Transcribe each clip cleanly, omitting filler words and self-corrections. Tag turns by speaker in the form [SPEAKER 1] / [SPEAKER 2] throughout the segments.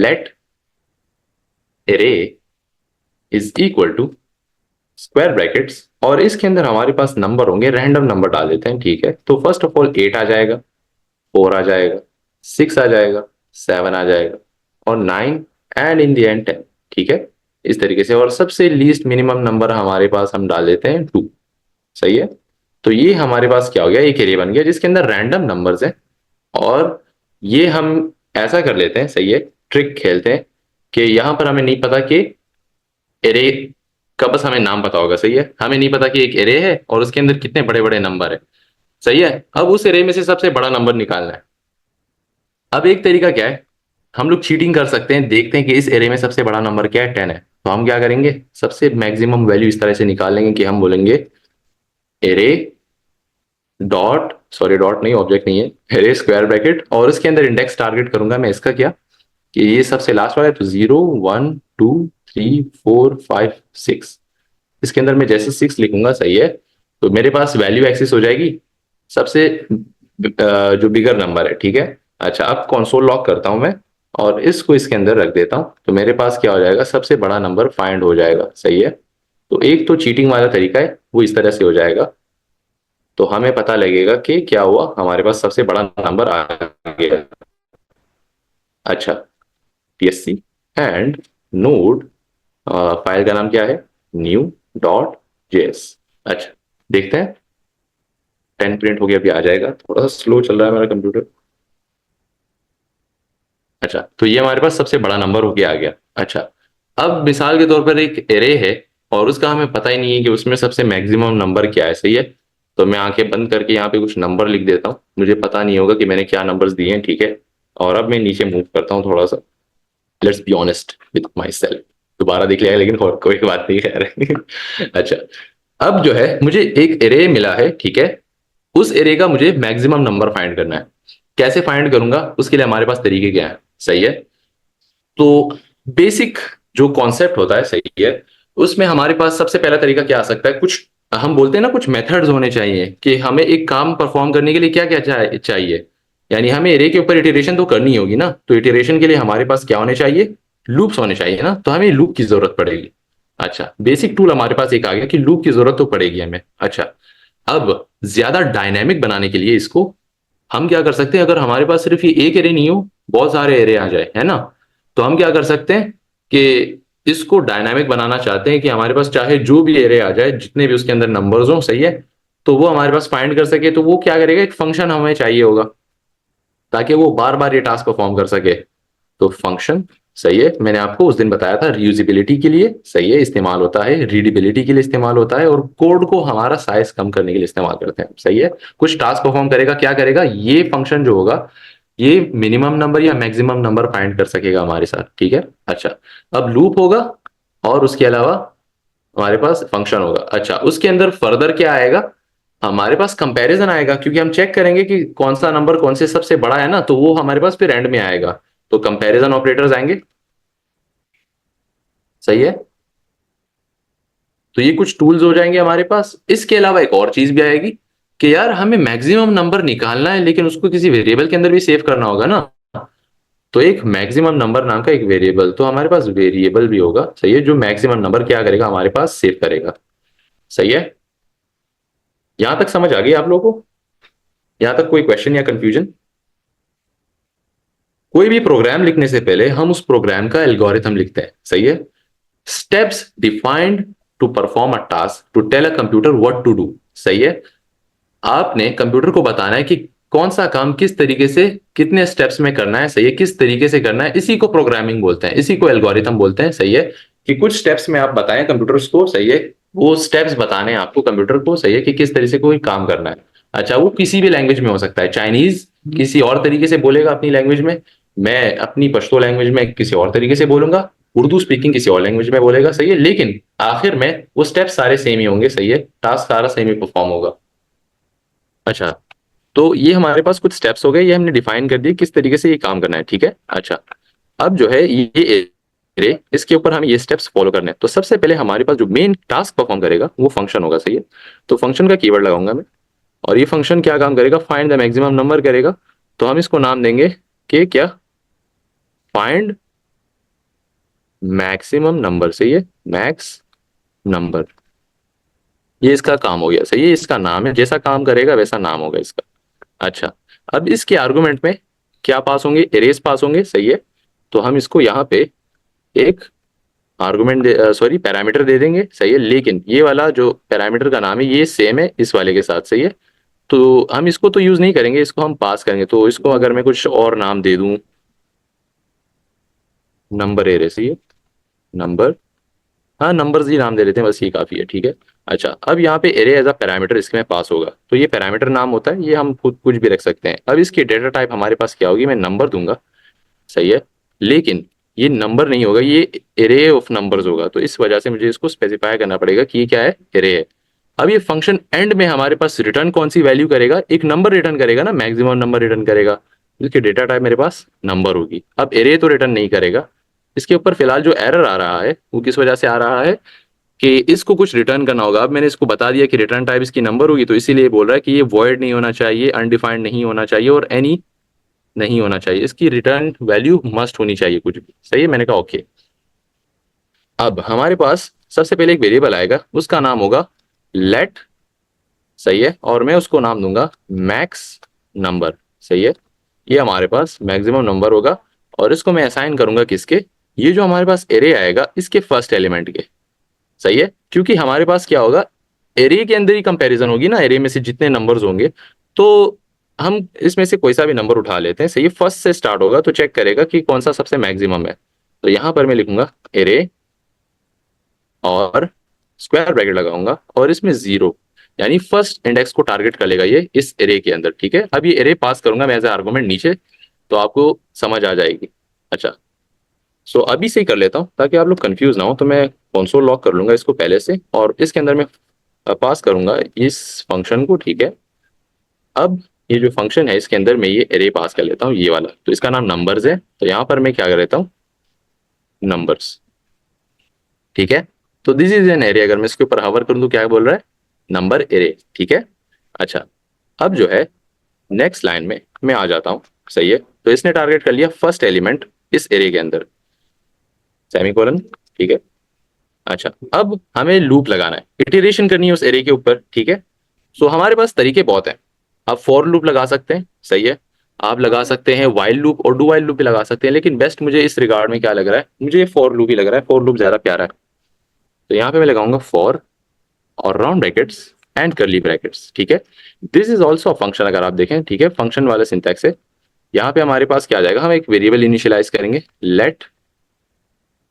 [SPEAKER 1] Late array is equal to square brackets, और इसके अंदर हमारे पास नंबर होंगे, रैंडम नंबर डाल देते हैं, ठीक है। तो फर्स्ट ऑफ ऑल 8 आ जाएगा, 4 आ जाएगा, 6 आ जाएगा, 7 आ जाएगा, और 9, एंड इन द एंड 10, ठीक है। इस तरीके से, और सबसे लीस्ट मिनिमम नंबर हमारे पास हम डाल देते हैं 2। सही है। तो ये हमारे पास क्या हो गया, एक एरे बन गया जिसके अंदर रैंडम नंबर्स हैं। और ये हम ऐसा कर लेते हैं, सही है, ट्रिक खेलते हैं कि यहां पर हमें नहीं पता कि एरे का, बस हमें नाम पता होगा, सही है। हमें नहीं पता कि एक एरे है और उसके अंदर कितने बड़े बड़े नंबर है, सही है। अब उस एरे में से सबसे बड़ा नंबर निकालना है। अब एक तरीका क्या है, हम लोग चीटिंग कर सकते हैं, देखते हैं कि इस एरे में सबसे बड़ा नंबर क्या है, 10 है। तो हम क्या करेंगे, सबसे मैक्सिमम वैल्यू इस तरह से निकाल लेंगे कि हम बोलेंगे एरे डॉट, सॉरी डॉट नहीं, ऑब्जेक्ट नहीं है, एरे स्क्वायर ब्रैकेट, और उसके अंदर इंडेक्स टारगेट करूंगा मैं इसका क्या, कि ये सबसे लास्ट वाला है, तो 0 1 2 3 4 5 6। इसके अंदर मैं जैसे 6 लिखूंगा, सही है, तो मेरे पास वैल्यू एक्सेस हो जाएगी सबसे जो बिगर नंबर है, ठीक है। अच्छा, अब कंसोल लॉक करता हूं मैं, और इसको इसके अंदर रख देता हूं, तो मेरे पास क्या हो जाएगा, सबसे बड़ा नंबर फाइंड हो जाएगा, सही है। तो एक तो चीटिंग वाला तरीका है, वो इस तरह से हो जाएगा, तो हमें पता लगेगा कि क्या हुआ, हमारे पास सबसे बड़ा नंबर आ गया। अच्छा, पीएससी एंड नोड, फाइल का नाम क्या है, न्यू डॉट जेएस। अच्छा, देखते हैं, 10 प्रिंट हो गया, अभी आ जाएगा, थोड़ा सा स्लो चल रहा है मेरा कंप्यूटर। अच्छा, तो ये हमारे पास सबसे बड़ा नंबर होके आ गया। अच्छा, अब मिसाल के तौर पर एक एरे है और उसका हमें पता ही नहीं है कि उसमें सबसे मैक्सिमम नंबर क्या है, सही है। तो मैं आंखें बंद करके यहाँ पे कुछ नंबर लिख देता हूँ, मुझे पता नहीं होगा कि मैंने क्या नंबर्स दिए हैं, ठीक है। और अब मैं नीचे मूव करता हूँ थोड़ा सा, let's be honest with my self, दोबारा देख लिया लेकिन और कोई बात नहीं है। अच्छा, अब जो है मुझे एक एरे मिला है, ठीक है। उस एरे का मुझे मैक्सिमम नंबर फाइंड करना है। कैसे फाइंड करूंगा, उसके लिए हमारे पास तरीके क्या है, सही है। तो बेसिक जो कॉन्सेप्ट होता है, सही है, उसमें हमारे पास सबसे पहला तरीका क्या आ सकता है, कुछ हम बोलते हैं ना, कुछ मेथड्स होने चाहिए कि हमें एक काम परफॉर्म करने के लिए क्या क्या चाहिए। यानी हमें एरे के ऊपर इटरेशन तो करनी होगी ना, तो इटरेशन के लिए हमारे पास क्या होने चाहिए, लूप्स होने चाहिए ना, तो हमें लूप की जरूरत पड़ेगी। अच्छा, बेसिक टूल हमारे पास एक आ गया कि लूप की जरूरत तो पड़ेगी हमें। अच्छा, अब ज्यादा डायनेमिक बनाने के लिए इसको हम क्या कर सकते हैं, अगर हमारे पास सिर्फ ये एक एरे नहीं हो, बहुत सारे एरे आ जाए, है ना, तो हम क्या कर सकते हैं कि इसको डायनामिक बनाना चाहते हैं कि हमारे पास चाहे जो भी एरे आ जाए, जितने भी उसके अंदर नंबर्स हो, सही है, तो वो हमारे पास फाइंड कर सके। तो वो क्या करेगा, एक फंक्शन हमें चाहिए होगा ताकि वो बार बार ये टास्क परफॉर्म कर सके। तो फंक्शन, सही है, मैंने आपको उस दिन बताया था, रीयूजिबिलिटी के लिए, सही है, इस्तेमाल होता है, रीडेबिलिटी के लिए इस्तेमाल होता है, और कोड को हमारा साइज कम करने के लिए इस्तेमाल करते हैं, सही है। कुछ टास्क परफॉर्म करेगा, क्या करेगा, ये फंक्शन जो होगा, ये मिनिमम नंबर या मैक्सिमम नंबर फाइंड कर सकेगा हमारे साथ, ठीक है। अच्छा, अब लूप होगा, और उसके अलावा हमारे पास फंक्शन होगा। अच्छा, उसके अंदर फर्दर क्या आएगा, हमारे पास कंपैरिजन आएगा, क्योंकि हम चेक करेंगे कि कौन सा नंबर कौन से सबसे बड़ा है ना, तो वो हमारे पास फिर एंड में आएगा, तो कंपैरिजन ऑपरेटर्स आएंगे, सही है। तो ये कुछ टूल्स हो जाएंगे हमारे पास। इसके अलावा एक और चीज भी आएगी कि यार हमें मैक्सिमम नंबर निकालना है, लेकिन उसको किसी वेरिएबल के अंदर भी सेव करना होगा ना, तो एक मैक्सिमम नंबर नाम का एक वेरिएबल, तो हमारे पास वेरिएबल भी होगा, सही है, जो मैक्सिमम नंबर क्या करेगा, हमारे पास सेव करेगा, सही है। यहां तक समझ आ गई आप लोगों को, यहां तक कोई क्वेश्चन या कंफ्यूजन। कोई भी प्रोग्राम लिखने से पहले हम उस प्रोग्राम का एल्गोरिथम लिखते हैं, सही है। Steps defined to perform a task to tell a computer what to do, सही है। आपने कंप्यूटर को बताना है कि कौन सा काम किस तरीके से कितने स्टेप्स में करना है, सही है, किस तरीके से करना है, इसी को प्रोग्रामिंग बोलते हैं, इसी को एल्गोरिथम बोलते हैं, सही है। कि कुछ स्टेप्स में आप बताएं कंप्यूटर्स को, सही है, वो स्टेप्स बताने हैं आपको कंप्यूटर को, सही है, कि किस तरीके से कोई काम करना है। अच्छा, वो किसी भी लैंग्वेज में हो सकता है, चाइनीज किसी और तरीके से बोलेगा अपनी लैंग्वेज में, मैं अपनी पश्तो लैंग्वेज में किसी और तरीके से बोलूंगा, उर्दू स्पीकिंग किसी और लैंग्वेज में बोलेगा, सही है, लेकिन आखिर में वो स्टेप्स सारे सेम ही होंगे, सही है, टास्क सारा सेम ही परफॉर्म होगा। अच्छा, तो ये हमारे पास कुछ स्टेप्स हो गए, ये हमने डिफाइन कर दिए किस तरीके से ये काम करना है, ठीक है। अच्छा, अब जो है ये एरे, इसके ऊपर हमें ये स्टेप्स फॉलो करने हैं। तो सबसे पहले हमारे पास जो मेन टास्क परफॉर्म करेगा वो फंक्शन होगा, सही है। तो फंक्शन का कीवर्ड लगाऊंगा मैं, और ये फंक्शन क्या काम करेगा, फाइंड द मैक्सिमम नंबर करेगा। तो हम इसको नाम देंगे कि क्या, फाइंड मैक्सिमम नंबर, सही है, मैक्स नंबर, ये इसका काम हो गया, सही है, इसका नाम है, जैसा काम करेगा वैसा नाम होगा इसका। अच्छा, अब इसके आर्गुमेंट में क्या पास होंगे, एरेज पास होंगे, सही है। तो हम इसको यहाँ पे एक आर्गुमेंट सॉरी पैरामीटर दे देंगे, सही है, लेकिन ये वाला जो पैरामीटर का नाम है ये सेम है इस वाले के साथ, सही है। तो हम इसको तो यूज नहीं करेंगे, इसको हम पास करेंगे। तो इसको अगर मैं कुछ और नाम दे दूं, नंबर एरे, सही है, नंबर, हाँ नंबर्स ही नाम दे देते हैं, बस ये काफी है, ठीक है। अच्छा, अब यहाँ पे एरे एज अ पैरामीटर इसके में पास होगा, तो ये पैरामीटर नाम होता है, ये हम खुद कुछ भी रख सकते हैं। अब इसकी डेटा टाइप हमारे पास क्या होगी, मैं नंबर दूंगा, सही है, लेकिन ये नंबर नहीं होगा, ये एरे ऑफ नंबर्स होगा। तो इस वजह से मुझे इसको स्पेसिफाई करना पड़ेगा कि ये क्या है, एरे है। अब ये फंक्शन एंड में हमारे पास रिटर्न कौन सी वैल्यू करेगा, एक नंबर रिटर्न करेगा ना, मैक्सिमम नंबर रिटर्न करेगा, इसकी डेटा टाइप मेरे पास नंबर होगी। अब एरे तो रिटर्न नहीं करेगा, इसके ऊपर फिलहाल जो एरर आ रहा है वो किस वजह से आ रहा है कि इसको कुछ रिटर्न करना होगा। अब मैंने इसको बता दिया कि रिटर्न टाइप इसकी नंबर होगी, तो इसीलिए बोल रहा है कि ये वॉइड नहीं होना चाहिए, अनडिफाइंड नहीं होना चाहिए और एनी नहीं होना चाहिए, इसकी रिटर्न वैल्यू मस्ट होनी चाहिए कुछ भी, सही है। मैंने कहा ओके। अब हमारे पास सबसे पहले एक वेरिएबल आएगा, उसका नाम होगा लेट, सही है, और मैं उसको नाम दूंगा मैक्स नंबर, सही है। ये हमारे पास मैक्सिमम नंबर होगा और इसको मैं असाइन करूंगा किसके, ये जो हमारे पास एरे आएगा इसके फर्स्ट एलिमेंट के, सही है। क्योंकि हमारे पास क्या होगा, एरे के अंदर ही कंपैरिजन होगी ना, एरे में से जितने नंबर्स होंगे, तो हम इसमें से कोई सा भी नंबर उठा लेते हैं, सही है, फर्स्ट से स्टार्ट होगा तो चेक करेगा कि कौन सा सबसे मैक्सिमम है। तो यहां पर मैं लिखूंगा एरे और स्क्वायर ब्रैकेट लगाऊंगा और इसमें जीरो, यानी फर्स्ट इंडेक्स को टारगेट कर लेगा ये इस एरे के अंदर, ठीक है। अब ये एरे पास करूंगा मैं एज ए आर्गुमेंट नीचे, तो आपको समझ आ जाएगी। अच्छा, सो अभी से ही कर लेता हूँ ताकि आप लोग कंफ्यूज ना हो, तो मैं कंसोल लॉक कर लूंगा इसको पहले से और इसके अंदर मैं पास करूंगा इस फंक्शन को, ठीक है। अब ये जो फंक्शन है इसके अंदर मैं ये एरे पास कर लेता हूँ, ये वाला, तो इसका नाम नंबर्स है, तो यहाँ पर मैं क्या कर लेता हूँ, नंबर्स, ठीक है। तो दिस इज एन एरे, अगर मैं इसके ऊपर हवर करूँ तो क्या बोल रहा है, नंबर एरे, ठीक है। अच्छा, अब जो है नेक्स्ट लाइन में मैं आ जाता हूँ, सही है। तो इसने टारगेट कर लिया फर्स्ट एलिमेंट इस एरे के अंदर, सेमीकोलन, ठीक है। अच्छा, अब हमें लूप लगाना है, इटरेशन करनी है उस एरे के ऊपर, ठीक है। सो हमारे पास तरीके बहुत हैं, आप फॉर लूप लगा सकते हैं, सही है, आप लगा सकते हैं वाइल लूप और डू वाइल लूप भी लगा सकते हैं, लेकिन बेस्ट मुझे इस रिगार्ड में क्या लग रहा है, मुझे फॉर लूप ही लग रहा है, फॉर लूप ज्यादा प्यारा है। तो यहाँ पे मैं लगाऊंगा फॉर और राउंड ब्रैकेट्स एंड करली ब्रैकेट्स, ठीक है। This is also a function, अगर आप देखें, ठीक है, फंक्शन वाला सिंटैक्स है। यहाँ पे हमारे पास क्या आ जाएगा, हम एक वेरिएबल इनिशियलाइज करेंगे, let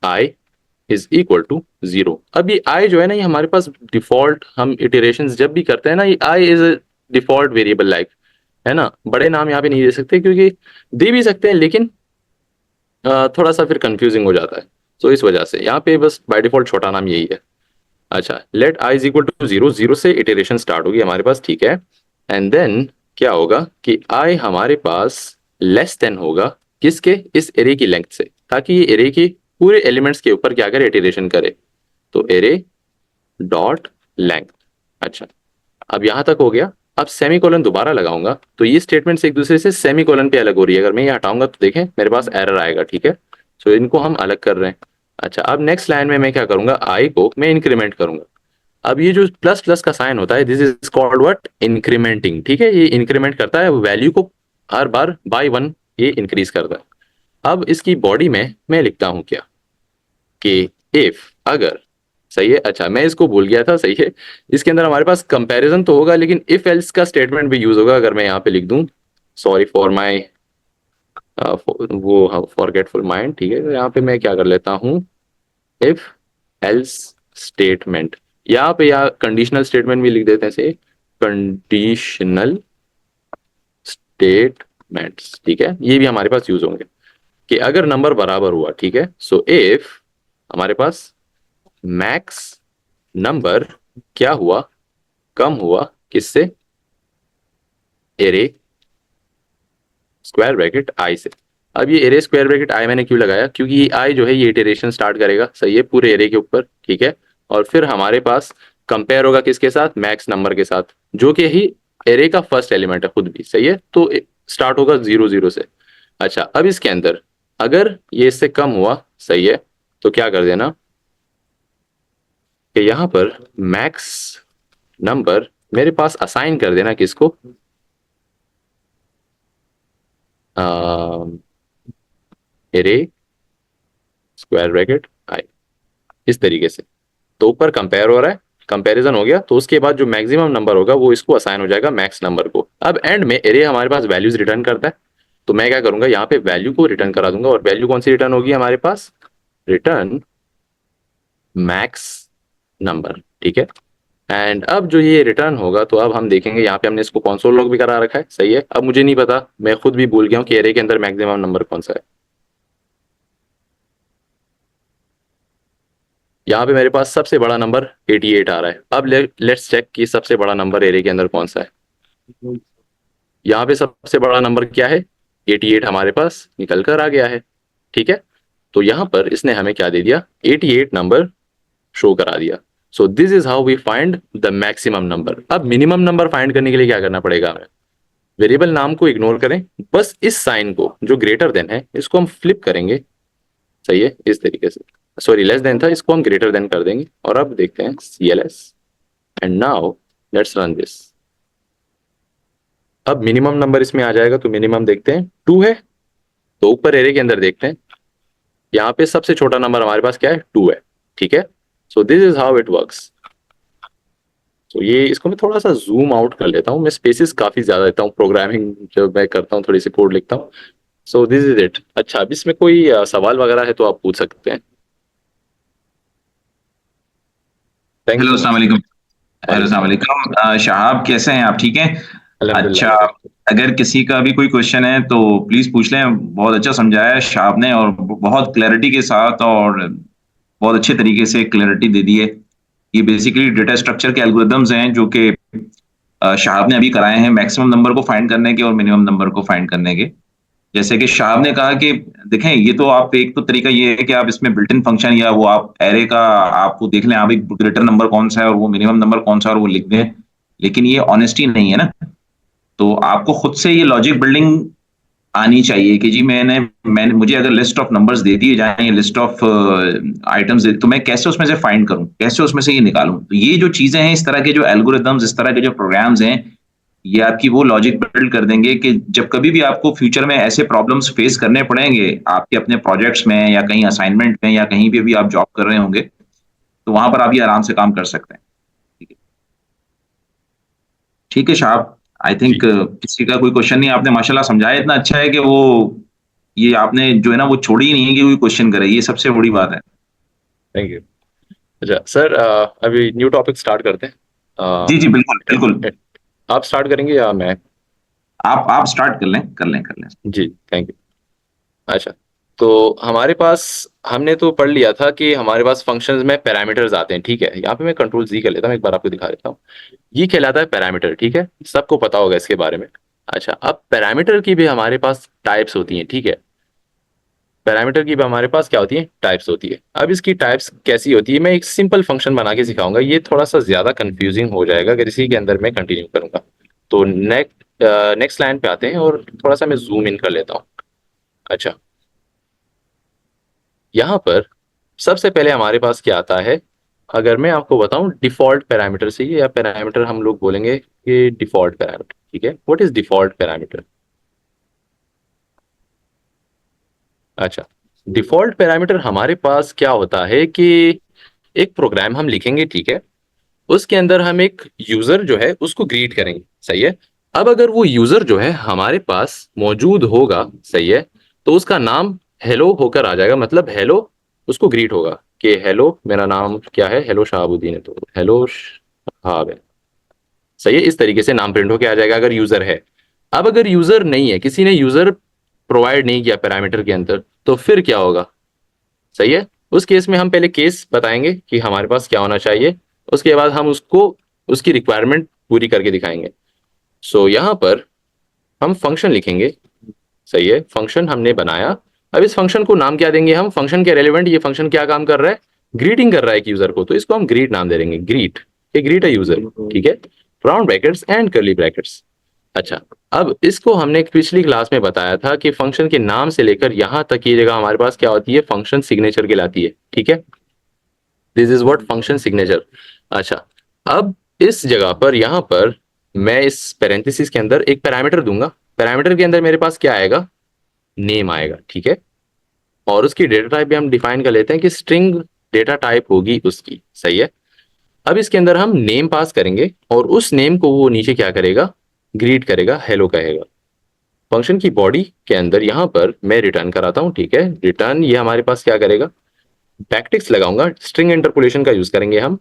[SPEAKER 1] I is equal to zero. अब ये आई जो है ना, ये हमारे पास डिफॉल्ट, हम इटरेशन जब भी करते हैं ना, ये I is default variable like, है ना। बड़े नाम यहाँ पे नहीं दे सकते, क्योंकि दे भी सकते हैं लेकिन थोड़ा सा फिर कंफ्यूजिंग हो जाता है, तो इस वजह से यहाँ पे बस बाय डिफॉल्ट छोटा नाम यही है। अच्छा, let I is equal to zero, zero से इटरेशन स्टार्ट होगी हमारे पास, ठीक है। एंड देन क्या होगा कि आई हमारे पास लेस देन होगा किसके, इस एरे की लेंथ से, ताकि ये एरे के पूरे एलिमेंट्स के ऊपर क्या करे, इटरेशन करे। तो एरे डॉट लेंथ। अच्छा, अब यहां तक हो गया। अब सेमीकोलन दोबारा लगाऊंगा, तो ये स्टेटमेंट्स एक दूसरे से सेमीकोलन पे अलग हो रही है, अगर मैं ये हटाऊंगा तो देखें मेरे पास एरर आएगा, ठीक है। सो इनको हम अलग कर रहे हैं। अच्छा, अब नेक्स्ट लाइन में मैं क्या करूंगा, आई को मैं इंक्रीमेंट करूंगा। अब ये जो प्लस प्लस का साइन होता है, this is called what, incriminating, ठीक है। ये इंक्रीमेंट करता है वैल्यू को, हर बार बाय वन ये इंक्रीज करता है। अब इसकी बॉडी में मैं लिखता हूं क्या, कि इफ, अगर, सही है। अच्छा, मैं इसको भूल गया था, सही है, इसके अंदर हमारे पास कंपैरिजन तो होगा लेकिन इफ एल्स का स्टेटमेंट भी यूज होगा, अगर मैं यहाँ पे लिख दूं, सॉरी फॉर माई वो फॉरगेटफुल माइंड, ठीक है। तो यहाँ पे मैं क्या कर लेता हूँ, इफ एल्स स्टेटमेंट, यहाँ पे या कंडीशनल स्टेटमेंट भी लिख देते हैं, से कंडीशनल स्टेटमेंट्स, ठीक है, ये भी हमारे पास यूज होंगे कि अगर नंबर बराबर हुआ, ठीक है। सो इफ हमारे पास मैक्स नंबर क्या हुआ, कम हुआ किससे, एरे स्क्वायर ब्रैकेट आई से। अब ये एरे स्क्वायर ब्रैकेट आई मैंने क्यों लगाया, क्योंकि ये आई जो है ये इटरेशन स्टार्ट करेगा, सही है, पूरे एरे के ऊपर, ठीक है। और फिर हमारे पास कंपेयर होगा किसके साथ, मैक्स नंबर के साथ, जो कि ही एरे का फर्स्ट एलिमेंट है खुद भी, सही है। तो स्टार्ट होगा जीरो जीरो से। अच्छा, अब इसके अंदर अगर ये इससे कम हुआ, सही है, तो क्या कर देना कि यहाँ पर मैक्स नंबर मेरे पास असाइन कर देना किसको, एरे स्क्वायर ब्रैकेट आई, इस तरीके से। तो ऊपर कंपेयर हो रहा है, कंपैरिजन हो गया, तो उसके बाद जो मैक्सिमम नंबर होगा वो इसको असाइन हो जाएगा मैक्स नंबर को। अब एंड में एरे हमारे पास वैल्यूज रिटर्न करता है, तो मैं क्या करूंगा यहाँ पे वैल्यू को रिटर्न करा दूंगा, और वैल्यू कौन सी रिटर्न होगी हमारे पास, रिटर्न मैक्स नंबर, ठीक है। एंड अब जो ये रिटर्न होगा, तो अब हम देखेंगे यहाँ पे हमने इसको कंसोल लॉग भी करा रखा है, सही है। अब मुझे नहीं पता, मैं खुद भी भूल गया हूँ कि एरे के अंदर मैक्सिमम नंबर कौन सा है। यहाँ पे मेरे पास सबसे बड़ा नंबर 88 आ रहा है। अब लेट्स चेक कि सबसे बड़ा नंबर एरे के अंदर कौन सा है। यहाँ पे सबसे बड़ा नंबर क्या है, 88 हमारे पास निकल कर आ गया है, ठीक है। तो यहाँ पर इसने हमें क्या दे दिया, 88 नंबर शो करा दिया। So this is how we find the maximum number. अब मिनिमम नंबर फाइंड करने के लिए क्या करना पड़ेगा हमें, वेरिएबल नाम को इग्नोर करें, बस इस साइन को जो ग्रेटर देन है इसको हम फ्लिप करेंगे, सही है, इस तरीके से। सॉरी लेस देन था, इसको हम ग्रेटर देन कर देंगे। और अब देखते हैं CLS and now let's run this. अब मिनिमम नंबर इसमें आ जाएगा, तो मिनिमम देखते हैं 2 है, तो ऊपर एरे के अंदर देखते हैं, यहाँ पे सबसे छोटा नंबर हमारे पास क्या है, 2 है, ठीक है। So this is how it works. तो ये इसको मैं थोड़ा सा जूम आउट कर लेता हूँ, मैं स्पेसिस काफी ज्यादा देता हूँ, प्रोग्रामिंग जब मैं करता हूँ थोड़ी सी कोड लिखता हूँ। सो दिस इज इट। अच्छा, अब इसमें कोई सवाल वगैरह है तो आप पूछ सकते हैं। थैंक यू
[SPEAKER 2] हेलो
[SPEAKER 1] सो
[SPEAKER 2] अस्सलाम
[SPEAKER 1] मच।
[SPEAKER 2] वालेकुम। हेलो
[SPEAKER 1] वालेकुम
[SPEAKER 2] अस्सलाम
[SPEAKER 1] सलाम।
[SPEAKER 2] वालेकुम। शहाब कैसे हैं आप, ठीक हैं?
[SPEAKER 1] अल्हम्दुलिल्लाह
[SPEAKER 2] अच्छा,
[SPEAKER 1] मैं ठीक हूँ।
[SPEAKER 2] अगर किसी का भी कोई क्वेश्चन है तो प्लीज पूछ लें। बहुत अच्छा समझाया है शहाब ने, और बहुत क्लैरिटी के साथ, और बहुत अच्छे तरीके से क्लैरिटी दे दी है। ये बेसिकली डेटा स्ट्रक्चर के एल्गोरिदम्स हैं जो कि शहाब ने अभी कराए हैं, मैक्सिमम नंबर को फाइंड करने के और मिनिमम नंबर को फाइंड करने के। जैसे कि शाह ने कहा कि देखें, ये तो आप एक तो तरीका ये है कि आप इसमें बिल्ट इन फंक्शन या वो आप एरे का आपको देख लें, आप एक ग्रेटर नंबर कौन सा है और वो मिनिमम नंबर कौन सा है और वो लिख दें। लेकिन ये ऑनेस्टी नहीं है ना। तो आपको खुद से ये लॉजिक बिल्डिंग आनी चाहिए कि जी मैंने मैंने मुझे अगर लिस्ट ऑफ नंबर्स दे दिए जाएं या लिस्ट ऑफ आइटम्स तो मैं कैसे उसमें से फाइंड करूं, कैसे उसमें से ये निकालूं। तो ये जो चीजें हैं, इस तरह के जो एल्गोरिदम्स, इस तरह के जो प्रोग्राम्स हैं, ये आपकी वो लॉजिक बिल्ड कर देंगे कि जब कभी भी आपको फ्यूचर में ऐसे प्रॉब्लम्स फेस करने पड़ेंगे आपके अपने प्रोजेक्ट्स में या कहीं असाइनमेंट में या कहीं पे भी आप जॉब कर रहे होंगे, तो वहां पर आप ये आराम से काम कर सकते हैं। ठीक है, ठीक है साहब। आई थिंक
[SPEAKER 1] जी,
[SPEAKER 2] किसी का कोई क्वेश्चन नहीं, आपने माशाल्लाह समझाया इतना अच्छा है कि वो ये आपने जो है ना वो छोड़ी ही नहीं है कि कोई क्वेश्चन करे, ये सबसे बड़ी बात है।
[SPEAKER 1] Thank you. अच्छा सर, अभी न्यू टॉपिक स्टार्ट करते हैं।
[SPEAKER 2] जी जी, बिल्कुल बिल्कुल।
[SPEAKER 1] आप स्टार्ट करेंगे या मैं?
[SPEAKER 2] आप स्टार्ट कर लें, कर लें, कर लें।
[SPEAKER 1] जी, थैंक यू। अच्छा, तो हमारे पास, हमने तो पढ़ लिया था कि हमारे पास फंक्शंस में पैरामीटर्स आते हैं, ठीक है। यहाँ पे मैं कंट्रोल Z कर लेता हूँ, एक बार आपको दिखा देता हूँ। ये कहलाता है पैरामीटर, ठीक है, सबको पता होगा इसके बारे में। अच्छा, अब पैरामीटर की भी हमारे पास टाइप्स होती हैं, ठीक है। पैरामीटर की भी हमारे पास क्या होती है, टाइप्स होती है। अब इसकी टाइप्स कैसी होती है, मैं एक सिंपल फंक्शन बना के सिखाऊंगा, ये थोड़ा सा ज्यादा कंफ्यूजिंग हो जाएगा अगर इसी के अंदर मैं कंटिन्यू करूंगा। तो नेक्स्ट लाइन पे आते हैं, और थोड़ा सा मैं जूम इन कर लेता हूँ। अच्छा, यहाँ पर सबसे पहले हमारे पास क्या आता है, अगर मैं आपको बताऊं डिफॉल्ट पैरामीटर से, या पैरामीटर हम लोग बोलेंगे कि डिफॉल्ट पैरामीटर, ठीक है। What is default parameter? अच्छा, डिफॉल्ट पैरामीटर हमारे पास क्या होता है कि एक प्रोग्राम हम लिखेंगे, ठीक है, उसके अंदर हम एक यूजर जो है उसको ग्रीट करेंगे, सही है। अब अगर वो यूजर जो है हमारे पास मौजूद होगा, सही है, तो उसका नाम हेलो होकर आ जाएगा, मतलब हेलो उसको ग्रीट होगा कि हेलो, मेरा नाम क्या है, हेलो शहाबुद्दीन है, तो हेलो शहाब है, सही है। इस तरीके से नाम प्रिंट होकर आ जाएगा अगर यूजर है। अब अगर यूजर नहीं है, किसी ने यूजर प्रोवाइड नहीं किया पैरामीटर के अंदर, तो फिर क्या होगा, सही है। उस केस में हम पहले केस बताएंगे कि हमारे पास क्या होना चाहिए, उसके बाद हम उसको उसकी रिक्वायरमेंट पूरी करके दिखाएंगे। सो यहाँ पर हम फंक्शन लिखेंगे, सही है, फंक्शन हमने बनाया। अब इस फंक्शन को नाम क्या देंगे, हम फंक्शन के रेलिवेंट ये फंक्शन क्या काम कर रहा है, ग्रीटिंग कर रहा है एक यूजर को, तो इसको हम ग्रीट नाम दे देंगे, ग्रीट, ये ग्रीट है यूजर, ठीक है। Round brackets and curly brackets. अच्छा, अब इसको हमने पिछली क्लास में बताया था कि फंक्शन के नाम से लेकर यहां तक की जगह हमारे पास क्या होती है, फंक्शन सिग्नेचर कहलाती है। ठीक है, this is what function signature. अच्छा, अब इस जगह पर यहां पर मैं इस पैरेंथेसिस के अंदर एक पैरामीटर दूंगा। पैरामीटर के अंदर मेरे पास क्या आएगा, नेम आएगा। ठीक है, और उसकी डेटा टाइप भी हम डिफाइन कर लेते हैं कि स्ट्रिंग डेटा टाइप होगी उसकी। सही है, अब इसके अंदर हम नेम पास करेंगे और उस नेम को वो नीचे क्या करेगा, ग्रीट करेगा, हेलो कहेगा। फंक्शन की बॉडी के अंदर यहां पर मैं रिटर्न कराता हूं। ठीक है, रिटर्न ये हमारे पास क्या करेगा, बैकटिक्स लगाऊंगा, स्ट्रिंग इंटरपोलेशन का यूज करेंगे हम,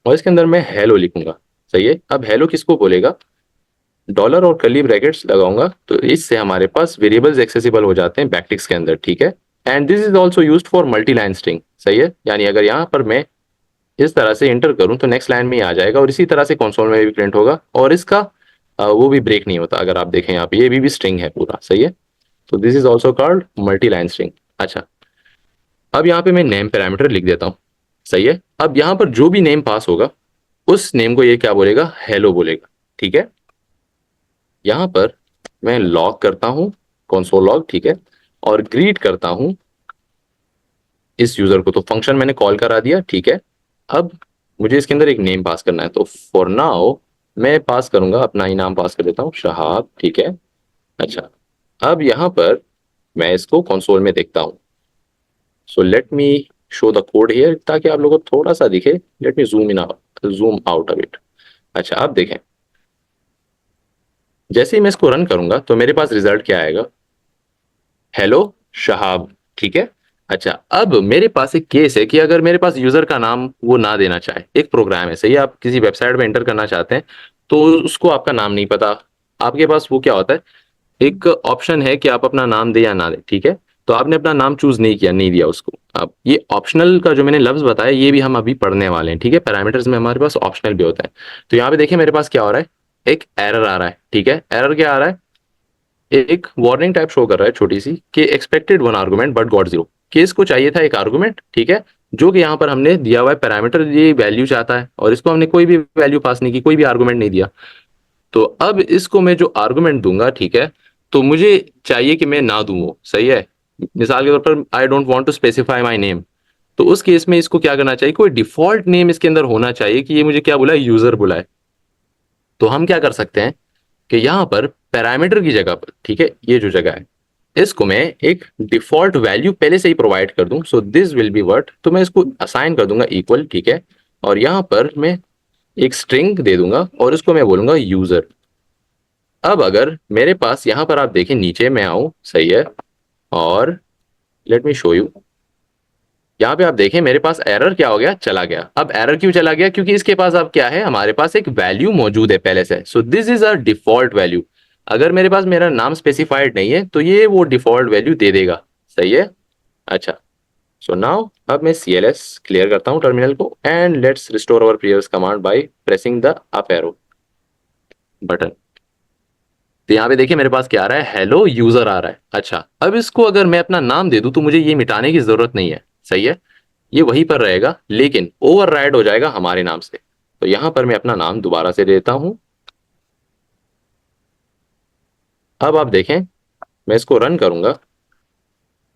[SPEAKER 1] और इसके अंदर मैं हेलो लिखूंगा। सही है, अब हेलो किसको बोलेगा, डॉलर और कर्ली ब्रैकेट्स लगाऊंगा, तो इससे हमारे पास वेरिएबल्स एक्सेसिबल हो जाते हैं बैकटिक्स के अंदर। ठीक है, and this is also used for multi line string. सही है, यानी अगर यहाँ पर मैं इस तरह से इंटर करूं तो नेक्स्ट लाइन में ही आ जाएगा, और इसी तरह से कंसोल में भी प्रिंट होगा, और इसका वो भी ब्रेक नहीं होता। अगर आप देखें यहाँ पे ये भी स्ट्रिंग है पूरा। सही है, तो this is also called multi line string. अच्छा, अब यहाँ पे मैं नेम पैरामीटर लिख देता हूँ। सही है, अब यहाँ पर जो भी नेम पास होगा उस नेम को ये क्या बोलेगा, हेलो बोलेगा। ठीक है, यहाँ पर मैं लॉग करता हूँ, कंसोल लॉग। ठीक है, और ग्रीट करता हूँ इस यूजर को, तो फंक्शन मैंने कॉल करा दिया। ठीक है, अब मुझे इसके अंदर एक नेम पास करना है, तो फॉर नाउ मैं पास करूंगा अपना ही नाम पास कर देता हूँ, शहाब। ठीक है, अच्छा, अब यहाँ पर मैं इसको कंसोल में देखता हूँ। So let me show the code here ताकि आप लोगों को थोड़ा सा दिखे। Let me zoom out a bit. अच्छा, अब देखें, जैसे ही मैं इसको रन करूंगा तो मेरे पास रिजल्ट क्या आएगा, हेलो शहाब। ठीक है, अच्छा, अब मेरे पास एक केस है कि अगर मेरे पास यूजर का नाम वो ना देना चाहे, एक प्रोग्राम है, सही है, आप किसी वेबसाइट में एंटर करना चाहते हैं तो उसको आपका नाम नहीं पता, आपके पास वो क्या होता है, एक ऑप्शन है कि आप अपना नाम दे या ना दे। ठीक है, तो आपने अपना नाम चूज नहीं किया, नहीं दिया उसको। अब ये ऑप्शनल का जो मैंने लफ्ज बताया ये भी हम अभी पढ़ने वाले हैं। ठीक है, पैरामीटर्स में हमारे पास ऑप्शनल भी होता है। तो यहाँ पे देखिए मेरे पास क्या हो रहा है, एक एरर आ रहा है। ठीक है, एरर क्या आ रहा है, एक वार्निंग टाइप शो कर रहा है छोटी सी कि expected one argument but got zero. Case को चाहिए था एक आर्गुमेंट। ठीक है, जो कि यहाँ पर हमने दिया हुआ है पैरामीटर, ये वैल्यू चाहता है और इसको हमने कोई भी वैल्यू पास नहीं की, कोई भी आर्गुमेंट नहीं दिया। तो अब इसको मैं जो आर्गुमेंट दूंगा, ठीक है, तो मुझे चाहिए कि मैं ना दूं वो। सही है, मिसाल के तौर पर I don't want to specify my name, तो उस केस में इसको क्या करना चाहिए, कोई डिफॉल्ट नेम इसके अंदर होना चाहिए कि ये मुझे क्या बुलाए, यूजर बुलाए। तो हम क्या कर सकते हैं कि यहाँ पर पैरामीटर की जगह पर, ठीक है, ये जो जगह है इसको मैं एक डिफॉल्ट वैल्यू पहले से ही प्रोवाइड कर दूं। So this will be word, तो मैं इसको असाइन कर दूंगा इक्वल। ठीक है, और यहाँ पर मैं एक स्ट्रिंग दे दूंगा और इसको मैं बोलूंगा यूजर। अब अगर मेरे पास यहाँ पर आप देखें, नीचे मैं आऊं, सही है, और लेट मी शो यू, यहाँ पे आप देखें मेरे पास एरर क्या हो गया, चला गया। अब एरर क्यों चला गया, क्योंकि इसके पास अब क्या है, हमारे पास एक वैल्यू मौजूद है पहले से। सो this is a default value. अगर मेरे पास मेरा नाम स्पेसिफाइड नहीं है तो ये वो डिफॉल्ट वैल्यू दे देगा। सही है, अच्छा, सो नाउ अब मैं CLS क्लियर करता हूँ टर्मिनल को, and let's restore our previous command by pressing the up arrow button. तो यहाँ पे देखिए मेरे पास क्या आ रहा है, हेलो यूजर आ रहा है। अच्छा, अब इसको अगर मैं अपना नाम दे दूं तो मुझे ये मिटाने की जरूरत नहीं है। सही है, ये वहीं पर रहेगा लेकिन ओवरराइड हो जाएगा हमारे नाम से। तो यहां पर मैं अपना नाम दोबारा से देता हूं। अब आप देखें, मैं इसको रन करूंगा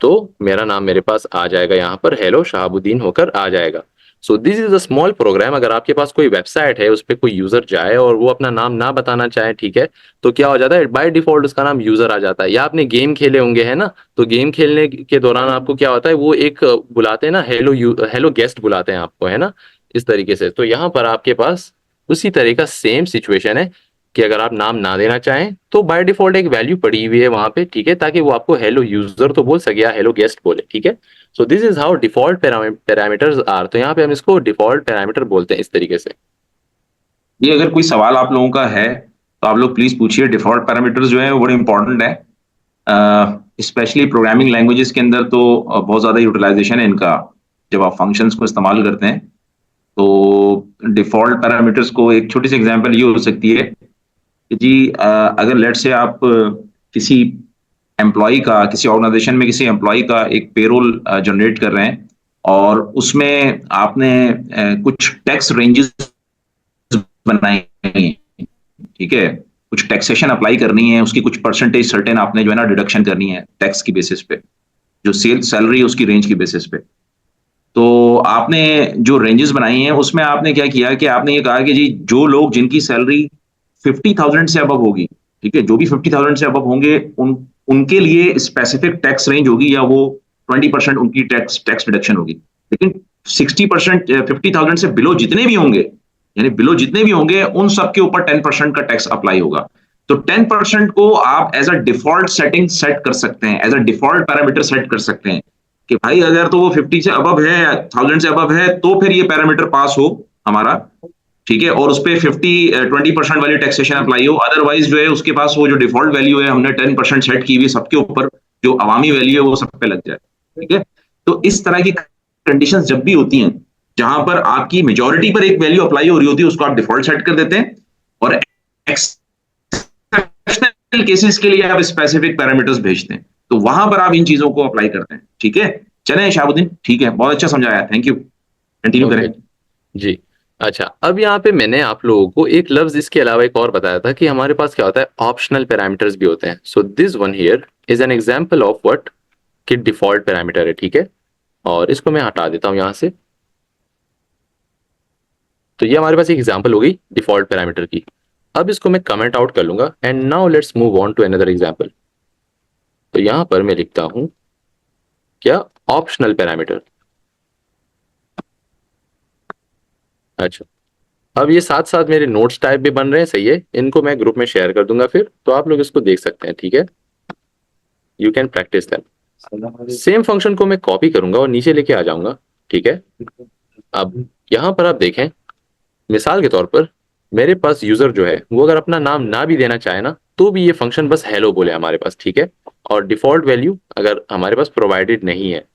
[SPEAKER 1] तो मेरा नाम मेरे पास आ जाएगा, यहाँ पर हेलो शहाबुद्दीन होकर आ जाएगा। So this is a small program. अगर आपके पास कोई वेबसाइट है, उस पर कोई यूजर जाए और वो अपना नाम ना बताना चाहे, ठीक है, तो क्या हो जाता है, बाय डिफॉल्ट उसका नाम यूजर आ जाता है। या आपने गेम खेले होंगे, है ना, तो गेम खेलने के दौरान आपको क्या होता है, वो एक बुलाते हैं ना, हेलो गेस्ट बुलाते हैं आपको, है ना, इस तरीके से। तो यहाँ पर आपके पास उसी तरह का सेम सिचुएशन है कि अगर आप नाम ना देना चाहें तो बाय डिफॉल्ट एक वैल्यू पड़ी हुई है वहां पे। ठीक है, ताकि वो आपको हेलो यूजर तो बोल सके या हेलो गेस्ट बोले। ठीक है, so this is how default parameters are. तो यहाँ पे हम इसको डिफॉल्ट पैरामीटर बोलते हैं इस तरीके से।
[SPEAKER 2] ये अगर कोई सवाल आप लोगों का है तो आप लोग प्लीज पूछिए। डिफॉल्ट पैरामीटर्स जो है वो बड़े इंपॉर्टेंट है, स्पेशली प्रोग्रामिंग लैंग्वेजेस के अंदर तो बहुत ज्यादा यूटिलाइजेशन है इनका जब आप फंक्शंस को इस्तेमाल करते हैं। तो डिफॉल्ट पैरामीटर्स को एक छोटी सी एग्जांपल ये हो सकती है कि जी अगर लेट से आप किसी एम्प्लॉय का, किसी ऑर्गेनाइजेशन में किसी एम्प्लॉय का एक पेरोल जनरेट कर रहे हैं और उसमें आपने कुछ टैक्स रेंजेस बनाई हैं, ठीक है, कुछ टैक्सेशन अप्लाई करनी है, उसकी कुछ परसेंटेज सर्टेन आपने जो है ना डिडक्शन करनी है टैक्स की बेसिस पे, जो सेल सैलरी है उसकी रेंज की बेसिस पे। तो आपने जो रेंजेस बनाई हैं उसमें आपने क्या किया कि आपने ये कहा कि जी जो लोग जिनकी सैलरी 50,000 से अबव होगी, ठीक है? जो भी 50,000 से अबव होंगे उनके लिए स्पेसिफिक टैक्स रेंज होगी या वो 20% उनकी टैक्स टैक्स डिडक्शन होगी। लेकिन 60% 50,000 से बिलो जितने भी होंगे, यानी बिलो जितने भी होंगे उन सब के ऊपर 10% का टैक्स अप्लाई होगा। तो 10% को आप as a default setting set कर सकते हैं, as a default parameter set कर सकते हैं कि भाई अगर तो वो 50 से अबव है, 1000 से अबव है तो फिर ये पैरामीटर पास हो हमारा, ठीक है? और उसपे 20% वाली टैक्सेशन अप्लाई हो, अदरवाइज़ जो है उसके पास वो जो डिफ़ॉल्ट वैल्यू है हमने 10% सेट की हुई है सबके ऊपर, जो अवामी वैल्यू है वो सब पे लग जाए, ठीक है? तो इस तरह की कंडीशंस जब भी होती हैं, जहाँ पर आपकी मेजॉरिटी पर एक वैल्यू अप्लाई हो रही होती है, उसको आप डिफ़ॉल्ट सेट कर देते हैं और एक्सेप्शनल केसेस के लिए आप स्पेसिफिक पैरामीटर्स भेजते हैं। तो वहाँ पर आप इन चीज़ों को अप्लाई करते हैं, ठीक है? चलें शहाबुद्दीन, ठीक है, बहुत अच्छा समझाया, थैंक यू। कंटिन्यू
[SPEAKER 1] ओके
[SPEAKER 2] करें।
[SPEAKER 1] जी। अच्छा, अब यहाँ पे मैंने आप लोगों को एक लफ्ज इसके अलावा एक और बताया था कि हमारे पास क्या होता है, ऑप्शनल पैरामीटर्स भी होते हैं। So this one here is an example of what, कि डिफॉल्ट पैरामीटर है, ठीक है। और इसको मैं हटा देता हूँ यहाँ से। तो ये हमारे पास एक एग्जांपल हो गई डिफॉल्ट पैरामीटर की। अब इसको मैं कमेंट आउट कर लूंगा and now let's move on to another example. तो यहाँ पर मैं लिखता हूँ क्या, ऑप्शनल पैरामीटर। अच्छा, अब ये साथ साथ मेरे नोट्स टाइप भी बन रहे हैं, सही है। इनको मैं ग्रुप में शेयर कर दूंगा फिर, तो आप लोग इसको देख सकते हैं, ठीक है। You can practice them. Same function को मैं कॉपी करूंगा और नीचे लेके आ जाऊंगा, ठीक है। अब यहाँ पर आप देखें, मिसाल के तौर पर मेरे पास यूजर जो है वो अगर अपना नाम ना भी देना चाहे ना, तो भी ये फंक्शन बस हेलो बोले हमारे पास, ठीक है। और डिफॉल्ट वैल्यू अगर हमारे पास प्रोवाइडेड नहीं है,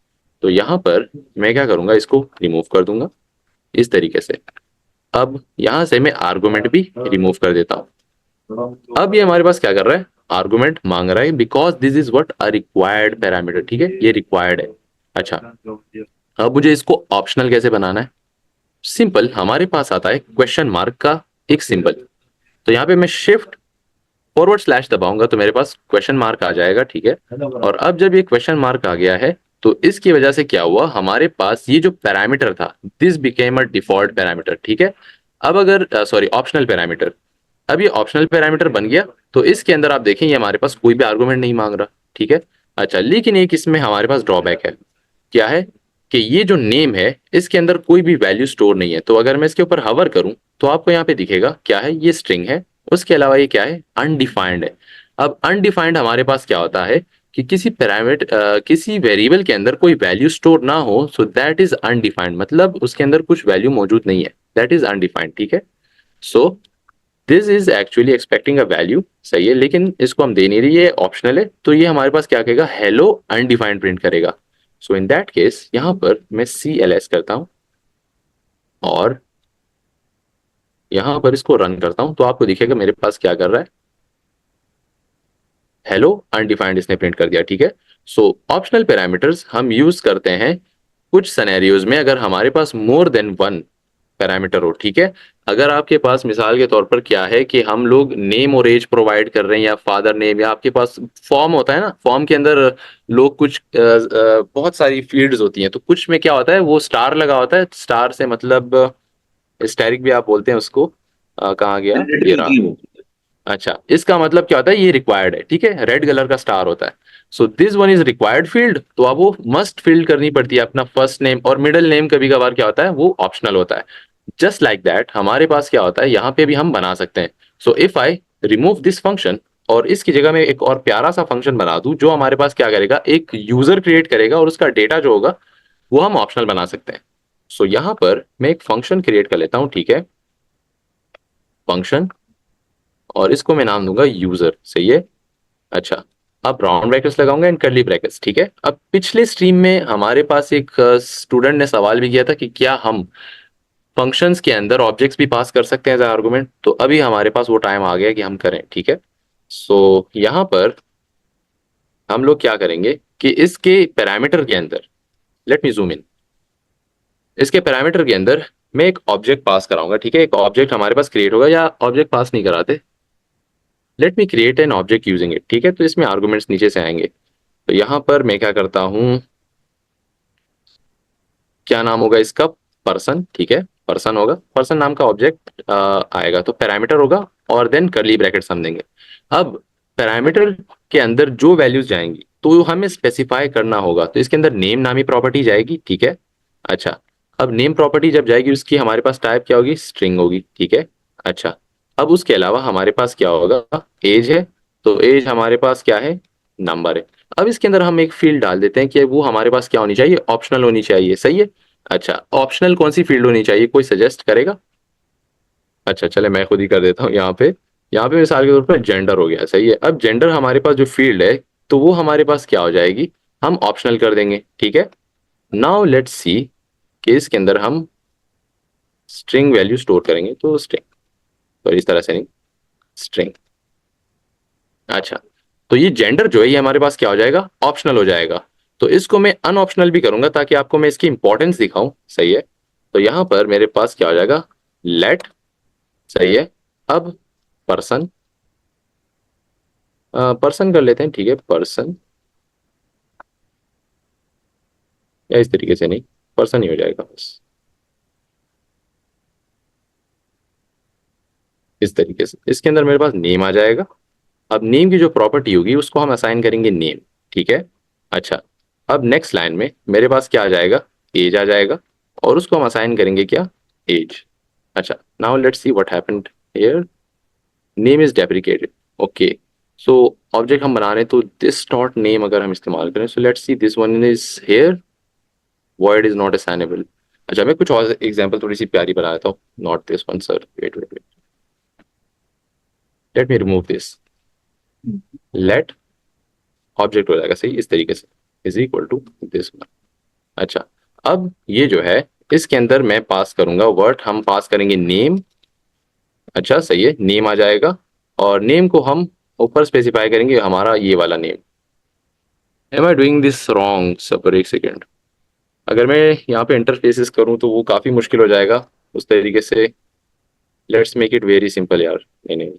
[SPEAKER 1] तो यहाँ पर मैं क्या करूंगा, इसको रिमूव कर दूंगा इस तरीके से। अब यहाँ से मैं आर्गुमेंट भी रिमूव कर देता हूँ। अब ये हमारे पास क्या कर रहा है, आर्गुमेंट मांग रहा है, because this is what a required parameter, ठीक है, ये रिक्वायर्ड है। अच्छा, अब मुझे इसको ऑप्शनल कैसे बनाना है, सिंपल, हमारे पास आता है क्वेश्चन मार्क का एक सिंबल। तो यहाँ पे मैं शिफ्ट फॉरवर्ड स्लैश दबाऊंगा तो मेरे पास क्वेश्चन मार्क आ जाएगा, ठीक है। और अब जब ये क्वेश्चन मार्क आ गया है, तो इसकी वजह से क्या हुआ, हमारे पास ये जो पैरामीटर था, this became a default parameter, ठीक है। अब अगर सॉरी, ऑप्शनल पैरामीटर, अब ये ऑप्शनल पैरामीटर बन गया, तो इसके अंदर आप देखें ये हमारे पास कोई भी आर्गुमेंट नहीं मांग रहा, ठीक है। अच्छा, लेकिन एक इसमें हमारे पास ड्रॉबैक है, क्या है, कि ये जो नेम है इसके अंदर कोई भी वैल्यू स्टोर नहीं है। तो अगर मैं इसके ऊपर हवर करूं तो आपको यहाँ पे दिखेगा क्या है, ये स्ट्रिंग है, उसके अलावा ये क्या है, अनडिफाइंड है। अब अनडिफाइंड हमारे पास क्या होता है कि किसी पैरामीटर किसी वेरिएबल के अंदर कोई वैल्यू स्टोर ना हो, सो दैट इज अनडिफाइंड, मतलब उसके अंदर कुछ वैल्यू मौजूद नहीं है, दैट इज अनडिफाइंड, ठीक है। So this is actually expecting a value, सही है, लेकिन इसको हम दे नहीं रही, ये ऑप्शनल है। तो ये हमारे पास क्या कहेगा, हेलो अनडिफाइंड प्रिंट करेगा। सो इन दैट केस यहाँ पर मैं CLS करता हूँ और यहाँ पर इसको रन करता हूँ, तो आपको दिखेगा मेरे पास क्या कर रहा है, हेलो अनडिफाइंड इसने प्रिंट कर दिया, ठीक है। सो ऑप्शनल पैरामीटर्स हम यूज करते हैं कुछ सिनेरियोज में, अगर हमारे पास मोर देन वन पैरामीटर हो, ठीक है। अगर आपके पास मिसाल के तौर पर क्या है कि हम लोग नेम और एज प्रोवाइड कर रहे हैं, या फादर नेम, या आपके पास फॉर्म होता है ना, फॉर्म के अंदर लोग कुछ बहुत सारी फील्ड्स होती हैं, तो कुछ में क्या होता है, वो स्टार लगा होता है, स्टार से मतलब स्टैरिक भी आप बोलते हैं उसको। कहाँ गया, ये रहा। अच्छा, इसका मतलब क्या होता है, ये रिक्वायर्ड है, ठीक है, रेड कलर का स्टार होता है। So this one is required field, तो आप वो मस्ट फील्ड करनी पड़ती है अपना फर्स्ट नेम, और मिडिल नेम कभी कभार क्या होता है वो ऑप्शनल होता है। जस्ट लाइक दैट हमारे पास क्या होता है, यहाँ पे भी हम बना सकते हैं। So if I remove this function और इसकी जगह में एक और प्यारा सा फंक्शन बना दूं, जो हमारे पास क्या करेगा, एक यूजर क्रिएट करेगा और उसका डेटा जो होगा वो हम ऑप्शनल बना सकते हैं। सो यहाँ पर मैं एक फंक्शन क्रिएट कर लेता हूँ, ठीक है, फंक्शन, और इसको मैं नाम दूंगा यूजर, सही है। अच्छा, अब राउंड ब्रैकेट्स लगाऊंगा एंड कर्ली ब्रैकेट्स, ठीक है। अब पिछले स्ट्रीम में हमारे पास एक स्टूडेंट ने सवाल भी किया था कि क्या हम फंक्शंस के अंदर ऑब्जेक्ट्स भी पास कर सकते हैं एज आर्गुमेंट, तो अभी हमारे पास वो टाइम आ गया कि हम करें, ठीक है। सो यहाँ पर हम लोग क्या करेंगे कि इसके पैरामीटर के अंदर, लेट मी जूम इन, इसके पैरामीटर के अंदर मैं एक ऑब्जेक्ट पास कराऊंगा, ठीक है। एक ऑब्जेक्ट हमारे पास क्रिएट होगा, या ऑब्जेक्ट पास नहीं कराते, let me create an object using it, ठीक है। तो इसमें आर्गुमेंट्स नीचे से आएंगे। तो यहाँ पर मैं क्या करता हूँ, क्या नाम होगा इसका, पर्सन, ठीक है। पर्सन होगा, पर्सन नाम का ऑब्जेक्ट आएगा, तो पैरामीटर होगा और देन कर्ली ब्रैकेट्स हम देंगे। अब पैरामीटर के अंदर जो वैल्यूज जाएंगी तो हमें स्पेसिफाई करना होगा, तो इसके अंदर नेम नामी प्रॉपर्टी जाएगी, ठीक है। अच्छा, अब नेम प्रॉपर्टी जब जाएगी उसकी हमारे पास टाइप क्या होगी, स्ट्रिंग होगी, ठीक है। अच्छा, अब उसके अलावा हमारे पास क्या होगा, एज है, तो एज हमारे पास क्या है, नंबर है। अब इसके अंदर हम एक फील्ड डाल देते हैं कि वो हमारे पास क्या होनी चाहिए, ऑप्शनल होनी चाहिए, सही है। अच्छा, ऑप्शनल कौन सी फील्ड होनी चाहिए, कोई सजेस्ट करेगा? अच्छा चले मैं खुद ही कर देता हूँ यहाँ पे। यहाँ पे मिसाल के तौर पर जेंडर हो गया, सही है। अब जेंडर हमारे पास जो फील्ड है तो वो हमारे पास क्या हो जाएगी, हम ऑप्शनल कर देंगे, ठीक है। नाउ लेट्स सी कि इसके अंदर हम स्ट्रिंग वैल्यू स्टोर करेंगे, तो स्ट्रिंग, तो इस तरह से नहीं, स्ट्रिंग। अच्छा, तो ये जेंडर जो है ये हमारे पास क्या हो जाएगा, ऑप्शनल हो जाएगा। तो इसको मैं अनऑप्शनल भी करूंगा ताकि आपको मैं इसकी इंपॉर्टेंस दिखाऊं, सही है। तो यहां पर मेरे पास क्या हो जाएगा, लेट, सही है। अब पर्सन, पर्सन कर लेते हैं, ठीक है, पर्सन, या इस तरीके से नहीं, पर्सन ही हो जाएगा बस, इस तरीके से। इसके अंदर मेरे पास नेम आ जाएगा। अब नेम की जो प्रॉपर्टी होगी उसको हम असाइन करेंगे नेम, ठीक है। अच्छा, अब नेक्स्ट लाइन में मेरे पास क्या आ जाएगा, एज आ जाएगा, और उसको हम असाइन करेंगे क्या, एज। अच्छा, now let's see what happened here, name is deprecated, okay. So object हम बना रहे हैं तो दिस डॉट नेम अगर हम इस्तेमाल करें, so let's see this one is here, void is not assignable। अच्छा, मैं कुछ और एग्जांपल थोड़ी सी प्यारी बना देता हूँ, not this one sir, wait wait wait, let me remove this, let object हो जाएगा, सही, इस तरीके से, is equal to this one. अच्छा, अब ये जो है इसके अंदर मैं पास करूंगा वर्ड, हम पास करेंगे नेम। अच्छा, सही है, नेम आ जाएगा, और नेम को हम ऊपर स्पेसिफाई करेंगे हमारा ये वाला name. Am I doing this wrong, sir एक सेकेंड, अगर मैं यहाँ पे इंटरफेसेस करूँ तो वो काफ़ी मुश्किल हो जाएगा उस तरीके से। Let's make it very simple यार, नहीं नहीं,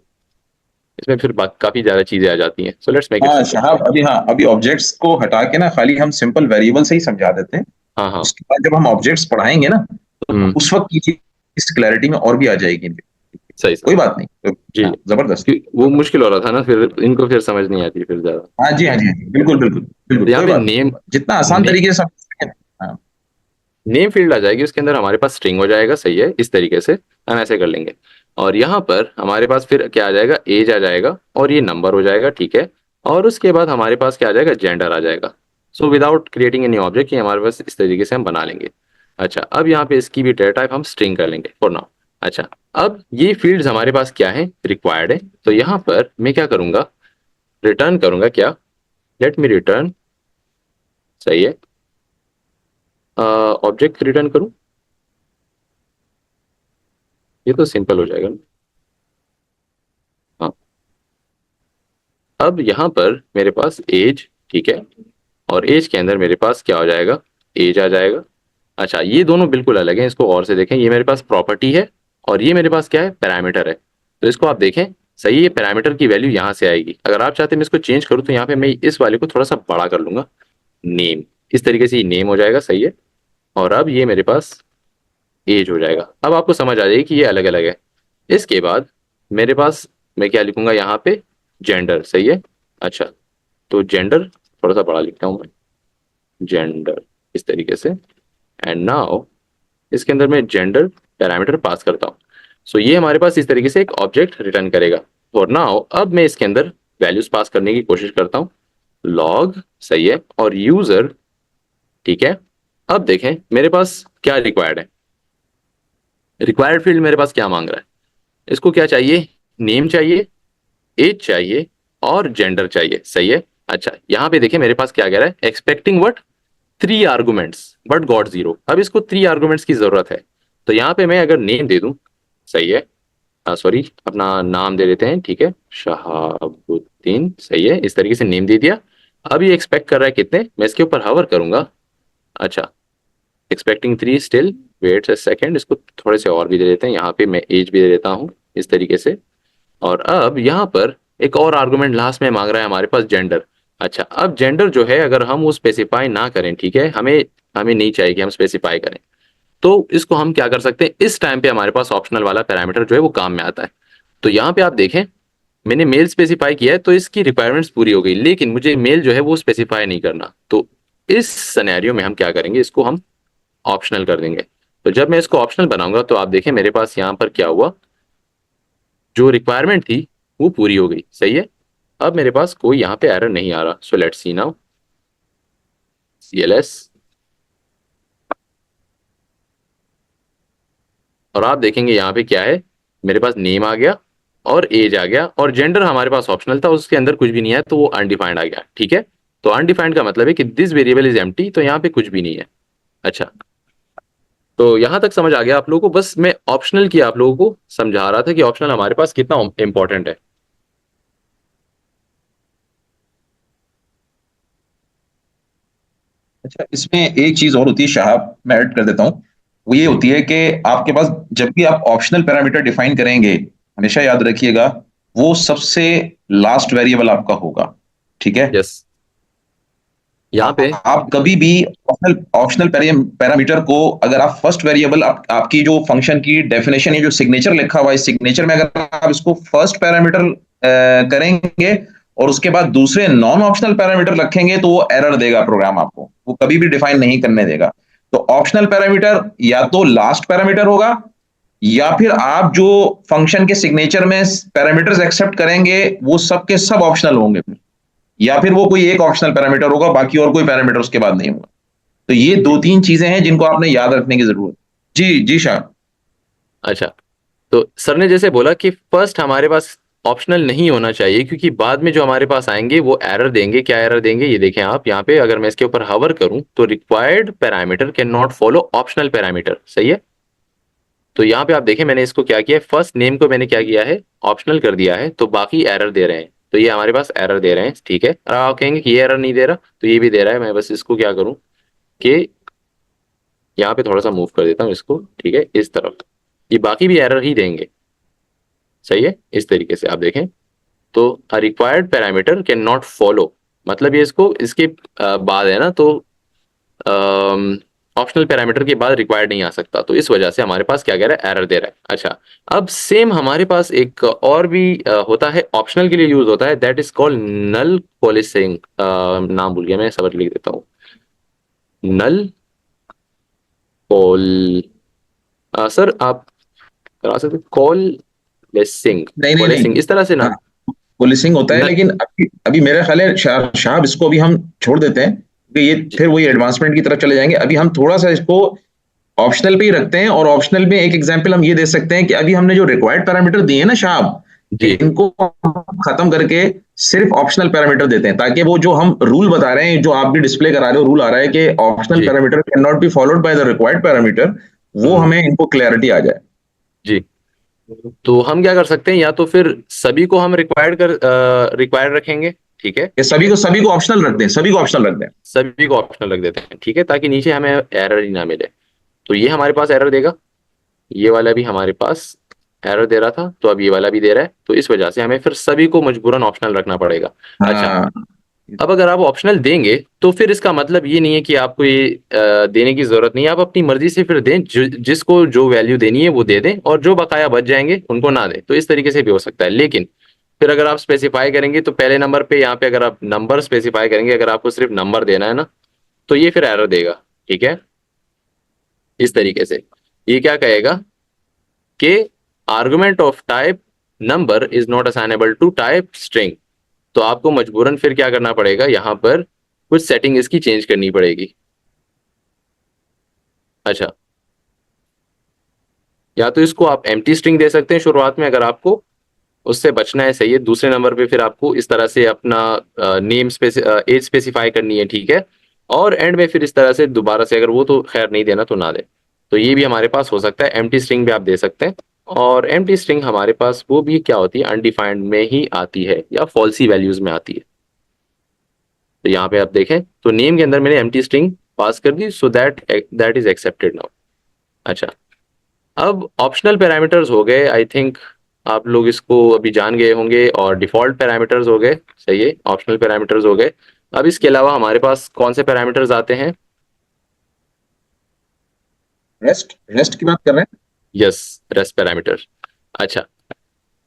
[SPEAKER 1] इसमें फिर बात काफ़ी ज़्यादा चीज़ें आ जाती हैं, सो लेट्स मेक इट
[SPEAKER 2] हाँ
[SPEAKER 1] सिंपल।
[SPEAKER 2] शहाब, अभी हाँ अभी ऑब्जेक्ट्स को हटा के ना खाली हम सिंपल वेरिएबल से ही समझा देते हैं।
[SPEAKER 1] हाँ हाँ।
[SPEAKER 2] उसके बाद जब हम ऑब्जेक्ट्स पढ़ाएंगे ना, तो
[SPEAKER 1] हम्म।
[SPEAKER 2] उस वक्त ये चीज इस क्लैरिटी में और भी आ जाएगी।
[SPEAKER 1] सही सही।
[SPEAKER 2] कोई बात नहीं, तो
[SPEAKER 1] जी,
[SPEAKER 2] हाँ जबरदस्त।
[SPEAKER 1] वो मुश्किल हो रहा था ना, फिर इनको फिर समझ नहीं आती फिर ज़्यादा।
[SPEAKER 2] हाँ जी, हाँ जी, हाँ जी, बिल्कुल बिल्कुल बिल्कुल,
[SPEAKER 1] तो यहाँ
[SPEAKER 2] कोई
[SPEAKER 1] पे
[SPEAKER 2] बात नहीं, कोई
[SPEAKER 1] नेम,
[SPEAKER 2] बात जितना आसान
[SPEAKER 1] ने,
[SPEAKER 2] तरीके से समझ सकें। हाँ
[SPEAKER 1] नेम फील्ड आ जाएगी, उसके अंदर हमारे पास स्ट्रिंग हो जाएगा, सही है, इस तरीके से हम ऐसे कर लेंगे। और यहाँ पर हमारे पास फिर क्या आ जाएगा, एज आ जाएगा, और ये नंबर हो जाएगा, ठीक है। और उसके बाद हमारे पास क्या आ जाएगा, जेंडर आ जाएगा। So without creating any object, ये हमारे पास इस तरीके से हम बना लेंगे। अच्छा, अब यहाँ पे इसकी भी डेटा टाइप हम स्ट्रिंग कर लेंगे फॉर नाउ। अच्छा, अब ये फील्ड्स हमारे पास क्या है, रिक्वायर्ड है। तो यहाँ पर मैं क्या करूंगा, रिटर्न करूंगा क्या, लेट मी रिटर्न, सही है, ऑब्जेक्ट रिटर्न करूं, ये तो सिंपल हो जाएगा ना। हाँ, अब यहाँ पर मेरे पास एज, ठीक है, और एज के अंदर मेरे पास क्या हो जाएगा, एज आ जाएगा। अच्छा, ये दोनों बिल्कुल अलग हैं, इसको और से देखें, ये मेरे पास प्रॉपर्टी है और ये मेरे पास क्या है, पैरामीटर है। तो इसको आप देखें, सही है, पैरामीटर की वैल्यू यहाँ से आएगी। अगर आप चाहते हैं मैं इसको चेंज करूँ तो यहाँ पे मैं इस वाले को थोड़ा सा बड़ा कर लूंगा, नेम, इस तरीके से ये नेम हो जाएगा, सही है। और अब ये मेरे पास एज हो जाएगा। अब आपको समझ आ जाएगी कि ये अलग अलग है। इसके बाद मेरे पास मैं क्या लिखूंगा यहाँ पे, जेंडर, सही है। अच्छा, तो जेंडर थोड़ा सा बड़ा लिखता हूँ मैं, जेंडर, इस तरीके से। एंड नाउ इसके अंदर मैं जेंडर पैरामीटर पास करता हूँ। सो ये हमारे पास इस तरीके से एक ऑब्जेक्ट रिटर्न करेगा। और नाउ अब मैं इसके अंदर वैल्यूज पास करने की कोशिश करता हूँ, लॉग, सही है, और यूजर, ठीक है। अब देखें मेरे पास क्या रिक्वायर्ड है, रिक्वायर्ड फील्ड मेरे पास क्या मांग रहा है, इसको क्या चाहिए, नेम चाहिए, एज चाहिए, और जेंडर चाहिए, सही है। अच्छा, यहाँ पे देखें मेरे पास क्या कह रहा है, expecting what, 3 arguments but got 0। अब इसको 3 आर्गुमेंट्स की जरूरत है। तो यहाँ पे मैं अगर नेम दे दूं, सही है, सॉरी, अपना नाम दे देते हैं, ठीक है, शहाबुद्दीन, सही है, इस तरीके से नेम दे दिया। अब ये एक्सपेक्ट कर रहा है कितने, मैं इसके ऊपर हवर करूंगा। अच्छा, expecting 3 still, wait a second, इसको थोड़े से और भी दे देते हैं, यहाँ पे मैं एज भी दे देता हूँ इस तरीके से। और अब यहाँ पर एक और आर्गुमेंट लास्ट में मांग रहा है हमारे पास जेंडर। अच्छा, अब जेंडर जो है अगर हम वो स्पेसिफाई ना करें, ठीक है, हमें हमें नहीं चाहिए कि हम स्पेसिफाई करें, तो इसको हम क्या कर सकते हैं, इस टाइम पे हमारे पास ऑप्शनल वाला पैरामीटर जो है वो काम में आता है। तो यहाँ पे आप देखें मैंने मेल स्पेसिफाई किया है तो इसकी रिक्वायरमेंट्स पूरी हो गई, लेकिन मुझे मेल जो है वो स्पेसिफाई नहीं करना। तो इस सिनेरियो में हम क्या करेंगे, इसको हम ऑप्शनल कर देंगे। तो जब मैं इसको ऑप्शनल बनाऊंगा तो आप देखें मेरे पास यहाँ पर क्या हुआ, जो रिक्वायरमेंट थी वो पूरी हो गई, सही है। अब मेरे पास कोई यहाँ पे एरर नहीं आ रहा। So let's see now CLS, और आप देखेंगे यहाँ पे क्या है, मेरे पास नेम आ गया और एज आ गया, और जेंडर हमारे पास ऑप्शनल था उसके अंदर कुछ भी नहीं है तो वो अनडिफाइंड आ गया, ठीक है। तो अनडिफाइंड का मतलब है कि दिस वेरिएबल इज एम्प्टी, तो यहाँ पे कुछ भी नहीं है। अच्छा, तो यहां तक समझ आ गया आप लोगों को। बस मैं ऑप्शनल की आप लोगों को समझा रहा था कि ऑप्शनल हमारे पास कितना इंपॉर्टेंट है।
[SPEAKER 2] अच्छा, इसमें एक चीज और होती है शाहब, मैं ऐड कर देता हूँ। वो ये
[SPEAKER 1] जी।
[SPEAKER 2] होती है कि आपके पास जब भी आप ऑप्शनल पैरामीटर डिफाइन करेंगे, हमेशा याद रखिएगा वो सबसे लास्ट वेरिएबल आपका होगा, ठीक है।
[SPEAKER 1] यस। यहाँ पे
[SPEAKER 2] आप कभी भी ऑप्शनल ऑप्शनल पैरामीटर को, अगर आप फर्स्ट वेरिएबल आपकी जो फंक्शन की डेफिनेशन है, जो सिग्नेचर लिखा हुआ है, सिग्नेचर में अगर आप इसको फर्स्ट पैरामीटर करेंगे और उसके बाद दूसरे नॉन ऑप्शनल पैरामीटर रखेंगे तो वो एरर देगा प्रोग्राम आपको, वो कभी भी डिफाइन नहीं करने देगा। तो ऑप्शनल पैरामीटर या तो लास्ट पैरामीटर होगा, या फिर आप जो फंक्शन के सिग्नेचर में पैरामीटर्स एक्सेप्ट करेंगे वो सब के सब ऑप्शनल होंगे फिर, या फिर वो कोई एक ऑप्शनल पैरामीटर होगा, बाकी और कोई पैरामीटर उसके बाद नहीं होगा। तो ये दो
[SPEAKER 1] जी।
[SPEAKER 2] तीन चीजें हैं जिनको आपने याद रखने की जरूरत है। जी जी शाह।
[SPEAKER 1] अच्छा, तो सर ने जैसे बोला कि फर्स्ट हमारे पास ऑप्शनल नहीं होना चाहिए, क्योंकि बाद में जो हमारे पास आएंगे वो एरर देंगे। क्या एरर देंगे ये देखें आप यहाँ पे, अगर मैं इसके ऊपर हवर करूं तो required parameter can not follow optional parameter, सही है। तो यहाँ पे आप देखें मैंने इसको क्या किया है, फर्स्ट नेम को मैंने क्या किया है, ऑप्शनल कर दिया है, तो बाकी एरर दे रहे हैं। तो ये हमारे पास एरर दे रहे हैं, ठीक है। और आप कहेंगे कि ये एरर नहीं दे रहा, तो ये भी दे रहा है। मैं बस इसको क्या करूं कि यहाँ पे थोड़ा सा मूव कर देता हूँ इसको, ठीक है, इस तरफ। ये बाकी भी एरर ही देंगे, सही है। इस तरीके से आप देखें तो required parameter can not follow, मतलब ये इसको इसके बाद है ना, तो ऑप्शनल पैरामीटर के बाद रिक्वायर्ड नहीं आ सकता, तो इस वजह से हमारे पास क्या कह रहा है, एरर दे रहा है। अच्छा, अब सेम हमारे पास एक और भी होता है, ऑप्शनल के लिए यूज होता है, that is called null policing. नाम भूल गया मैं, सब लिख देता हूँ। नल कॉल, सर आप करा सकते, कॉल लेसिंग,
[SPEAKER 2] नहीं नहीं नहीं,
[SPEAKER 1] कॉलेसिंग इस तरह से
[SPEAKER 2] हाँ,
[SPEAKER 1] ना।
[SPEAKER 2] पुलिसिंग होता है,
[SPEAKER 1] नल,
[SPEAKER 2] लेकिन अभी अभी मेरा ख्याल है शाह इसको अभी हम छोड़ देते हैं, क्योंकि ये
[SPEAKER 1] जी,
[SPEAKER 2] फिर वही एडवांसमेंट की तरफ चले जाएंगे। अभी हम थोड़ा सा इसको ऑप्शनल पे ही रखते हैं, और ऑप्शनल में एक एग्जांपल हम ये दे सकते हैं कि अभी हमने जो रिक्वायर्ड पैरामीटर दिए ना शाह,
[SPEAKER 1] जी,
[SPEAKER 2] इनको खत्म करके सिर्फ ऑप्शनल पैरामीटर देते हैं, ताकि वो जो हम रूल बता रहे हैं, जो आप भी डिस्प्ले करा रहे हो, रूल आ रहा है कि ऑप्शनल
[SPEAKER 1] जी,
[SPEAKER 2] parameter can not be followed by the required parameter, वो
[SPEAKER 1] हम्म,
[SPEAKER 2] हमें इनको क्लैरिटी आ जाए।
[SPEAKER 1] जी। तो हम क्या कर सकते हैं, या तो फिर सभी को हम रिक्वायर्ड रखेंगे, ठीक है,
[SPEAKER 2] ये सभी को ऑप्शनल रख दें, सभी को ऑप्शनल रख दें।
[SPEAKER 1] सभी को ऑप्शनल रख देते हैं, ठीक है, ताकि नीचे हमें एरर ही ना मिले। तो ये हमारे पास एरर देगा, ये वाला भी हमारे पास एरर दे रहा था, तो अब ये वाला भी दे रहा है, तो इस वजह से हमें फिर सभी को मजबूरन ऑप्शनल रखना पड़ेगा। अच्छा,
[SPEAKER 2] हाँ,
[SPEAKER 1] अब अगर आप ऑप्शनल देंगे तो फिर इसका मतलब ये नहीं है कि आपको ये देने की जरूरत नहीं है, आप अपनी मर्जी से फिर दें, जिसको जो वैल्यू देनी है वो दे दें, और जो बकाया बच जाएंगे उनको ना दें। तो इस तरीके से भी हो सकता है। लेकिन फिर अगर आप स्पेसिफाई करेंगे तो पहले नंबर पे यहाँ पे अगर आप नंबर स्पेसिफाई करेंगे, अगर आपको सिर्फ नंबर देना है ना, तो ये फिर एरर देगा, ठीक है। इस तरीके से ये क्या कहेगा कि argument of type number is not assignable to type string. तो आपको मजबूरन फिर क्या करना पड़ेगा, यहाँ पर कुछ सेटिंग इसकी चेंज करनी पड़ेगी। अच्छा, या तो इसको आप एम्प्टी स्ट्रिंग दे सकते हैं शुरुआत में अगर आपको उससे बचना है, सही है। दूसरे नंबर पे फिर आपको इस तरह से अपना नेम एज स्पेसिफाई करनी है, ठीक है। और एंड में फिर इस तरह से दोबारा से, अगर वो तो खैर नहीं देना तो ना दे। तो ये भी हमारे पास हो सकता है, एम्प्टी स्ट्रिंग भी आप दे सकते हैं। और एम्प्टी स्ट्रिंग हमारे पास वो भी क्या होती है, अनडिफाइंड में ही आती है या फॉल्सी वैल्यूज में आती है। तो यहाँ पे आप देखें तो नेम के अंदर मैंने एम्प्टी स्ट्रिंग पास कर दी, so that that is accepted now. अच्छा, अब ऑप्शनल पैरामीटर्स हो गए आई थिंक आप लोग इसको अभी जान गए होंगे, और डिफॉल्ट पैरामीटर्स हो गए, सही है, ऑप्शनल पैरामीटर्स हो गए। अब इसके अलावा हमारे पास कौन से पैरामीटर्स आते हैं?
[SPEAKER 2] रेस्ट रेस्ट की बात कर रहे हैं।
[SPEAKER 1] Yes, rest parameter. अच्छा,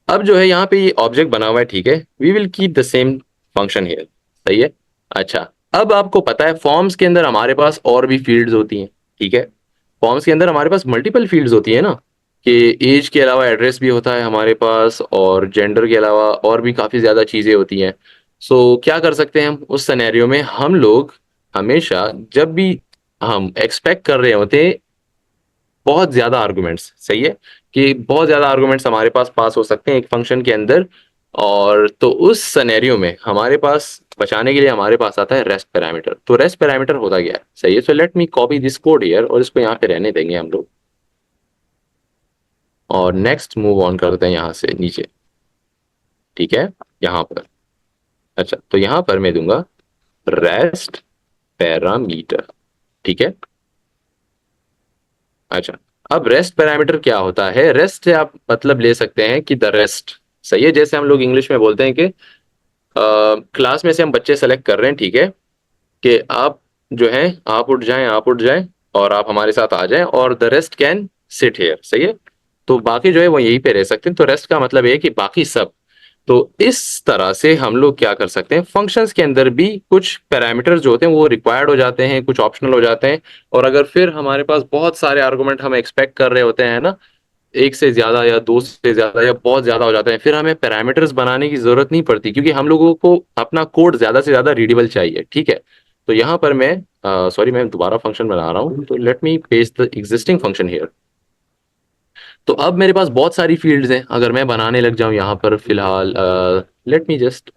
[SPEAKER 1] अब जो है यहाँ पे ये ऑब्जेक्ट बना हुआ है, ठीक है, we will keep the same function here, सही है। अच्छा, अब आपको पता है फॉर्म्स के अंदर हमारे पास और भी फील्ड्स होती हैं, ठीक है। फॉर्म्स के अंदर हमारे पास मल्टीपल फील्ड्स होती है ना, कि एज के अलावा एड्रेस भी होता है हमारे पास, और जेंडर के अलावा और भी काफ़ी ज़्यादा चीज़ें होती हैं। सो क्या कर सकते हैं हम उस सिनेरियो में? हम लोग हमेशा जब भी हम एक्सपेक्ट कर रहे होते हैं बहुत ज्यादा आर्गुमेंट्स, सही है, कि बहुत ज्यादा आर्गुमेंट्स हमारे पास हो सकते हैं एक फंक्शन के अंदर, और तो उस सिनेरियो में हमारे पास बचाने के लिए हमारे पास आता है रेस्ट पैरामीटर। तो रेस्ट पैरामीटर होता क्या है, सही है। So let me copy this code here, और इसको यहाँ पे रहने देंगे हम लोग, और नेक्स्ट मूव ऑन करते हैं यहाँ से नीचे, ठीक है, यहाँ पर। अच्छा, तो यहाँ पर मैं दूंगा रेस्ट पैरामीटर, ठीक है। अच्छा, अब रेस्ट पैरामीटर क्या होता है? रेस्ट से आप मतलब ले सकते हैं कि द रेस्ट, सही है, जैसे हम लोग इंग्लिश में बोलते हैं कि क्लास में से हम बच्चे सेलेक्ट कर रहे हैं, ठीक है, कि आप जो हैं आप उठ जाएं, आप उठ जाएं, और आप हमारे साथ आ जाएं, और the rest can sit here, सही है। तो बाकी जो है वो यहीं पे रह सकते हैं। तो रेस्ट का मतलब ये है कि बाकी सब। तो इस तरह से हम लोग क्या कर सकते हैं, फंक्शंस के अंदर भी कुछ पैरामीटर्स जो होते हैं वो रिक्वायर्ड हो जाते हैं, कुछ ऑप्शनल हो जाते हैं। और अगर फिर हमारे पास बहुत सारे आर्गुमेंट हम एक्सपेक्ट कर रहे होते हैं ना, एक से ज्यादा या दो से ज्यादा या बहुत ज्यादा हो जाते हैं, फिर हमें पैरामीटर्स बनाने की जरूरत नहीं पड़ती, क्योंकि हम लोगों को अपना कोड ज्यादा से ज्यादा रीडेबल चाहिए, ठीक है। तो यहाँ पर मैं सॉरी, मैं दोबारा फंक्शन बना रहा हूँ, तो let me paste the existing function here. तो अब मेरे पास बहुत सारी फील्ड्स हैं, अगर मैं बनाने लग जाऊं यहाँ पर फिलहाल, let me just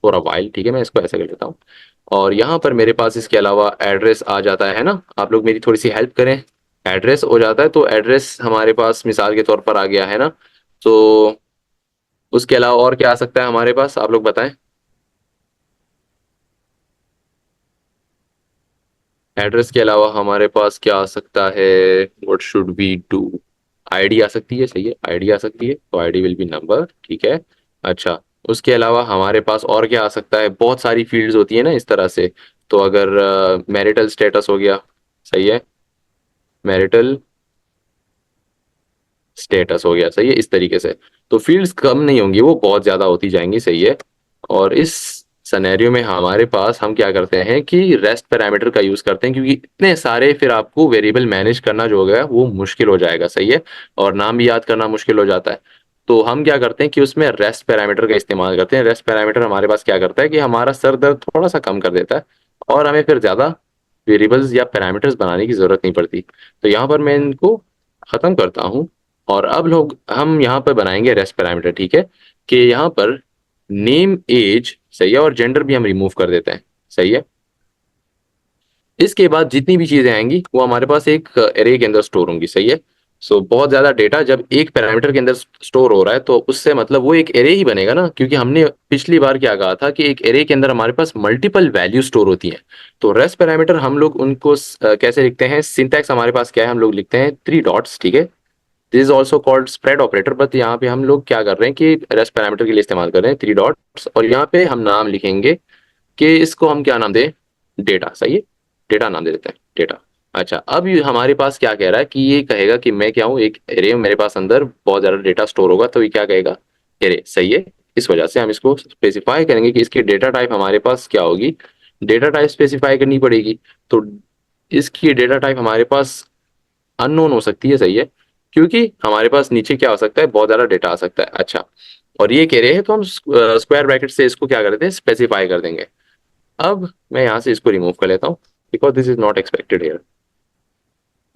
[SPEAKER 1] for a while, ठीक है, मैं इसको ऐसे कर लेता हूँ। और यहाँ पर मेरे पास इसके अलावा एड्रेस आ जाता है ना, आप लोग मेरी थोड़ी सी हेल्प करें। एड्रेस हो जाता है, तो एड्रेस हमारे पास मिसाल के तौर पर आ गया है ना। तो उसके अलावा और क्या आ सकता है हमारे पास, आप लोग बताएं। एड्रेस के अलावा हमारे पास क्या आ सकता है? What should we do? ID आ सकती है, सही है, आईडी आ सकती है, तो आईडी विल बी नंबर, ठीक है। अच्छा, उसके अलावा हमारे पास और क्या आ सकता है? बहुत सारी फील्ड्स होती है ना इस तरह से। तो अगर मैरिटल स्टेटस हो गया, सही है, मैरिटल स्टेटस हो गया, सही है, इस तरीके से। तो फील्ड्स कम नहीं होंगी, वो बहुत ज्यादा होती जाएंगी, सही है। और इस सिनेरियो में हमारे पास हम क्या करते हैं कि रेस्ट पैरामीटर का यूज करते हैं, क्योंकि इतने सारे फिर आपको वेरिएबल मैनेज करना जो होगा वो मुश्किल हो जाएगा, सही है, और नाम भी याद करना मुश्किल हो जाता है। तो हम क्या करते हैं कि उसमें रेस्ट पैरामीटर का इस्तेमाल करते हैं। रेस्ट पैरामीटर हमारे पास क्या करता है कि हमारा सर दर्द थोड़ा सा कम कर देता है, और हमें फिर ज्यादा वेरिएबल्स या पैरामीटर्स बनाने की जरूरत नहीं पड़ती। तो यहाँ पर मैं इनको खत्म करता हूँ, और अब लोग हम यहाँ पर बनाएंगे रेस्ट पैरामीटर, ठीक है, कि यहाँ पर नेम, एज, सही है, और जेंडर भी हम रिमूव कर देते हैं, सही है। इसके बाद जितनी भी चीजें आएंगी वो हमारे पास एक एरे के अंदर स्टोर होंगी, सही है। सो बहुत ज्यादा डेटा जब एक पैरामीटर के अंदर स्टोर हो रहा है, तो उससे मतलब वो एक एरे ही बनेगा ना, क्योंकि हमने पिछली बार क्या कहा था कि एक एरे के अंदर हमारे पास मल्टीपल वैल्यू स्टोर होती हैं। तो रेस्ट पैरामीटर हम लोग उनको कैसे लिखते हैं? सिंटैक्स हमारे पास क्या है, हम लोग लिखते हैं थ्री डॉट्स, ठीक है। This is also called spread operator, but यहाँ पे हम लोग क्या कर रहे हैं कि रेस्ट पैरामीटर के लिए इस्तेमाल कर रहे हैं थ्री डॉट्स, और यहाँ पे हम नाम लिखेंगे कि इसको हम क्या नाम दें? डेटा, सही है, डेटा नाम दे देते हैं, डेटा। अच्छा, अब ये हमारे पास क्या कह रहा है कि ये कहेगा कि मैं क्या हूँ, एक एरे मेरे पास अंदर बहुत ज्यादा डेटा स्टोर होगा, तो ये क्या कहेगा? एरे, सही है। इस वजह से हम इसको स्पेसिफाई करेंगे कि इसकी डेटा टाइप हमारे पास क्या होगी, डेटा टाइप स्पेसिफाई करनी पड़ेगी। तो इसकी डेटा टाइप हमारे पास अननोन हो सकती है, सही है, क्योंकि हमारे पास नीचे क्या हो सकता है, बहुत ज्यादा डेटा आ सकता है। अच्छा, और ये कह रहे हैं तो हम स्क्वायर ब्रैकेट से इसको क्या कर देते हैं, स्पेसिफाई कर देंगे। अब मैं यहाँ से इसको रिमूव कर लेता हूँ, because this is not expected here.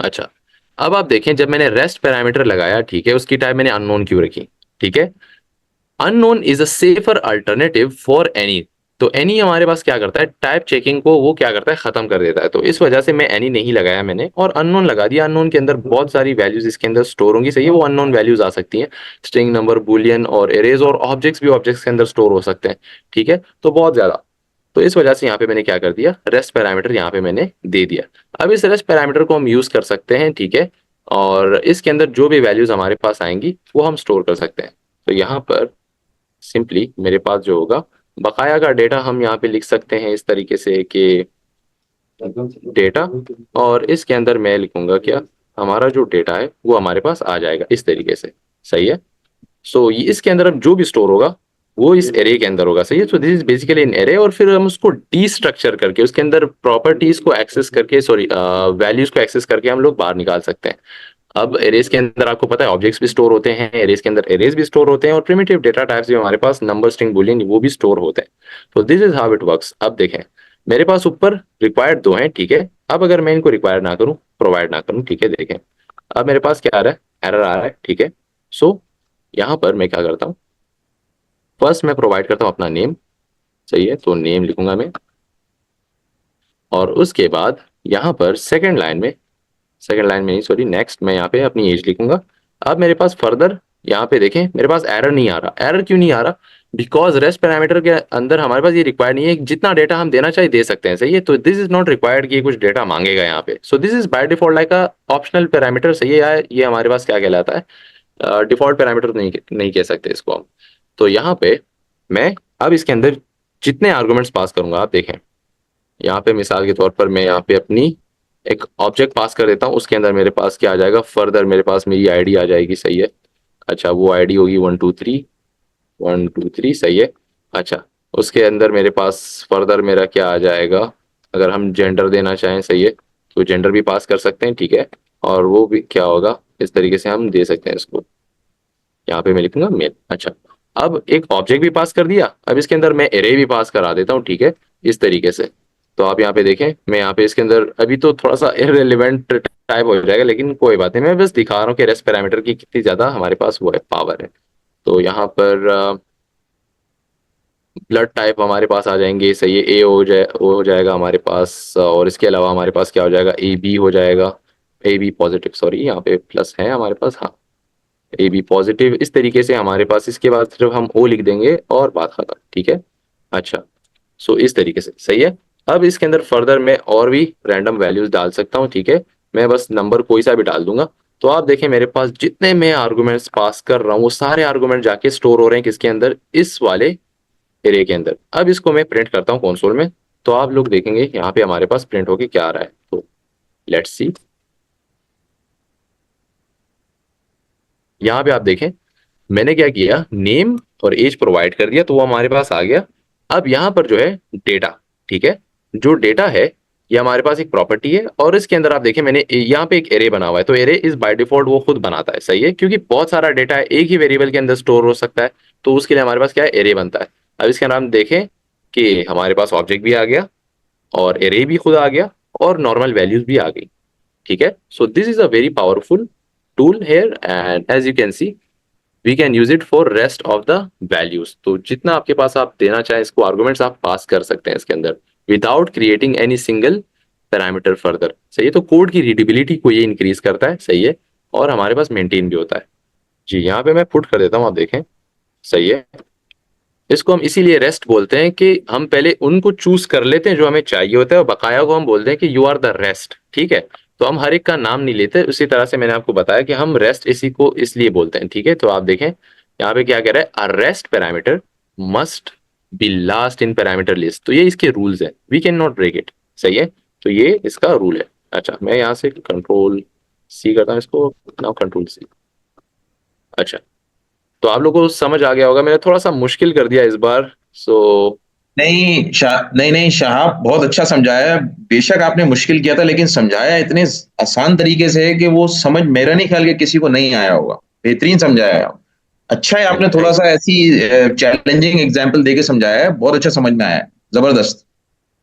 [SPEAKER 1] अच्छा, अब आप देखें जब मैंने रेस्ट पैरामीटर लगाया, ठीक है, उसकी टाइप मैंने अननोन क्यों रखी? ठीक है, unknown is a safer alternative for any. तो एनी हमारे पास क्या करता है, टाइप चेकिंग को वो क्या करता है, खत्म कर देता है। तो इस वजह से मैं एनी नहीं लगाया मैंने, और अननोन लगा दिया। अननोन के अंदर बहुत सारी वैल्यूज इसके अंदर स्टोर होंगी, सही है, वो अननोन वैल्यूज आ सकती हैं, स्ट्रिंग, नंबर, बुलियन और एरेज, और ऑब्जेक्ट्स भी ऑब्जेक्ट्स के अंदर स्टोर हो सकते हैं, ठीक है, तो बहुत ज्यादा। तो इस वजह से यहाँ पे मैंने क्या कर दिया, रेस्ट पैरामीटर यहाँ पे मैंने दे दिया। अब इस रेस्ट पैरामीटर को हम यूज कर सकते हैं, ठीक है, और इसके अंदर जो भी वैल्यूज हमारे पास आएंगी वो हम स्टोर कर सकते हैं। तो यहाँ पर सिंपली मेरे पास जो होगा बकाया का डेटा हम यहाँ पे लिख सकते हैं इस तरीके से कि डेटा, और इसके अंदर मैं लिखूंगा क्या, हमारा जो डेटा है वो हमारे पास आ जाएगा इस तरीके से। सही है। सो ये इसके अंदर अब जो भी स्टोर होगा वो इस एरे के अंदर होगा। सही है। So this is basically in array, और फिर हम उसको डीस्ट्रक्चर करके उसके अंदर प्रॉपर्टीज को एक्सेस करके, सॉरी वैल्यूज को एक्सेस करके हम लोग बाहर निकाल सकते हैं। अब एरेज के अंदर आपको पता है ऑब्जेक्ट्स भी स्टोर होते हैं, एरेज के अंदर एरेज भी स्टोर होते हैं, और प्रिमिटिव डेटा टाइप्स भी हमारे पास नंबर, स्ट्रिंग, बूलियन वो भी स्टोर होते हैं। तो this is how it works. अब देखें मेरे पास ऊपर रिक्वायर्ड दो हैं, ठीक है। अब अगर मैं इनको रिक्वायर ना करूं, प्रोवाइड ना करूं, ठीक है, देखें अब मेरे पास क्या आ रहा है, एरर आ रहा है, ठीक है। सो यहाँ पर मैं क्या करता हूँ, फर्स्ट मैं प्रोवाइड करता हूँ अपना नेम। सही है। तो नेम लिखूंगा मैं, और उसके बाद यहाँ पर सेकंड लाइन में नहीं, सॉरी नेक्स्ट, मैं यहाँ पे अपनी एज लिखूंगा। अब मेरे पास फर्दर यहाँ पे देखें मेरे पास एरर नहीं आ रहा। एरर क्यों नहीं आ रहा? बिकॉज रेस्ट पैरामीटर के अंदर हमारे पास ये रिक्वायर्ड नहीं है, जितना डेटा हम देना चाहिए दे सकते हैं। सही है। तो दिस इज नॉट रिक्वायर्ड कि ये कुछ डेटा मांगेगा यहाँ पे। सो this is by default like a optional parameter. सही है यार, ये हमारे पास क्या कहलाता है, डिफॉल्ट पैरामीटर नहीं नहीं कह सकते इसको हम। तो यहाँ पे मैं अब इसके अंदर जितने आर्गुमेंट्स पास करूंगा, आप देखें यहाँ पे मिसाल के तौर पर मैं यहाँ पे अपनी एक ऑब्जेक्ट पास कर देता हूँ, उसके अंदर मेरे पास क्या आ जाएगा, फर्दर मेरे पास मेरी आईडी आ जाएगी। सही है। अच्छा, वो आईडी होगी 123 123। सही है। अच्छा, उसके अंदर मेरे पास फर्दर मेरा क्या आ जाएगा, अगर हम जेंडर देना चाहें, सही है, तो जेंडर भी पास कर सकते हैं, ठीक है। और वो भी क्या होगा, इस तरीके से हम दे सकते हैं इसको, यहाँ पे मैं लिखूंगा मेल। अच्छा, अब एक ऑब्जेक्ट भी पास कर दिया, अब इसके अंदर मैं एरे भी पास करा देता हूँ, ठीक है, इस तरीके से। तो आप यहाँ पे देखें मैं यहाँ पे इसके अंदर अभी तो थोड़ा सा इररिलेवेंट टाइप हो जाएगा, लेकिन कोई बात नहीं, मैं बस दिखा रहा हूँ कि रेस्ट पैरामीटर की कितनी ज्यादा हमारे पास वो है, पावर है। तो यहाँ पर ब्लड टाइप हमारे पास आ जाएंगे। सही है। ए हो जाएगा हमारे पास, और इसके अलावा हमारे पास क्या हो जाएगा, ए बी हो जाएगा, ए बी पॉजिटिव, सॉरी यहाँ पे प्लस है हमारे पास, हाँ, ए बी पॉजिटिव। इस तरीके से हमारे पास इसके बाद सिर्फ हम ओ लिख देंगे और बात खत्म, ठीक है। अच्छा, सो इस तरीके से। सही है। अब इसके अंदर फर्दर मैं और भी रैंडम वैल्यूज डाल सकता हूँ, ठीक है। मैं बस नंबर कोई सा भी डाल दूंगा। तो आप देखें मेरे पास जितने मैं आर्गुमेंट्स पास कर रहा हूँ वो सारे आर्गुमेंट जाके स्टोर हो रहे हैं किसके अंदर, इस वाले एरे के अंदर। अब इसको मैं प्रिंट करता हूँ कंसोल में, तो आप लोग देखेंगे यहाँ पे हमारे पास प्रिंट होके क्या आ रहा है। तो लेट्स सी, यहाँ पे आप देखें मैंने क्या किया, नेम और एज प्रोवाइड कर दिया, तो वो हमारे पास आ गया। अब यहाँ पर जो है डेटा, ठीक है, जो डेटा है ये हमारे पास एक प्रॉपर्टी है, और इसके अंदर आप देखें मैंने यहाँ पे एक एरे बना हुआ है। तो एरे इस बाय डिफॉल्ट वो खुद बनाता है। सही है, क्योंकि बहुत सारा डेटा है एक ही वेरिएबल के अंदर स्टोर हो सकता है, तो उसके लिए हमारे पास क्या है, एरे बनता है। अब इसका नाम देखें कि हमारे पास ऑब्जेक्ट भी आ गया, और एरे भी खुद आ गया, और नॉर्मल वैल्यूज भी आ गई, ठीक है। So this is a very powerful tool here, and as you can see we can use it for rest of the values. तो जितना आपके पास आप देना चाहें इसको आर्गुमेंट्स आप पास कर सकते हैं इसके अंदर, without creating any single parameter further. सही है। तो कोड की रीडेबिलिटी को ये इंक्रीज करता है। सही है। और हमारे पास मेंटेन भी होता है। जी, यहाँ पे मैं पुट कर देता हूँ, आप देखें। सही है। इसको हम इसीलिए रेस्ट बोलते हैं कि हम पहले उनको चूज कर लेते हैं जो हमें चाहिए होता है, और बकाया को हम बोलते हैं कि यू आर द रेस्ट, ठीक है। तो हम हर एक का नाम नहीं लेते, उसी तरह से मैंने आपको बताया कि हम रेस्ट इसी को इसलिए बोलते हैं, ठीक है। तो आप देखें यहाँ पे क्या कह रहा है, a rest parameter must be last in parameter list. तो ये इसके रूल्स है, we can not break it. सही है। तो ये इसका रूल है। अच्छा, मैं यहाँ से कंट्रोल सी करता हूँ इसको, नाउ कंट्रोल सी। अच्छा, तो आप लोगों को समझ आ गया होगा, मैंने थोड़ा सा मुश्किल कर दिया इस बार। सो
[SPEAKER 2] नहीं नहीं शाह, बहुत अच्छा समझाया। बेशक आपने मुश्किल किया था, लेकिन समझाया इतने आसान तरीके से है कि वो समझ मेरा नहीं ख्याल कि किसी को नहीं आया होगा। बेहतरीन समझाया आप। अच्छा है आपने थोड़ा
[SPEAKER 1] थैंक,
[SPEAKER 2] सा ऐसी चैलेंजिंग एग्जाम्पल देके समझाया है, बहुत अच्छा समझ में आया है। जबरदस्त।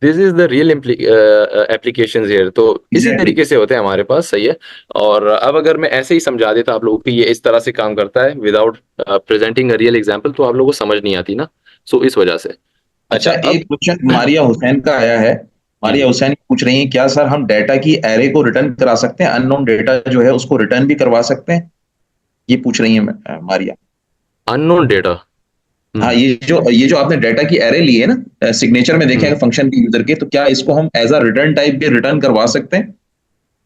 [SPEAKER 1] This is the real application here. तो इसी
[SPEAKER 2] एग्जैक्टली।
[SPEAKER 1] तरीके से होते हैं हमारे पास। सही है। और अब अगर मैं ऐसे ही समझा देता आप लोगों को कि ये इस तरह से काम करता है without presenting a real example, तो आप लोगों को समझ नहीं आती ना। सो इस वजह से। अच्छा,
[SPEAKER 2] अच्छा,
[SPEAKER 1] अब
[SPEAKER 2] एक क्वेश्चन मारिया हुसैन का आया है।
[SPEAKER 1] जी
[SPEAKER 2] मारिया
[SPEAKER 1] जी,
[SPEAKER 2] हुसैन पूछ रही हैं, क्या सर हम डेटा की एरे को रिटर्न करा सकते हैं, अननोन डेटा जो है उसको रिटर्न भी करवा सकते हैं? ये पूछ रही है मारिया।
[SPEAKER 1] Unknown data.
[SPEAKER 2] हाँ,
[SPEAKER 1] हम्म
[SPEAKER 2] ये जो आपने डेटा की एरे ली है ना, सिग्नेचर में देखेंगे
[SPEAKER 1] हम्म
[SPEAKER 2] फंक्शन के यूजर के, तो क्या इसको हम एज अ रिटर्न टाइप भी रिटर्न करवा सकते हैं?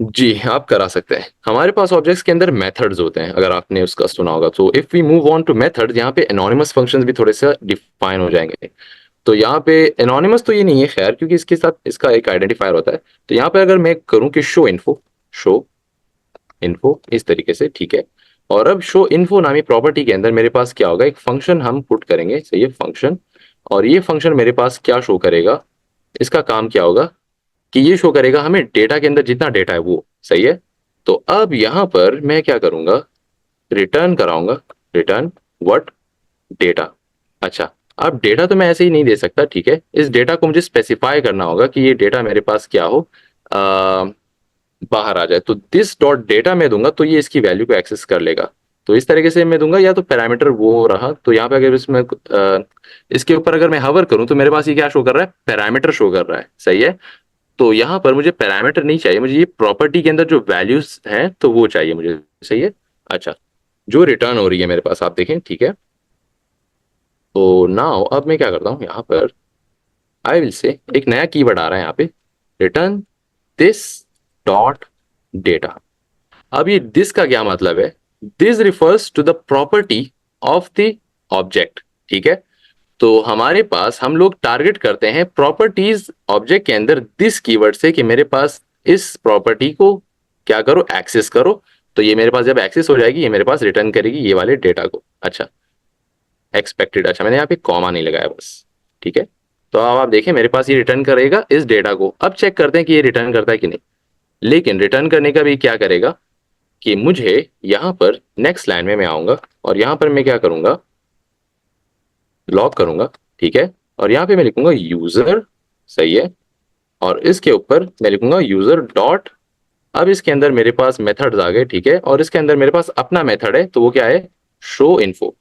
[SPEAKER 1] जी, आप करा सकते हैं। हमारे पास ऑब्जेक्ट्स के अंदर मेथड्स होते हैं, अगर आपने उसका सुना होगा तो। If we move on to methods, यहाँ पे एनोनिमस फंक्शंस भी थोड़े से डिफाइन हो जाएंगे। तो यहाँ पे एनोनिमस तो ये नहीं है खैर, क्योंकि इसके साथ इसका एक आइडेंटिफायर होता है। तो यहाँ पे अगर मैं करूँ कि शो इन्फो इस तरीके से, ठीक है। और अब शो इन्फो नामी प्रॉपर्टी के अंदर मेरे पास क्या होगा, एक फंक्शन हम पुट करेंगे, सही है, फंक्शन। और ये फंक्शन मेरे पास क्या शो करेगा, इसका काम क्या होगा कि ये शो करेगा हमें डेटा के अंदर जितना डेटा है वो, सही है। तो अब यहाँ पर मैं क्या करूंगा, रिटर्न कराऊंगा, रिटर्न व्हाट, डेटा। अच्छा, अब डेटा तो मैं ऐसे ही नहीं दे सकता, ठीक है। इस डेटा को मुझे स्पेसिफाई करना होगा कि ये डेटा मेरे पास क्या हो, बाहर आ जाए। तो दिस डॉट डेटा मैं दूंगा तो ये इसकी वैल्यू को एक्सेस कर लेगा। तो इस तरीके से मैं दूंगा, या तो पैरामीटर वो रहा, तो यहाँ पे अगर इसमें इसके ऊपर अगर मैं हवर करूं तो मेरे पास ये क्या शो कर रहा है, पैरामीटर शो कर रहा है, सही है। तो यहाँ पर मुझे पैरामीटर नहीं चाहिए, मुझे ये प्रॉपर्टी के अंदर जो वैल्यूज हैं तो वो चाहिए मुझे, सही है। अच्छा, जो रिटर्न हो रही है मेरे पास आप देखें, ठीक है। तो नाउ अब मैं क्या करता हूँ यहाँ पर, आई विल से एक नया कीवर्ड आ रहा है यहाँ पे, रिटर्न दिस डॉट डेटा। अब ये दिस का क्या मतलब है, this refers to the property of the object, ठीक है। तो हमारे पास हम लोग टारगेट करते हैं प्रॉपर्टीज ऑब्जेक्ट के अंदर दिस कीवर्ड से, कि मेरे पास इस प्रॉपर्टी को क्या करो, एक्सेस करो। तो ये मेरे पास जब एक्सेस हो जाएगी, ये मेरे पास रिटर्न करेगी ये वाले डेटा को। अच्छा, एक्सपेक्टेड, अच्छा मैंने यहाँ पे कॉमा नहीं लगाया बस, ठीक है। तो अब आप देखें मेरे पास ये रिटर्न करेगा इस डेटा को। अब चेक करते हैं कि ये रिटर्न करता है कि नहीं। लेकिन रिटर्न करने का भी क्या करेगा कि मुझे यहाँ पर नेक्स्ट लाइन में मैं आऊंगा और यहाँ पर मैं क्या करूंगा, लॉग करूंगा, ठीक है। और यहाँ पे मैं लिखूंगा यूजर, सही है। और इसके ऊपर मैं लिखूंगा यूजर डॉट, अब इसके अंदर मेरे पास मेथड्स आ गए, ठीक है। और इसके अंदर मेरे पास अपना मेथड है, तो वो क्या है, शो इन्फो।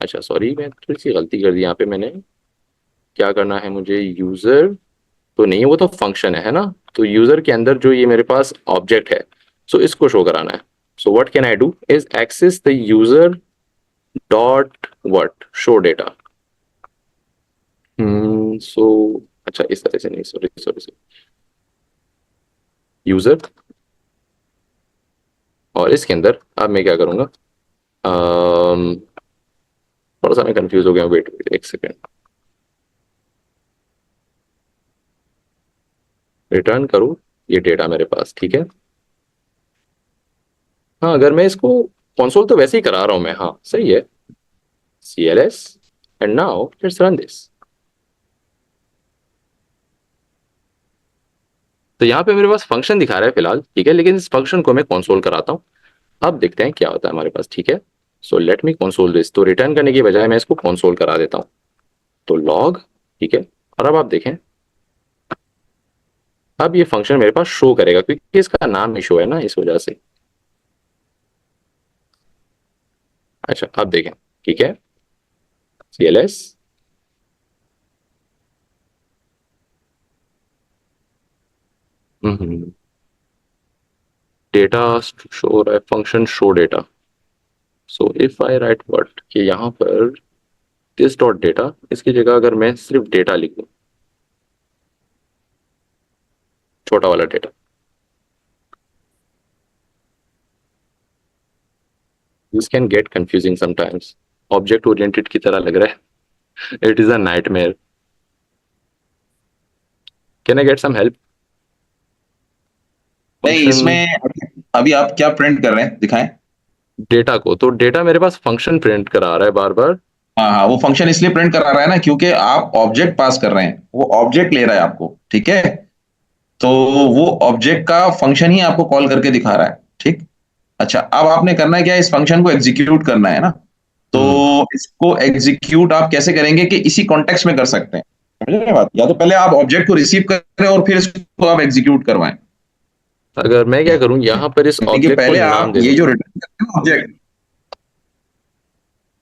[SPEAKER 1] अच्छा सॉरी, मैं थोड़ी सी गलती कर दी यहाँ पे मैंने। क्या करना है मुझे, यूजर तो नहीं, वो तो फंक्शन है ना। तो यूजर के अंदर जो ये मेरे पास ऑब्जेक्ट है, सो इसको शो कराना है। So what can I do is access the user dot what, show data. So अच्छा, इस तरह से नहीं, सॉरी सॉरी सॉरी, यूजर। और इसके अंदर अब मैं क्या करूंगा, थोड़ा सा मैं कंफ्यूज हो गया, वेट वेट एक सेकेंड। रिटर्न करूँ ये डेटा मेरे पास, ठीक है। हाँ, अगर मैं इसको कंसोल तो वैसे ही करा रहा हूं मैं, हाँ सही है, CLS and now let's run this. तो यहाँ पे मेरे पास फंक्शन दिखा रहा है फिलहाल, ठीक है। लेकिन इस फंक्शन को मैं कंसोल कराता हूँ, अब देखते हैं क्या होता है हमारे पास, ठीक है। So let me console this. तो रिटर्न करने की बजाय मैं इसको कंसोल करा देता हूँ। तो लॉग, ठीक है। और अब आप देखें, अब ये फंक्शन मेरे पास शो करेगा क्योंकि इसका नाम ही शो है ना, इस वजह से। अच्छा अब देखें, ठीक है, CLS, डेटा शो हो रहा है, function show data. So if I right what, कि यहाँ पर दिस डॉट डेटा, इसकी जगह अगर मैं सिर्फ डेटा लिखूं, छोटा वाला data, this can get confusing sometimes. Object oriented की तरह लग रहा है, it is a nightmare. Can I get some help,
[SPEAKER 2] नहीं,
[SPEAKER 1] फंक्शन
[SPEAKER 2] इसमें अभी आप क्या प्रिंट कर रहे हैं, दिखाएं।
[SPEAKER 1] डेटा को। तो डेटा मेरे पास फंक्शन प्रिंट करा रहा है बार बार।
[SPEAKER 2] हाँ हाँ, वो फंक्शन इसलिए प्रिंट करा रहा है ना, क्योंकि आप ऑब्जेक्ट पास कर रहे हैं, वो ऑब्जेक्ट ले रहा है आपको, ठीक है। तो वो ऑब्जेक्ट का फंक्शन ही आपको कॉल करके दिखा रहा है, ठीक। अच्छा, अब आपने करना है क्या, इस फंक्शन को एग्जीक्यूट करना है ना। तो
[SPEAKER 1] हम्म
[SPEAKER 2] इसको एग्जीक्यूट आप कैसे करेंगे कि इसी कॉन्टेक्स्ट में कर सकते हैं, समझ रहे हैं बात। या तो पहले आप ऑब्जेक्ट को रिसीव करें और फिर इसको आप एग्जीक्यूट करवाएं।
[SPEAKER 1] अगर मैं क्या करूं, यहाँ पर इस
[SPEAKER 2] यानी कि
[SPEAKER 1] ऑब्जेक्ट को
[SPEAKER 2] पहले
[SPEAKER 1] नाम
[SPEAKER 2] आप
[SPEAKER 1] दे
[SPEAKER 2] ये
[SPEAKER 1] दूं।
[SPEAKER 2] जो रिटर्न करते हैं ऑब्जेक्ट,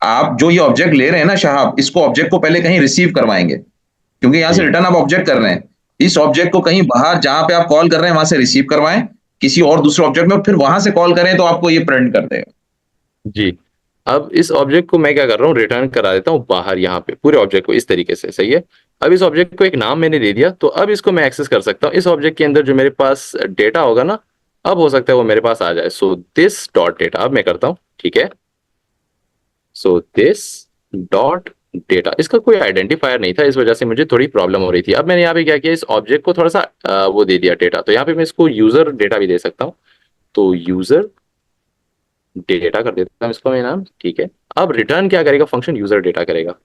[SPEAKER 2] आप जो ये ऑब्जेक्ट ले रहे हैं ना शाहाब, इसको ऑब्जेक्ट को पहले कहीं रिसीव करवाएंगे, क्योंकि यहां से
[SPEAKER 1] जी
[SPEAKER 2] रिटर्न आप ऑब्जेक्ट कर रहे हैं। इस ऑब्जेक्ट को कहीं बाहर जहां पे आप कॉल कर रहे हैं वहां से रिसीव करवाएं, किसी और दूसरे ऑब्जेक्ट में, फिर वहां से कॉल करें तो आपको ये प्रिंट कर देगा।
[SPEAKER 1] जी, अब इस ऑब्जेक्ट को मैं क्या कर रहा हूँ, रिटर्न करा देता हूँ बाहर यहाँ पे पूरे ऑब्जेक्ट को इस तरीके से, सही है। अब इस ऑब्जेक्ट को एक नाम मैंने दे दिया, तो अब इसको मैं एक्सेस कर सकता हूँ। इस ऑब्जेक्ट के अंदर जो मेरे पास डेटा होगा ना, अब हो सकता है वो मेरे पास आ जाए। सो दिस डॉट डेटा अब मैं करता हूँ, ठीक है। सो दिस डॉट डेटा, इसका कोई आइडेंटिफायर नहीं था, इस वजह से मुझे थोड़ी प्रॉब्लम हो रही थी। अब मैंने यहाँ पे क्या किया, इस ऑब्जेक्ट को थोड़ा सा वो दे दिया डेटा, तो यहाँ पे मैं इसको यूजर डेटा भी दे सकता हूँ। तो यूजर डेटा कर देता हूँ इसको मैं नाम, ठीक है। अब रिटर्न क्या करेगा, फंक्शन यूजर डेटा करेगा।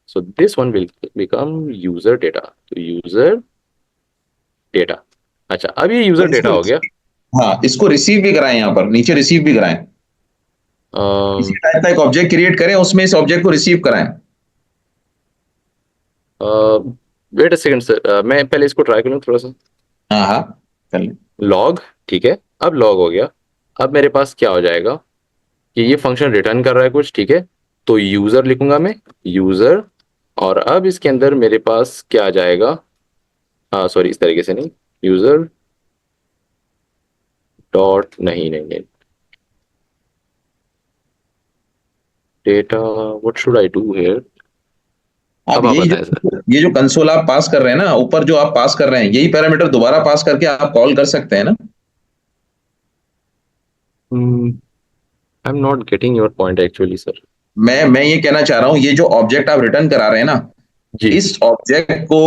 [SPEAKER 1] So this one will become user data, तो यूजर डेटा। अच्छा, अब ये यूजर
[SPEAKER 2] और
[SPEAKER 1] डेटा
[SPEAKER 2] इसको,
[SPEAKER 1] हो गया।
[SPEAKER 2] हाँ, इसको रिसीव भी कराएं, यहाँ पर नीचे रिसीव भी कराएं। इसी टाइप का एक ऑब्जेक्ट क्रिएट करें, उसमें इस ऑब्जेक्ट को रिसीव कराएं।
[SPEAKER 1] वेट अ सेकंड सर, मैं पहले इसको ट्राई करूँ थोड़ा सा।
[SPEAKER 2] हाँ हाँ, कर लें।
[SPEAKER 1] लॉग, ठीक है, अब लॉग हो गया। अब मेरे पास क्या हो जाएगा कि ये फंक्शन रिटर्न कर रहा है कुछ, ठीक है। तो यूजर लिखूंगा मैं, यूजर, और अब इसके अंदर मेरे पास क्या आ जाएगा, हाँ सॉरी इस तरीके से नहीं, यूजर डॉट, नहीं नहीं नहीं, data, what should I do here.
[SPEAKER 2] आप
[SPEAKER 1] अब आप
[SPEAKER 2] यही
[SPEAKER 1] बताएं सर।
[SPEAKER 2] जो कंसोल आप पास कर रहे हैं ना, ऊपर जो आप पास कर रहे हैं, यही पैरामीटर दोबारा पास करके आप कॉल कर सकते हैं ना।
[SPEAKER 1] I am not getting your point actually sir.
[SPEAKER 2] मैं ये कहना चाह रहा हूं, ये जो ऑब्जेक्ट आप रिटर्न करा रहे हैं ना,
[SPEAKER 1] जी।
[SPEAKER 2] इस ऑब्जेक्ट को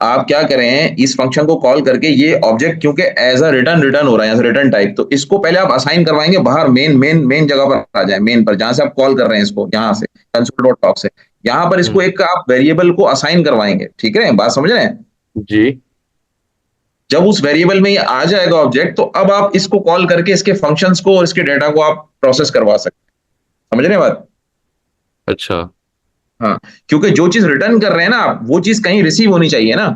[SPEAKER 2] आप क्या करें, इस फंक्शन को कॉल करके, ये ऑब्जेक्ट क्योंकि एज अ रिटर्न रिटर्न हो रहा है, रिटर्न टाइप, तो इसको पहले आप असाइन करवाएंगे बाहर, मेन मेन मेन जगह पर आ जाए, मेन पर जहां से आप कॉल कर रहे हैं इसको, यहाँ से कंसोल डॉट टॉक से, यहाँ पर इसको एक आप वेरिएबल को असाइन करवाएंगे, ठीक है, बात समझ रहे हैं।
[SPEAKER 1] जी।
[SPEAKER 2] जब उस वेरिएबल में ये आ जाएगा ऑब्जेक्ट, तो अब आप इसको कॉल करके इसके फंक्शंस को और इसके डेटा को आप प्रोसेस करवा सकते हैं, समझ रहे हैं बात।
[SPEAKER 1] अच्छा।
[SPEAKER 2] हाँ, क्योंकि जो चीज रिटर्न कर रहे हैं ना आप, वो चीज कहीं रिसीव होनी चाहिए ना,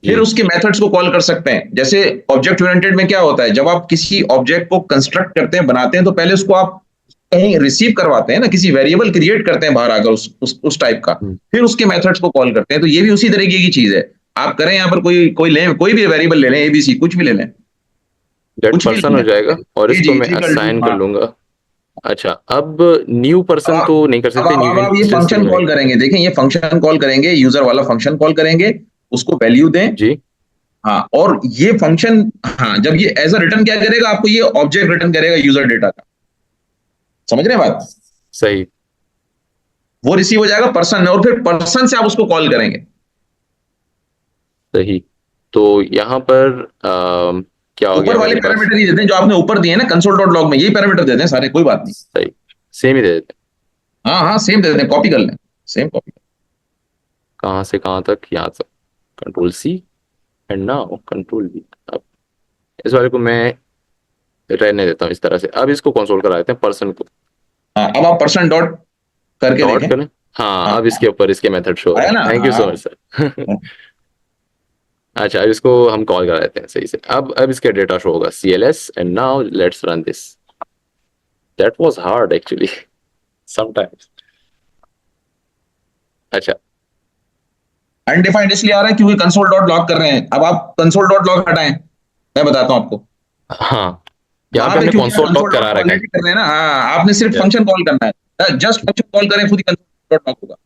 [SPEAKER 2] फिर
[SPEAKER 1] जी।
[SPEAKER 2] उसके मेथड्स को कॉल कर सकते हैं। जैसे ऑब्जेक्ट ओरिएंटेड में क्या होता है, जब आप किसी ऑब्जेक्ट को कंस्ट्रक्ट करते हैं, बनाते हैं, तो पहले उसको आप कहीं रिसीव करवाते हैं ना, किसी वेरिएबल क्रिएट करते हैं बाहर आकर उस टाइप का, फिर उसके मेथड्स को कॉल करते हैं। तो ये भी उसी तरीके की चीज है। आप करें यहाँ पर कोई कोई लें, कोई भी वेरिएबल ले लें, एबीसी कुछ भी ले लें,
[SPEAKER 1] दैट
[SPEAKER 2] कुछ भी ले
[SPEAKER 1] पर्सन हो
[SPEAKER 2] लें।
[SPEAKER 1] जाएगा और
[SPEAKER 2] जी
[SPEAKER 1] इसको
[SPEAKER 2] जी,
[SPEAKER 1] मैं
[SPEAKER 2] इक्वल टू,
[SPEAKER 1] असाइन कर
[SPEAKER 2] हाँ।
[SPEAKER 1] लूंगा। अच्छा, अब न्यू
[SPEAKER 2] अब
[SPEAKER 1] पर्सन
[SPEAKER 2] आप
[SPEAKER 1] तो नहीं कर
[SPEAKER 2] अब
[SPEAKER 1] सकते,
[SPEAKER 2] आप
[SPEAKER 1] न्यू
[SPEAKER 2] अब आप ये
[SPEAKER 1] इंस्टेंस
[SPEAKER 2] फंक्शन
[SPEAKER 1] नहीं।
[SPEAKER 2] कॉल करेंगे, देखें ये फंक्शन कॉल करेंगे, यूजर वाला फंक्शन कॉल करेंगे, उसको वैल्यू दें।
[SPEAKER 1] जी।
[SPEAKER 2] हाँ, और ये फंक्शन, हाँ, जब ये एज अ रिटर्न क्या करेगा, आपको ये ऑब्जेक्ट रिटर्न करेगा यूजर डेटा का, समझ रहे हैं बात।
[SPEAKER 1] सही।
[SPEAKER 2] वो रिसीव हो जाएगा पर्सन, और फिर पर्सन से आप उसको कॉल करेंगे।
[SPEAKER 1] सही। तो यहाँ पर क्या हो
[SPEAKER 2] ऊपर
[SPEAKER 1] गया
[SPEAKER 2] वाले
[SPEAKER 1] मेरे पास।
[SPEAKER 2] पैरामीटर ही देते हैं जो आपने ऊपर दिए हैं ना, कंसोल डॉट लॉग में यही पैरामीटर देते हैं सारे, कोई बात नहीं।
[SPEAKER 1] सही, सेम ही दे देते हैं।
[SPEAKER 2] हाँ हाँ, सेम दे देते हैं, कॉपी कर लें, सेम कॉपी।
[SPEAKER 1] कहाँ से कहाँ तक, यहाँ तक, control C and now control V. अब इस वाले को मैं रहने देता हूँ इस तरह से। अब इसको कंसोल करा देते हैं पर्सन को।
[SPEAKER 2] हाँ, अब आप पर्सन डॉट करके
[SPEAKER 1] डॉट
[SPEAKER 2] देखें।
[SPEAKER 1] करें, हाँ
[SPEAKER 2] हाँ
[SPEAKER 1] अब इसके ऊपर इसके मेथड शो हो रहे
[SPEAKER 2] आया
[SPEAKER 1] हैं,
[SPEAKER 2] ना,
[SPEAKER 1] थैंक यू सो
[SPEAKER 2] हाँ।
[SPEAKER 1] Much sir. अच्छा, अब इसको हम कॉल करा देते हैं सही से। अब इसके डेटा शो होगा CLS and now let's run this. That was hard actually sometimes. अच्छा।
[SPEAKER 2] अनडिफाइंड इसलिए आ रहा है क्योंकि कंसोल डॉट लॉग कर रहे हैं। अब आप कंसोल डॉट लॉग हटाएं, मैं बताता हूं आपको।
[SPEAKER 1] हाँ, यहाँ
[SPEAKER 2] वहां
[SPEAKER 1] पे
[SPEAKER 2] पे
[SPEAKER 1] हमने
[SPEAKER 2] क्योंकि आप
[SPEAKER 1] कंसोल लॉग
[SPEAKER 2] कंसोल
[SPEAKER 1] करा
[SPEAKER 2] डॉट
[SPEAKER 1] रखा है।
[SPEAKER 2] ऑलरेडी कर रहे हैं ना, हाँ, आपने सिर्फ
[SPEAKER 1] Yeah.
[SPEAKER 2] फंक्शन कॉल करना है, जस्ट फंक्शन कॉल करें, खुद ही कंसोल डॉट लॉग होगा।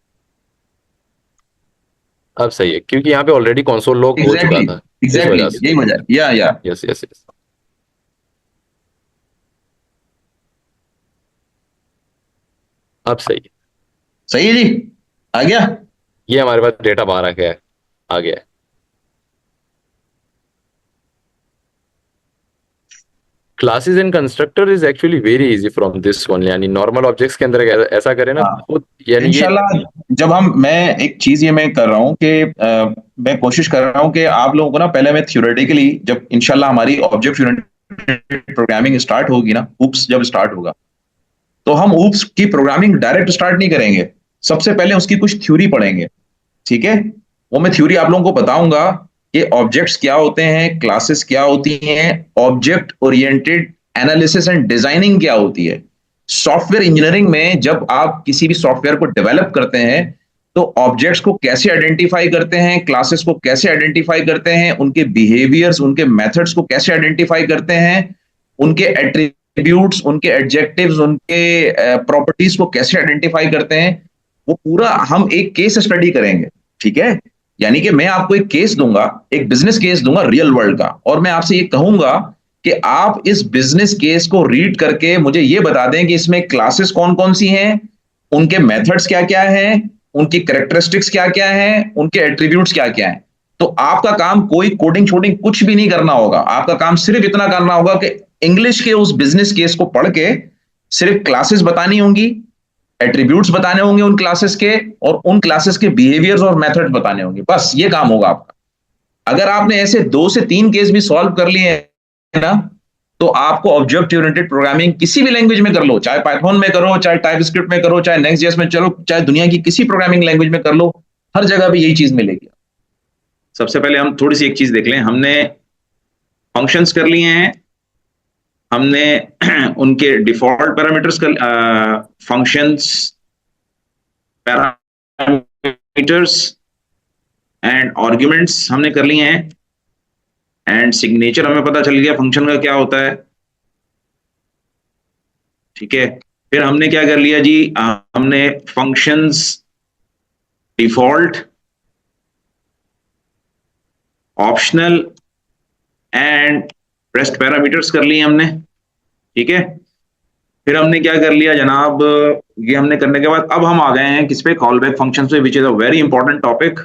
[SPEAKER 1] अब सही है क्योंकि यहाँ पे ऑलरेडी कंसोल लॉग हो चुका
[SPEAKER 2] एग्जैक्टली,
[SPEAKER 1] था, इस
[SPEAKER 2] एग्जैक्टली
[SPEAKER 1] वजह से।
[SPEAKER 2] यही वजह है, या
[SPEAKER 1] यस यस यस। अब सही है।
[SPEAKER 2] सही है जी, आ गया।
[SPEAKER 1] ये हमारे पास डेटा बाहर आ गया है। Classes and constructor is actually very easy from this one, यानी नॉर्मल ऑब्जेक्ट्स के अंदर ऐसा करें ना
[SPEAKER 2] हाँ,
[SPEAKER 1] खुद, यानी ये।
[SPEAKER 2] इंशाल्लाह। जब मैं एक चीज ये मैं कर रहा हूँ कि मैं कोशिश कर रहा हूँ कि आप लोगों को ना, पहले मैं थियोरेटिकली, जब इंशाल्लाह हमारी ऑब्जेक्ट ओरिएंटेड प्रोग्रामिंग स्टार्ट होगी ना, ऊप्स जब स्टार्ट होगा, तो हम ऊप्स की प्रोग्रामिंग डायरेक्ट स्टार्ट नहीं करेंगे, सबसे पहले उसकी कुछ थ्योरी पढ़ेंगे, ठीक है। वो मैं थ्योरी आप लोगों को बताऊंगा कि ऑब्जेक्ट्स क्या होते हैं, क्लासेस क्या होती हैं, object oriented analysis and designing क्या होती है। सॉफ्टवेयर इंजीनियरिंग में जब आप किसी भी सॉफ्टवेयर को डेवलप करते हैं, तो ऑब्जेक्ट्स को कैसे आइडेंटिफाई करते हैं, क्लासेस को कैसे आइडेंटिफाई करते हैं, उनके बिहेवियर्स, उनके मेथड्स को कैसे आइडेंटिफाई करते हैं, उनके एट्रीब्यूट्स, उनके एडजेक्टिव्स, उनके प्रॉपर्टीज को कैसे आइडेंटिफाई करते हैं, वो पूरा हम एक केस स्टडी करेंगे। ठीक है, यानी कि मैं आपको एक केस दूंगा, एक बिजनेस केस दूंगा रियल वर्ल्ड का, और मैं आपसे ये कहूंगा कि आप इस बिजनेस केस को रीड करके मुझे ये बता दें कि इसमें क्लासेस कौन कौन सी हैं, उनके मेथड्स क्या क्या हैं, उनकी कैरेक्टरिस्टिक्स क्या क्या हैं, उनके एट्रीब्यूट्स क्या क्या हैं। तो आपका काम कोई कोडिंग शोडिंग कुछ भी नहीं करना होगा, आपका काम सिर्फ इतना करना होगा कि इंग्लिश के उस बिजनेस केस को पढ़ के सिर्फ क्लासेस बतानी होंगी, एट्रीब्यूट्स बताने होंगे उन क्लासेस के, और उन क्लासेस के बिहेवियर्स और मेथड्स बताने होंगे। बस ये काम होगा आपका। अगर आपने ऐसे 2 से 3 केस भी सॉल्व कर लिए हैं ना, तो आपको ऑब्जेक्ट ओरिएंटेड प्रोग्रामिंग किसी भी लैंग्वेज में कर लो, चाहे पाइथन में करो, चाहे टाइपस्क्रिप्ट में करो, चाहे नेक्स्ट जेएस में चलो, चाहे दुनिया की किसी प्रोग्रामिंग लैंग्वेज में कर लो, हर जगह भी यही चीज मिलेगी। सबसे पहले हम थोड़ी सी एक चीज देख लें। हमने फंक्शंस कर लिए हैं, हमने उनके डिफॉल्ट पैरामीटर्स कर, फंक्शंस, पैरामीटर्स एंड आर्ग्यूमेंट्स हमने कर लिए हैं, एंड सिग्नेचर हमें पता चल गया फंक्शन का क्या होता है। ठीक है, फिर हमने क्या कर लिया जी, हमने functions, default, optional and rest parameters कर लिए हमने। ठीक है, फिर हमने क्या कर लिया जनाब, ये हमने करने के बाद अब हम आ गए हैं किस पे, कॉल बैक फंक्शंस पे, which is a very important topic.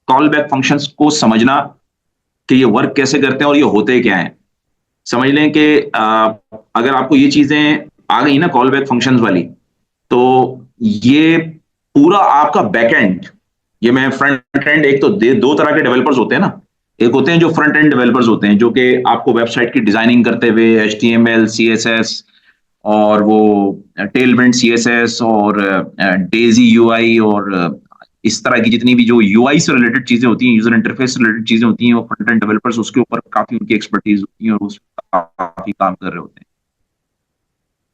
[SPEAKER 2] Call back functions को समझना कि ये वर्क कैसे करते हैं और ये होते क्या हैं। समझ लें कि अगर आपको ये चीजें आ गई ना कॉल बैक फंक्शंस वाली, तो ये पूरा आपका बैकएंड, ये मैं फ्रंट एंड, एक तो 2 तरह के डेवलपर्स होते हैं ना, एक होते हैं जो फ्रंट एंड डेवलपर्स होते हैं जो कि आपको वेबसाइट की डिजाइनिंग करते हुए HTML, CSS और वो टेलबिल्ड CSS और डेजी UI और इस तरह की जितनी भी जो UI से रिलेटेड चीजें होती हैं, यूजर इंटरफेस से रिलेटेड चीजें होती हैं, वो फ्रंट एंड डेवलपर्स उसके ऊपर काफी उनकी एक्सपर्टीज होती है और उस पर काफी काम कर रहे होते हैं।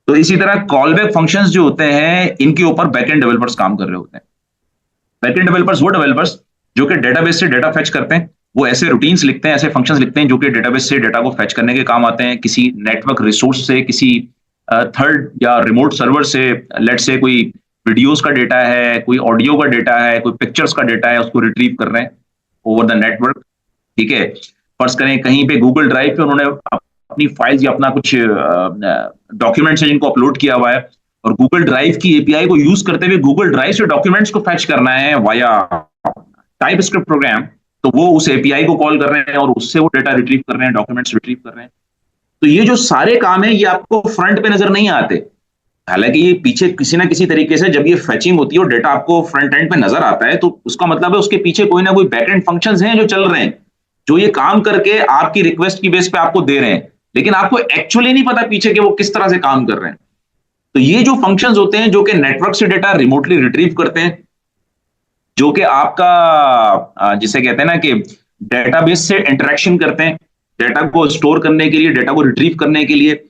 [SPEAKER 2] तो इसी तरह कॉल बैक फंक्शंस जो होते हैं, इनके ऊपर बैकएंड डेवलपर्स काम कर रहे होते हैं। बैकएंड डेवलपर्स वो डेवलपर्स जो कि डेटाबेस से डेटा फेच करते हैं, वो ऐसे रूटीन्स लिखते हैं, ऐसे फंक्शंस लिखते हैं जो कि डेटाबेस से डेटा को फेच करने के काम आते हैं, किसी नेटवर्क रिसोर्स से, किसी थर्ड या रिमोट सर्वर से, लेट से कोई वीडियोस का डेटा है, कोई ऑडियो का डेटा है, कोई पिक्चर्स का डेटा है, उसको रिट्रीव कर रहे हैं ओवर द नेटवर्क। ठीक है, फर्ज करें कहीं पे गूगल ड्राइव पे उन्होंने अपनी फाइल्स या अपना कुछ डॉक्यूमेंट्स है जिनको अपलोड किया हुआ है, और गूगल ड्राइव की API को यूज करते हुए गूगल ड्राइव से डॉक्यूमेंट्स को फैच करना है वाया टाइप स्क्रिप्ट प्रोग्राम, तो वो उस API को कॉल कर रहे हैं और उससे वो डेटा रिट्रीव कर रहे हैं, डॉक्यूमेंट्स रिट्रीव कर रहे हैं। तो ये जो सारे काम है ये आपको फ्रंट पे नजर नहीं आते, हालांकि ये पीछे किसी ना किसी तरीके से जब ये फेचिंग होती है और डेटा आपको फ्रंट एंड पे नजर आता है, तो उसका मतलब है उसके पीछे कोई ना कोई बैकएंड फंक्शंस हैं जो चल रहे हैं, जो ये काम करके आपकी रिक्वेस्ट की बेस पे आपको दे रहे हैं, लेकिन आपको एक्चुअली नहीं पता पीछे के वो किस तरह से काम कर रहे हैं। तो ये जो फंक्शंस होते हैं जो कि नेटवर्क से डेटा रिमोटली रिट्रीव करते हैं, जो कि आपका जिसे कहते हैं ना कि डेटाबेस से इंटरेक्शन करते हैं डेटा को स्टोर करने के लिए, डेटा को रिट्रीव करने के लिए,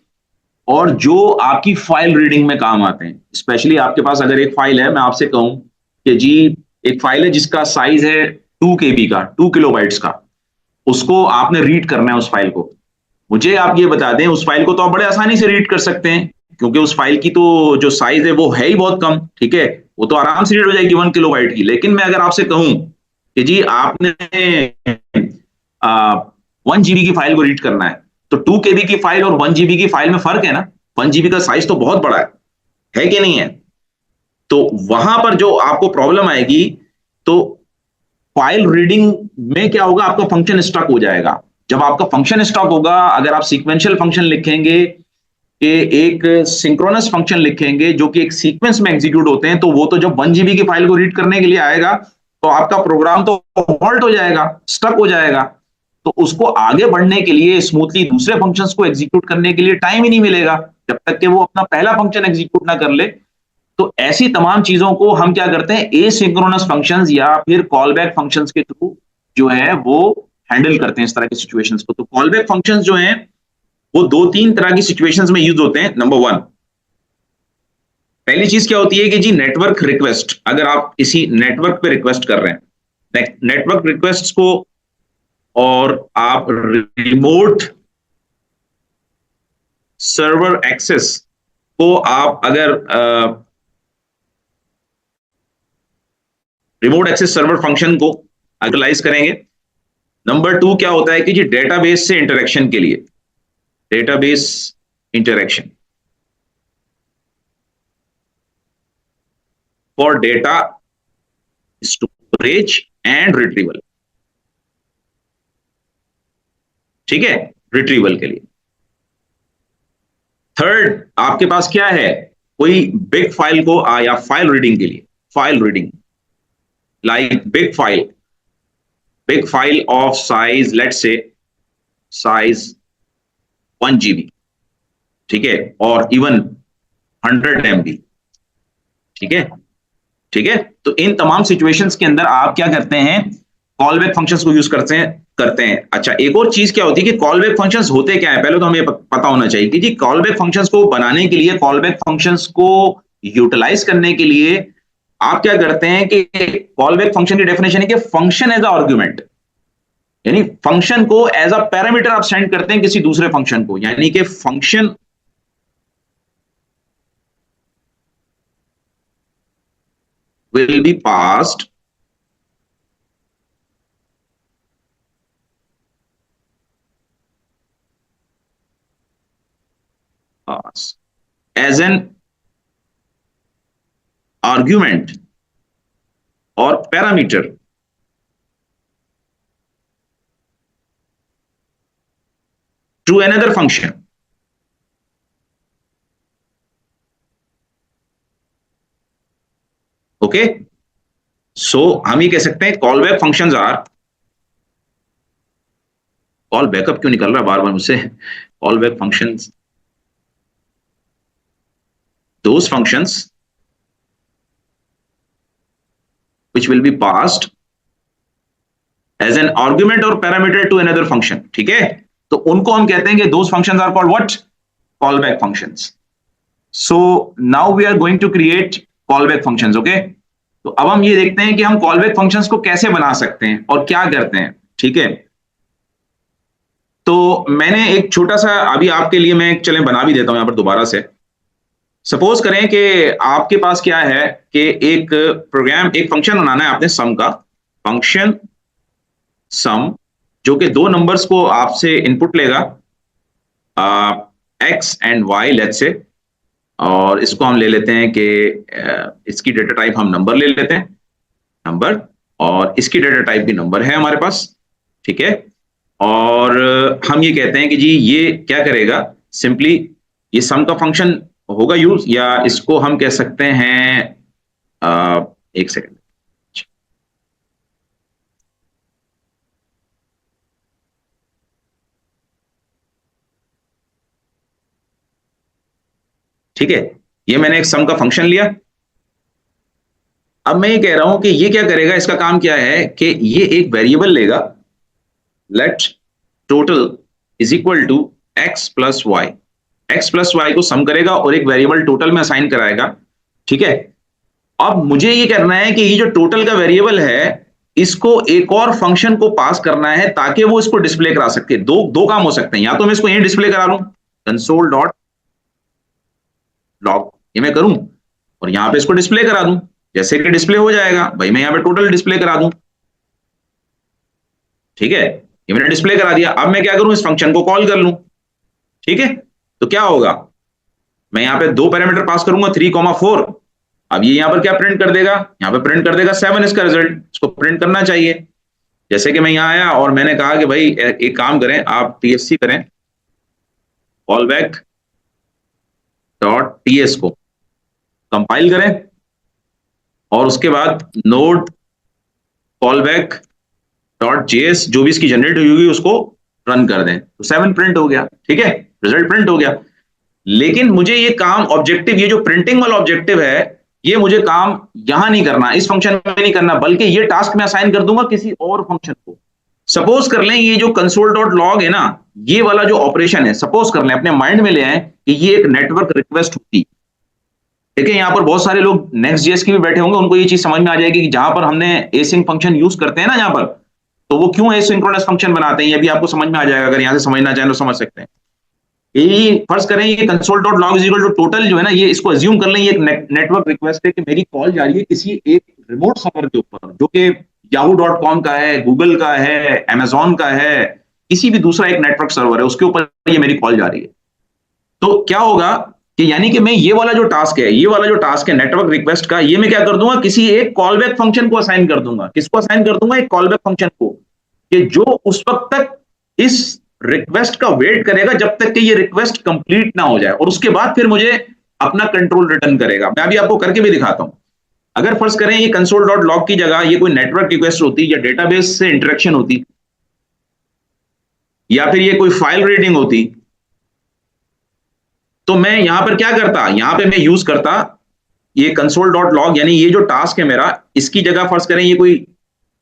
[SPEAKER 2] और जो आपकी फाइल रीडिंग में काम आते हैं। स्पेशली आपके पास अगर एक फाइल है, मैं आपसे कहूं कि जी एक फाइल है जिसका साइज है 2 KB का, 2 किलोबाइट्स का, उसको आपने रीड करना है उस फाइल को। मुझे आप ये बता दें, उस फाइल को तो आप बड़े आसानी से रीड कर सकते हैं क्योंकि उस फाइल की तो जो साइज है वो है ही बहुत कम। ठीक है, वो तो आराम से रीड हो जाएगी 1 किलोबाइट की। लेकिन मैं अगर आपसे कहूं कि जी आपने 1 GB की फाइल को रीड करना है, तो 2 KB की फाइल और 1 GB की फाइल में फर्क है ना। 1 GB का साइज तो बहुत बड़ा है कि नहीं है? तो वहां पर जो आपको प्रॉब्लम आएगी, तो फाइल रीडिंग में क्या होगा, आपका फंक्शन स्टक हो जाएगा। जब आपका फंक्शन स्टक होगा, अगर आप सीक्वेंशियल फंक्शन लिखेंगे कि एक सिंक्रोनस फंक्शन लिखेंगे जो कि एक सीक्वेंस में एग्जीक्यूट होते हैं, तो वो तो जब 1 GB की फाइल को रीड करने के लिए आएगा तो आपका प्रोग्राम तो हॉल्ट हो जाएगा, स्टक हो जाएगा। तो उसको आगे बढ़ने के लिए, स्मूथली दूसरे फंक्शंस को एग्जीक्यूट करने के लिए टाइम ही नहीं मिलेगा जब तक कि वो अपना पहला फंक्शन एग्जीक्यूट ना कर ले। तो ऐसी तमाम चीजों को हम क्या करते हैं, एसिंक्रोनस फंक्शंस या फिर कॉल बैक फंक्शंस के थ्रू जो है वो हैंडल करते हैं इस तरह की सिचुएशंस को। तो कॉल बैक फंक्शंस जो हैं वो 2-3 तरह की सिचुएशंस में यूज होते हैं। नंबर 1, पहली चीज क्या होती है कि जी नेटवर्क रिक्वेस्ट, अगर आप किसी नेटवर्क पे रिक्वेस्ट कर रहे हैं, नेटवर्क रिक्वेस्ट को और आप रिमोट सर्वर एक्सेस को आप अगर रिमोट एक्सेस सर्वर फंक्शन को यूटिलाइज करेंगे। नंबर 2 क्या होता है कि जी डेटाबेस से इंटरेक्शन के लिए, database interaction for data storage and retrieval, ठीक है, रिट्रीवल के लिए। थर्ड आपके पास क्या है, कोई बिग फाइल को या फाइल रीडिंग के लिए, file reading like big file of size, let's say size 1 GB, ठीक है, और इवन 100 MB, ठीक है, ठीक है। तो इन तमाम सिचुएशंस के अंदर आप क्या करते हैं, कॉल बैक फंक्शंस को यूज करते हैं। अच्छा, एक और चीज क्या होती है कि कॉल बैक फंक्शंस होते क्या है, पहले तो हमें पता होना चाहिए कि जी कॉल बैक फंक्शंस को बनाने के लिए, कॉल बैक फंक्शंस को यूटिलाइज करने के लिए आप क्या करते हैं कि कॉल बैक फंक्शन की डेफिनेशन है कि फंक्शन एज अ आर्गुमेंट, यानी फंक्शन को एज अ पैरामीटर आप सेंड करते हैं किसी दूसरे फंक्शन को, यानी कि function will be passed as an argument or parameter to another function. Okay, so हम ये कह सकते हैं call back functions are, call backup क्यों निकल रहा है बार बार मुझसे, call back functions, those functions which will be passed as an argument or parameter to another function, ठीक है, तो उनको हम कहते हैं कि those functions are called what, callback functions. So now we are going to create callback functions, okay? तो अब हम ये देखते हैं कि हम callback functions को कैसे बना सकते हैं और क्या करते हैं, ठीक है। तो मैंने एक छोटा सा अभी आपके लिए मैं चलें बना भी देता हूं यहां पर दोबारा से। सपोज करें कि आपके पास क्या है कि एक प्रोग्राम, एक फंक्शन बनाना है आपने सम का, फंक्शन सम, जो कि दो नंबर्स को आपसे इनपुट लेगा, x and Y let's say, और इसको हम ले लेते हैं कि इसकी डेटा टाइप हम नंबर ले लेते हैं, नंबर, और इसकी डेटा टाइप भी नंबर है हमारे पास, ठीक है। और हम ये कहते हैं कि जी ये क्या करेगा, सिंपली ये सम का फंक्शन होगा यूज, या इसको हम कह सकते हैं एक सेकंड, ठीक है, ये मैंने एक सम का फंक्शन लिया। अब मैं ये कह रहा हूं कि ये क्या करेगा, इसका काम क्या है कि ये एक वेरिएबल लेगा, let total is equal to X plus Y, X plus Y को सम करेगा और एक वेरिएबल टोटल में असाइन कराएगा, ठीक है। अब मुझे ये करना है कि ये जो टोटल का वेरिएबल है इसको एक और फंक्शन को पास करना है ताकि वो इसको डिस्प्ले करा सके। दो काम हो सकते हैं, या तो मैं इसको यहीं डिस्प्ले करा लूं, कंसोल डॉट लॉग, ये मैं करूं और यहां पे इसको डिस्प्ले करा दूं, जैसे कि डिस्प्ले हो जाएगा भाई, मैं यहां पे टोटल डिस्प्ले करा दूं, ठीक है, ये मैंने डिस्प्ले करा दिया। अब मैं क्या करूं, इस फंक्शन को कॉल कर लूं, ठीक है। तो क्या होगा, मैं यहां पे दो पैरामीटर पास करूंगा 3,4, अब ये यहां पर क्या प्रिंट कर देगा, यहां पे प्रिंट कर देगा 7, इसका रिजल्ट, इसको प्रिंट करना चाहिए। जैसे कि मैं यहां आया और मैंने कहा कि भाई एक काम करें, आप TSC करें, कॉलबैक डॉट टीएस को कंपाइल करें और उसके बाद नोड कॉलबैक डॉट जेएस जो भी इसकी जनरेट हुई होगी उसको रन कर दें, तो 7 प्रिंट हो गया, ठीक है, रिजल्ट प्रिंट हो गया। लेकिन मुझे ये काम ऑब्जेक्टिव, ये जो प्रिंटिंग वाला ऑब्जेक्टिव है, ये मुझे काम यहां नहीं करना, इस फंक्शन में नहीं करना, बल्कि ये टास्क मैं असाइन कर दूंगा किसी और फंक्शन को। सपोज कर लें ये जो कंसोल डॉट लॉग है ना, ये वाला जो ऑपरेशन है, सपोज कर लें, अपने माइंड में ले आए कि ये एक नेटवर्क रिक्वेस्ट होती, देखिए यहां पर बहुत सारे लोग नेक्स्ट जेएस के भी बैठे होंगे, उनको ये चीज समझ में आ जाएगी कि जहां पर हमने एसिंक फंक्शन यूज करते हैं ना यहां पर, तो वो क्यों एसिंक्रोनस फंक्शन बनाते हैं, ये भी आपको समझ में आ जाएगा, अगर यहां से समझना चाहें तो समझ सकते हैं। ये फर्ज करें ये console dot log is equal to total जो है ना, ये इसको अज्यूम कर लें ये एक नेटवर्क रिक्वेस्ट है कि मेरी कॉल जा रही है किसी एक रिमोट सर्वर के ऊपर जो कि yahoo.com का है, गूगल का है, Amazon का है, किसी भी दूसरा एक नेटवर्क सर्वर है उसके ऊपर ये मेरी कॉल जा रही है। तो क्या होगा कि यानी कि मैं ये वाला जो टास्क है, ये वाला जो टास्क है नेटवर्क रिक्वेस्ट का, ये मैं क्या कर दूंगा, किसी एक कॉल बैक फंक्शन को असाइन कर दूंगा। किसको असाइन कर दूंगा? एक कॉल बैक फंक्शन को, कि जो उस वक्त तक इस रिक्वेस्ट का वेट करेगा जब तक कि ये रिक्वेस्ट कंप्लीट ना हो जाए, और उसके बाद फिर मुझे अपना कंट्रोल रिटर्न करेगा। मैं अभी आपको करके भी दिखाता हूं। अगर फर्ज करें ये कंसोल डॉट लॉग की जगह ये कोई नेटवर्क रिक्वेस्ट होती या डेटाबेस से इंटरेक्शन होती या फिर ये कोई फाइल रीडिंग होती, तो मैं यहां पर क्या करता, यहां पे मैं यूज करता ये कंसोल डॉट लॉग, यानी ये जो टास्क है मेरा, इसकी जगह फर्ज करें ये कोई,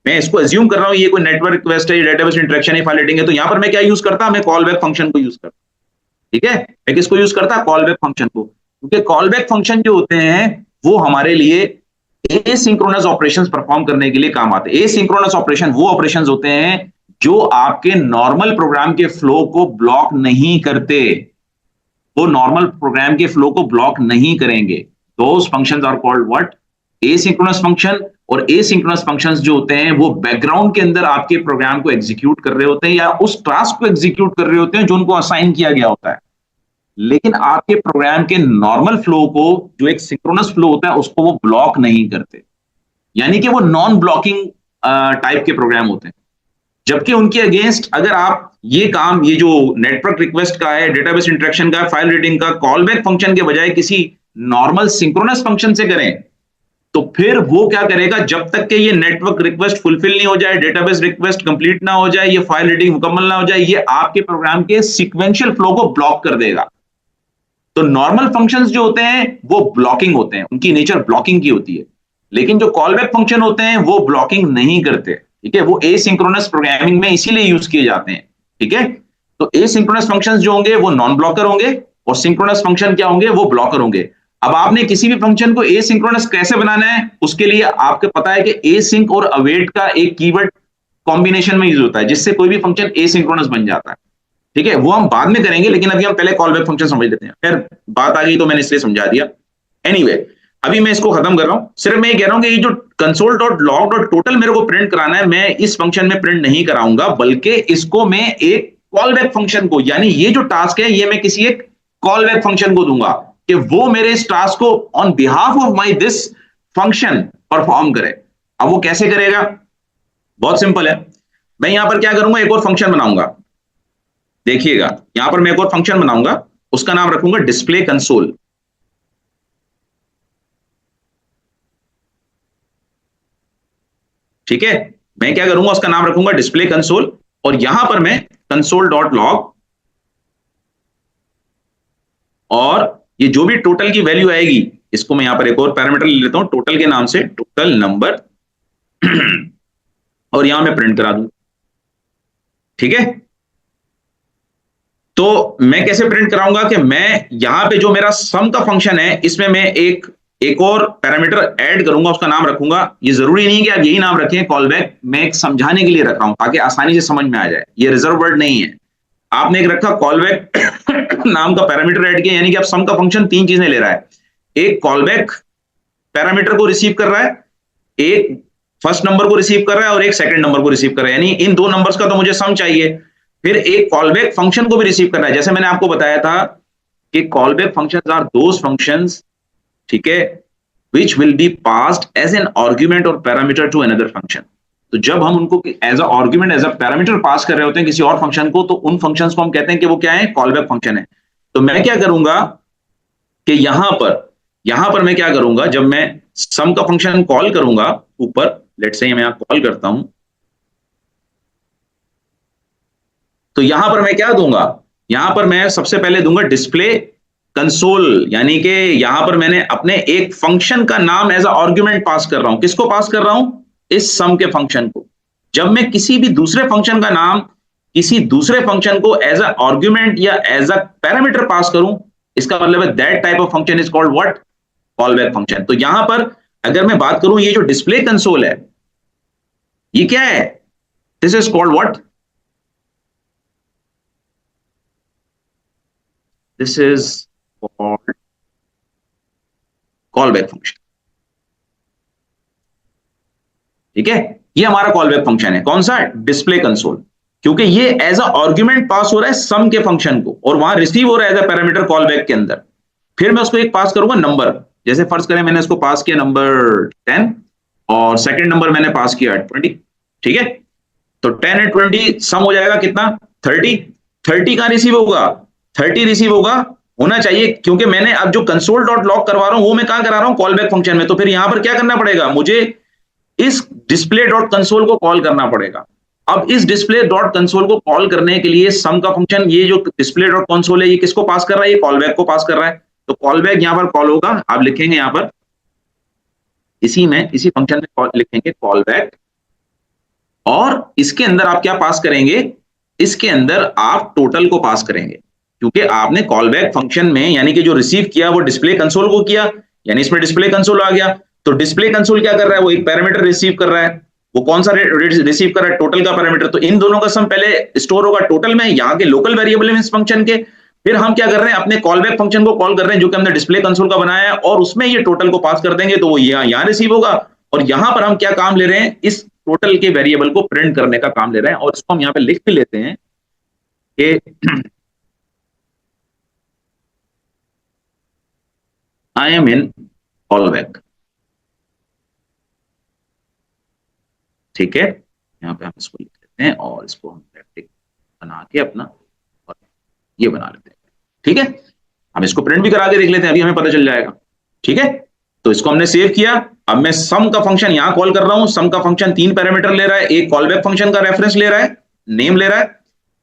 [SPEAKER 2] मैं इसको अज्यूम कर रहा हूं ये कोई नेटवर्क रिक्वेस्ट है, डेटाबेस इंटरेक्शन है, फाइल रीडिंग है, तो यहां पर मैं क्या यूज करता, मैं कॉल बैक फंक्शन को यूज करता। ठीक है, मैं किसको यूज करता? कॉल बैक फंक्शन को, क्योंकि कॉल बैक फंक्शन जो होते हैं वो हमारे लिए एसिंक्रोनस ऑपरेशंस परफॉर्म करने के लिए काम आते हैं। एसिंक्रोनस ऑपरेशन वो ऑपरेशंस होते हैं जो आपके नॉर्मल प्रोग्राम के फ्लो को ब्लॉक नहीं करते, वो नॉर्मल प्रोग्राम के फ्लो को ब्लॉक नहीं करेंगे। Those functions are called what? Asynchronous function. और एसिंक्रोनस फंक्शंस जो होते हैं वो बैकग्राउंड के अंदर आपके प्रोग्राम को एग्जीक्यूट कर रहे होते हैं या उस टास्क को एग्जीक्यूट कर रहे होते हैं जो उनको असाइन किया गया होता है, लेकिन आपके प्रोग्राम के नॉर्मल फ्लो को, जो एक सिंक्रोनस फ्लो होता है, उसको वो ब्लॉक नहीं करते। यानी कि वो नॉन ब्लॉकिंग टाइप के प्रोग्राम होते हैं। जबकि उनके अगेंस्ट अगर आप ये काम, ये जो नेटवर्क रिक्वेस्ट का है, डेटाबेस इंटरेक्शन का, फाइल रीडिंग का, कॉल बैक फंक्शन के बजाय किसी नॉर्मल सिंक्रोनस फंक्शन से करें, तो फिर वो क्या करेगा, जब तक कि ये नेटवर्क रिक्वेस्ट फुलफिल नहीं हो जाए, डेटाबेस रिक्वेस्ट कंप्लीट ना हो जाए, ये फाइल रीडिंग मुकम्मल ना हो जाए, ये आपके प्रोग्राम के सीक्वेंशियल फ्लो को ब्लॉक कर देगा। तो नॉर्मल फंक्शंस जो होते हैं वो ब्लॉकिंग होते हैं, उनकी नेचर ब्लॉकिंग की होती है, लेकिन जो कॉल बैक फंक्शन होते हैं वो ब्लॉकिंग नहीं करते। ठीक है, वो एसिंक्रोनस प्रोग्रामिंग में इसीलिए यूज किए जाते हैं। ठीक है, तो एसिंक्रोनस फंक्शंस जो होंगे वो नॉन ब्लॉकर होंगे और सिंक्रोनस फंक्शन क्या होंगे, वो ब्लॉकर होंगे। अब आपने किसी भी फंक्शन को एसिंक्रोनस कैसे बनाना है, उसके लिए आपको पता है कि एसिंक और अवेट का एक कीवर्ड कॉम्बिनेशन में यूज होता है, जिससे कोई भी फंक्शन एसिंक्रोनस बन जाता है। ठीक है, वो हम बाद में करेंगे, लेकिन अभी हम पहले कॉल बैक फंक्शन समझ लेते हैं। फिर बात आ गई तो मैंने इसलिए समझा दिया। एनीवे, अभी मैं इसको खत्म कर रहा हूं। सिर्फ मैं ये कह रहा हूं कि ये जो console dot log dot total मेरे को प्रिंट कराना है, मैं इस फंक्शन में प्रिंट नहीं कराऊंगा, बल्कि इसको मैं एक कॉल बैक फंक्शन को, यानी ये जो टास्क है ये मैं किसी एक कॉल बैक फंक्शन को दूंगा कि वो मेरे इस टास्क को on behalf of my this function perform करे। अब वो कैसे करेगा? बहुत सिंपल है। मैं यहां पर क्या करूंगा, एक और फंक्शन बनाऊंगा। देखिएगा, यहां पर मैं एक और फंक्शन बनाऊंगा, उसका नाम रखूंगा डिस्प्ले कंसोल। ठीक है, मैं क्या करूंगा, उसका नाम रखूंगा डिस्प्ले कंसोल, और यहां पर मैं कंसोल डॉट लॉग, और ये जो भी टोटल की वैल्यू आएगी, इसको मैं यहां पर एक और पैरामीटर ले लेता हूं टोटल के नाम से, टोटल नंबर और यहां मैं प्रिंट करा दूं। ठीक है, तो मैं कैसे प्रिंट कराऊंगा कि मैं यहां पे जो मेरा सम का फंक्शन है, इसमें मैं एक और पैरामीटर ऐड करूंगा, उसका नाम रखूंगा, ये जरूरी नहीं कि आप यही नाम रखें कॉल बैक, मैं एक समझाने के लिए रख रहा हूं ताकि आसानी से समझ में आ जाए, ये रिजर्व वर्ड नहीं है। आपने एक रखा कॉल बैक नाम का पैरामीटर ऐड किया, यानी कि आप सम का फंक्शन तीन चीजें ले रहा है। एक कॉल बैक पैरामीटर को रिसीव कर रहा है, एक फर्स्ट नंबर को रिसीव कर रहा है और एक सेकंड नंबर को रिसीव कर रहा है, यानी इन दो नंबर्स का तो मुझे सम चाहिए। फिर एक कॉलबैक फंक्शन को भी रिसीव करना है, जैसे मैंने आपको बताया था कि callback functions are those functions, ठीक है, which will be passed as an argument और पैरामीटर टू अनदर फंक्शन। तो जब हम उनको as a argument, as a parameter pass कर रहे होते हैं किसी और फंक्शन को, तो उन फंक्शंस को हम कहते हैं कि वो क्या है, कॉलबैक फंक्शन है। तो मैं क्या करूंगा कि यहां पर मैं क्या करूंगा, जब मैं सम का फंक्शन कॉल करूंगा ऊपर, लेट्स से मैं यहां कॉल करता हूं, तो यहां पर मैं क्या दूंगा, यहां पर मैं सबसे पहले दूंगा डिस्प्ले कंसोल, यानी कि यहां पर मैंने अपने एक फंक्शन का नाम एज अ आर्गुमेंट पास कर रहा हूं। किसको पास कर रहा हूं? इस सम के फंक्शन को। जब मैं किसी भी दूसरे फंक्शन का नाम किसी दूसरे फंक्शन को एज अ आर्गुमेंट या एज अ पैरामीटर पास करूं, इसका मतलब है that type of function is called what, call back function. तो यहां पर अगर मैं बात करूं, ये जो डिस्प्ले कंसोल है ये क्या है, this is called what, this is called call back function. ठीक है, ये हमारा कॉल बैक फंक्शन है। कौन सा? डिस्प्ले कंसोल, क्योंकि ये एज अ आर्ग्यूमेंट पास हो रहा है सम के फंक्शन को, और वहां रिसीव हो रहा है as a parameter call back के अंदर। फिर मैं उसको एक पास करूंगा नंबर, जैसे फर्ज करें मैंने इसको पास किया नंबर 10, और सेकंड नंबर मैंने पास किया 20। ठीक है, तो 10 एंड 20 सम हो जाएगा कितना? 30। 30 कहां रिसीव होगा? 30 रिसीव होगा, होना चाहिए, क्योंकि मैंने अब जो कंसोल डॉट लॉग करवा रहा हूं वो मैं कहां करा रहा हूं? कॉल बैक फंक्शन में। तो फिर यहां पर क्या करना पड़ेगा मुझे? इस डिस्प्ले डॉट कंसोल को कॉल करना पड़ेगा। अब इस डिस्प्ले डॉट कंसोल को कॉल करने के लिए सम का फंक्शन, ये जो डिस्प्ले डॉट कंसोल है ये किसको पास कर रहा है? ये कॉल बैक को पास कर रहा है। तो कॉल बैक यहां पर कॉल होगा, आप लिखेंगे यहां पर इसी फंक्शन में लिखेंगे कॉल बैक, और इसके अंदर आप क्या पास करेंगे? इसके अंदर आप टोटल को पास करेंगे, क्योंकि आपने कॉल बैक फंक्शन में यानी कि जो रिसीव किया वो डिस्प्ले कंसोल को किया, यानी इसमें डिस्प्ले कंसोल आ गया। तो डिस्प्ले कंसोल क्या कर रहा है? वो एक पैरामीटर रिसीव कर रहा है। वो कौन सा रिसीव कर रहा है? टोटल का पैरामीटर। तो इन दोनों का सम पहले स्टोर होगा टोटल में, यहाँ के लोकल वेरिएबल में इस फंक्शन के। फिर हम क्या कर रहे हैं? अपने कॉल बैक फंक्शन को कॉल कर रहे हैं जो कि हमने डिस्प्ले कंसोल का बनाया है, और उसमें ये टोटल को पास कर देंगे, तो वो यहाँ रिसीव होगा। और यहां पर हम क्या काम ले रहे हैं? इस टोटल के वेरिएबल को प्रिंट करने का काम ले रहे हैं, और इसको हम यहां पे लिख भी लेते हैं कि I am in call back. ठीक है, यहां पे हम इसको लिख लेते हैं, और इसको हम प्रैक्टिक बना के अपना और ये बना लेते हैं। ठीक है, हम इसको प्रिंट भी करा के देख लेते हैं, अभी हमें पता चल जाएगा। ठीक है, तो इसको हमने सेव किया। अब मैं सम का फंक्शन यहां कॉल कर रहा हूं। सम का फंक्शन 3 पैरामीटर ले रहा है, एक कॉल बैक फंक्शन का रेफरेंस ले रहा है, नेम ले रहा है,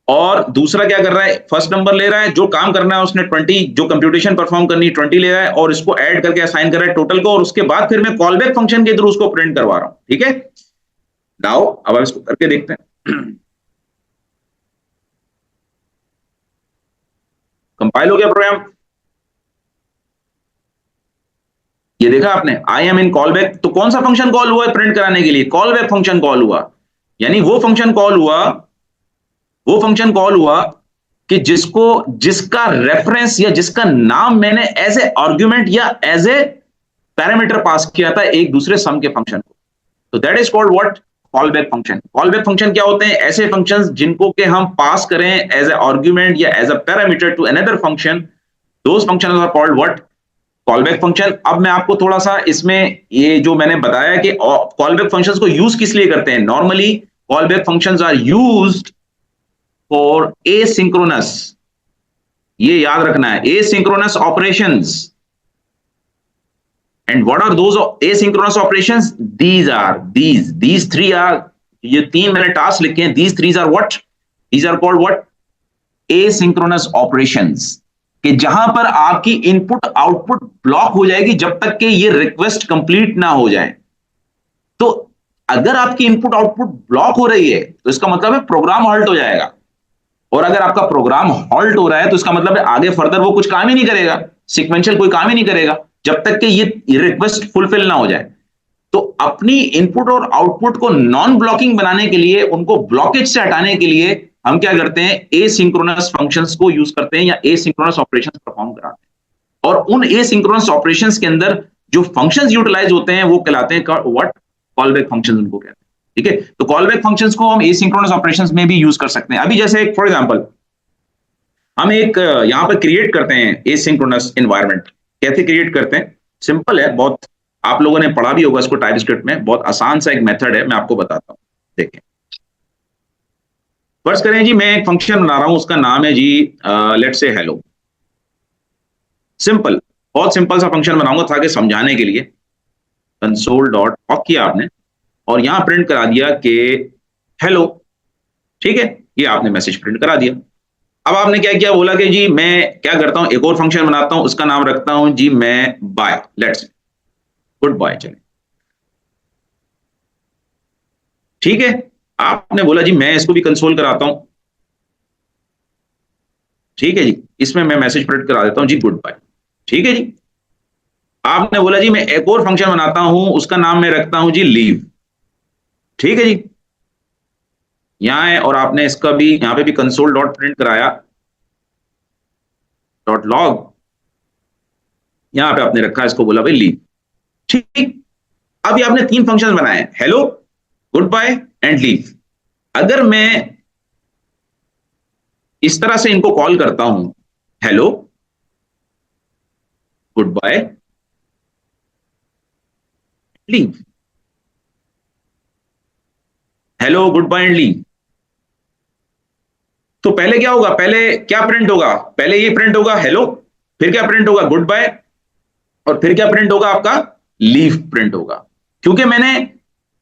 [SPEAKER 2] और दूसरा क्या कर रहा है? फर्स्ट नंबर ले रहा है, जो काम करना है उसने 20, जो कंप्यूटेशन परफॉर्म करनी है 20 ले रहा है, और इसको ऐड करके असाइन कर रहा है टोटल को, और उसके बाद फिर मैं कॉल बैक फंक्शन के थ्रू उसको प्रिंट करवा रहा हूं। ठीक है, नाउ अब हम इसको करके देखते हैं। कंपाइल हो गया प्रोग्राम, ये देखा आपने, I am in call back. तो कौन सा फंक्शन कॉल हुआ है प्रिंट कराने के लिए? कॉल बैक फंक्शन कॉल हुआ, यानी वो फंक्शन कॉल हुआ, वो फंक्शन कॉल हुआ कि जिसका रेफरेंस या जिसका नाम मैंने एज ए आर्ग्यूमेंट या एज ए पैरामीटर पास किया था एक दूसरे सम के फंक्शन को। तो that is called what? Call back function. Call back function क्या होते हैं? ऐसे फंक्शंस जिनको के हम पास करें एज ए आर्ग्यूमेंट या as a parameter to another function, those functions are called what? Call back function. अब मैं आपको थोड़ा सा इसमें ये जो मैंने बताया कि कॉल बैक फंक्शंस को यूज किस लिए करते हैं, normally call back functions are used for asynchronous, ये याद रखना है, asynchronous operations. And what are those asynchronous operations? these three are, ये 3 मैंने टास्क लिखे हैं, these three are what? these are called what? Asynchronous operations, कि जहां पर आपकी इनपुट आउटपुट ब्लॉक हो जाएगी जब तक कि ये रिक्वेस्ट कंप्लीट ना हो जाए। तो अगर आपकी इनपुट आउटपुट ब्लॉक हो रही है तो इसका मतलब है प्रोग्राम हॉल्ट हो जाएगा, और अगर आपका प्रोग्राम हॉल्ट हो रहा है तो इसका मतलब है आगे फर्दर वो कुछ काम ही नहीं करेगा, सीक्वेंशियल कोई काम ही नहीं करेगा जब तक कि ये रिक्वेस्ट फुलफिल ना हो जाए। तो अपनी इनपुट और आउटपुट को नॉन ब्लॉकिंग बनाने के लिए, उनको ब्लॉकेज से हटाने के लिए हम क्या करते हैं? एसिंक्रोनस फंक्शंस को यूज करते हैं या एसिंक्रोनस ऑपरेशंस परफॉर्म कराते हैं। और उन एसिंक्रोनस ऑपरेशंस के अंदर जो फंक्शंस यूटिलाइज होते हैं वो कहलाते हैं व्हाट? कॉल बैक फंक्शंस उनको कहते हैं। ठीक है, तो कॉल बैक फंक्शंस को हम एसिंक्रोनस ऑपरेशंस में भी यूज कर सकते हैं। अभी जैसे फॉर एग्जांपल हम एक यहां पर क्रिएट करते हैं एसिंक्रोनस एनवायरनमेंट। कैसे क्रिएट करते हैं? सिंपल है बहुत, आप लोगों ने पढ़ा भी होगा इसको टाइपस्क्रिप्ट में, बहुत आसान सा एक मेथड है, मैं आपको बताता हूं। देखें, फर्ज करें जी मैं एक फंक्शन बना रहा हूं, उसका नाम है जी लेट्स से हेलो। सिंपल, बहुत सिंपल सा फंक्शन बनाऊंगा ताकि समझाने के लिए। कंसोल डॉट ऑफ किया आपने, और यहां प्रिंट करा दिया कि हेलो। ठीक है, ये आपने मैसेज प्रिंट करा दिया। अब आपने क्या किया? बोला कि जी मैं क्या करता हूं, एक और फंक्शन बनाता हूं, उसका नाम रखता हूं जी मैं बाय, लेट्स गुड बाय। चले, ठीक है, आपने बोला जी मैं इसको भी कंसोल कराता हूं। ठीक है जी, इसमें मैं मैसेज प्रिंट करा देता हूं जी गुड बाय। ठीक है जी, आपने बोला जी मैं एक और फंक्शन बनाता हूं, उसका नाम मैं रखता हूं जी लीव। ठीक है जी, यहां है, और आपने इसका भी यहां पे भी कंसोल डॉट प्रिंट कराया, डॉट लॉग, यहां पे आपने रखा, इसको बोला भाई लीव। ठीक, अब ये आपने 3 फंक्शन बनाए, hello, good bye and leave. अगर मैं इस तरह से इनको कॉल करता हूं, hello, good bye, leave, hello, good bye and leave, तो पहले क्या होगा, पहले क्या प्रिंट होगा, पहले ये प्रिंट होगा हेलो, फिर क्या प्रिंट होगा, गुड बाय, और फिर क्या प्रिंट होगा, आपका लीव प्रिंट होगा। क्योंकि मैंने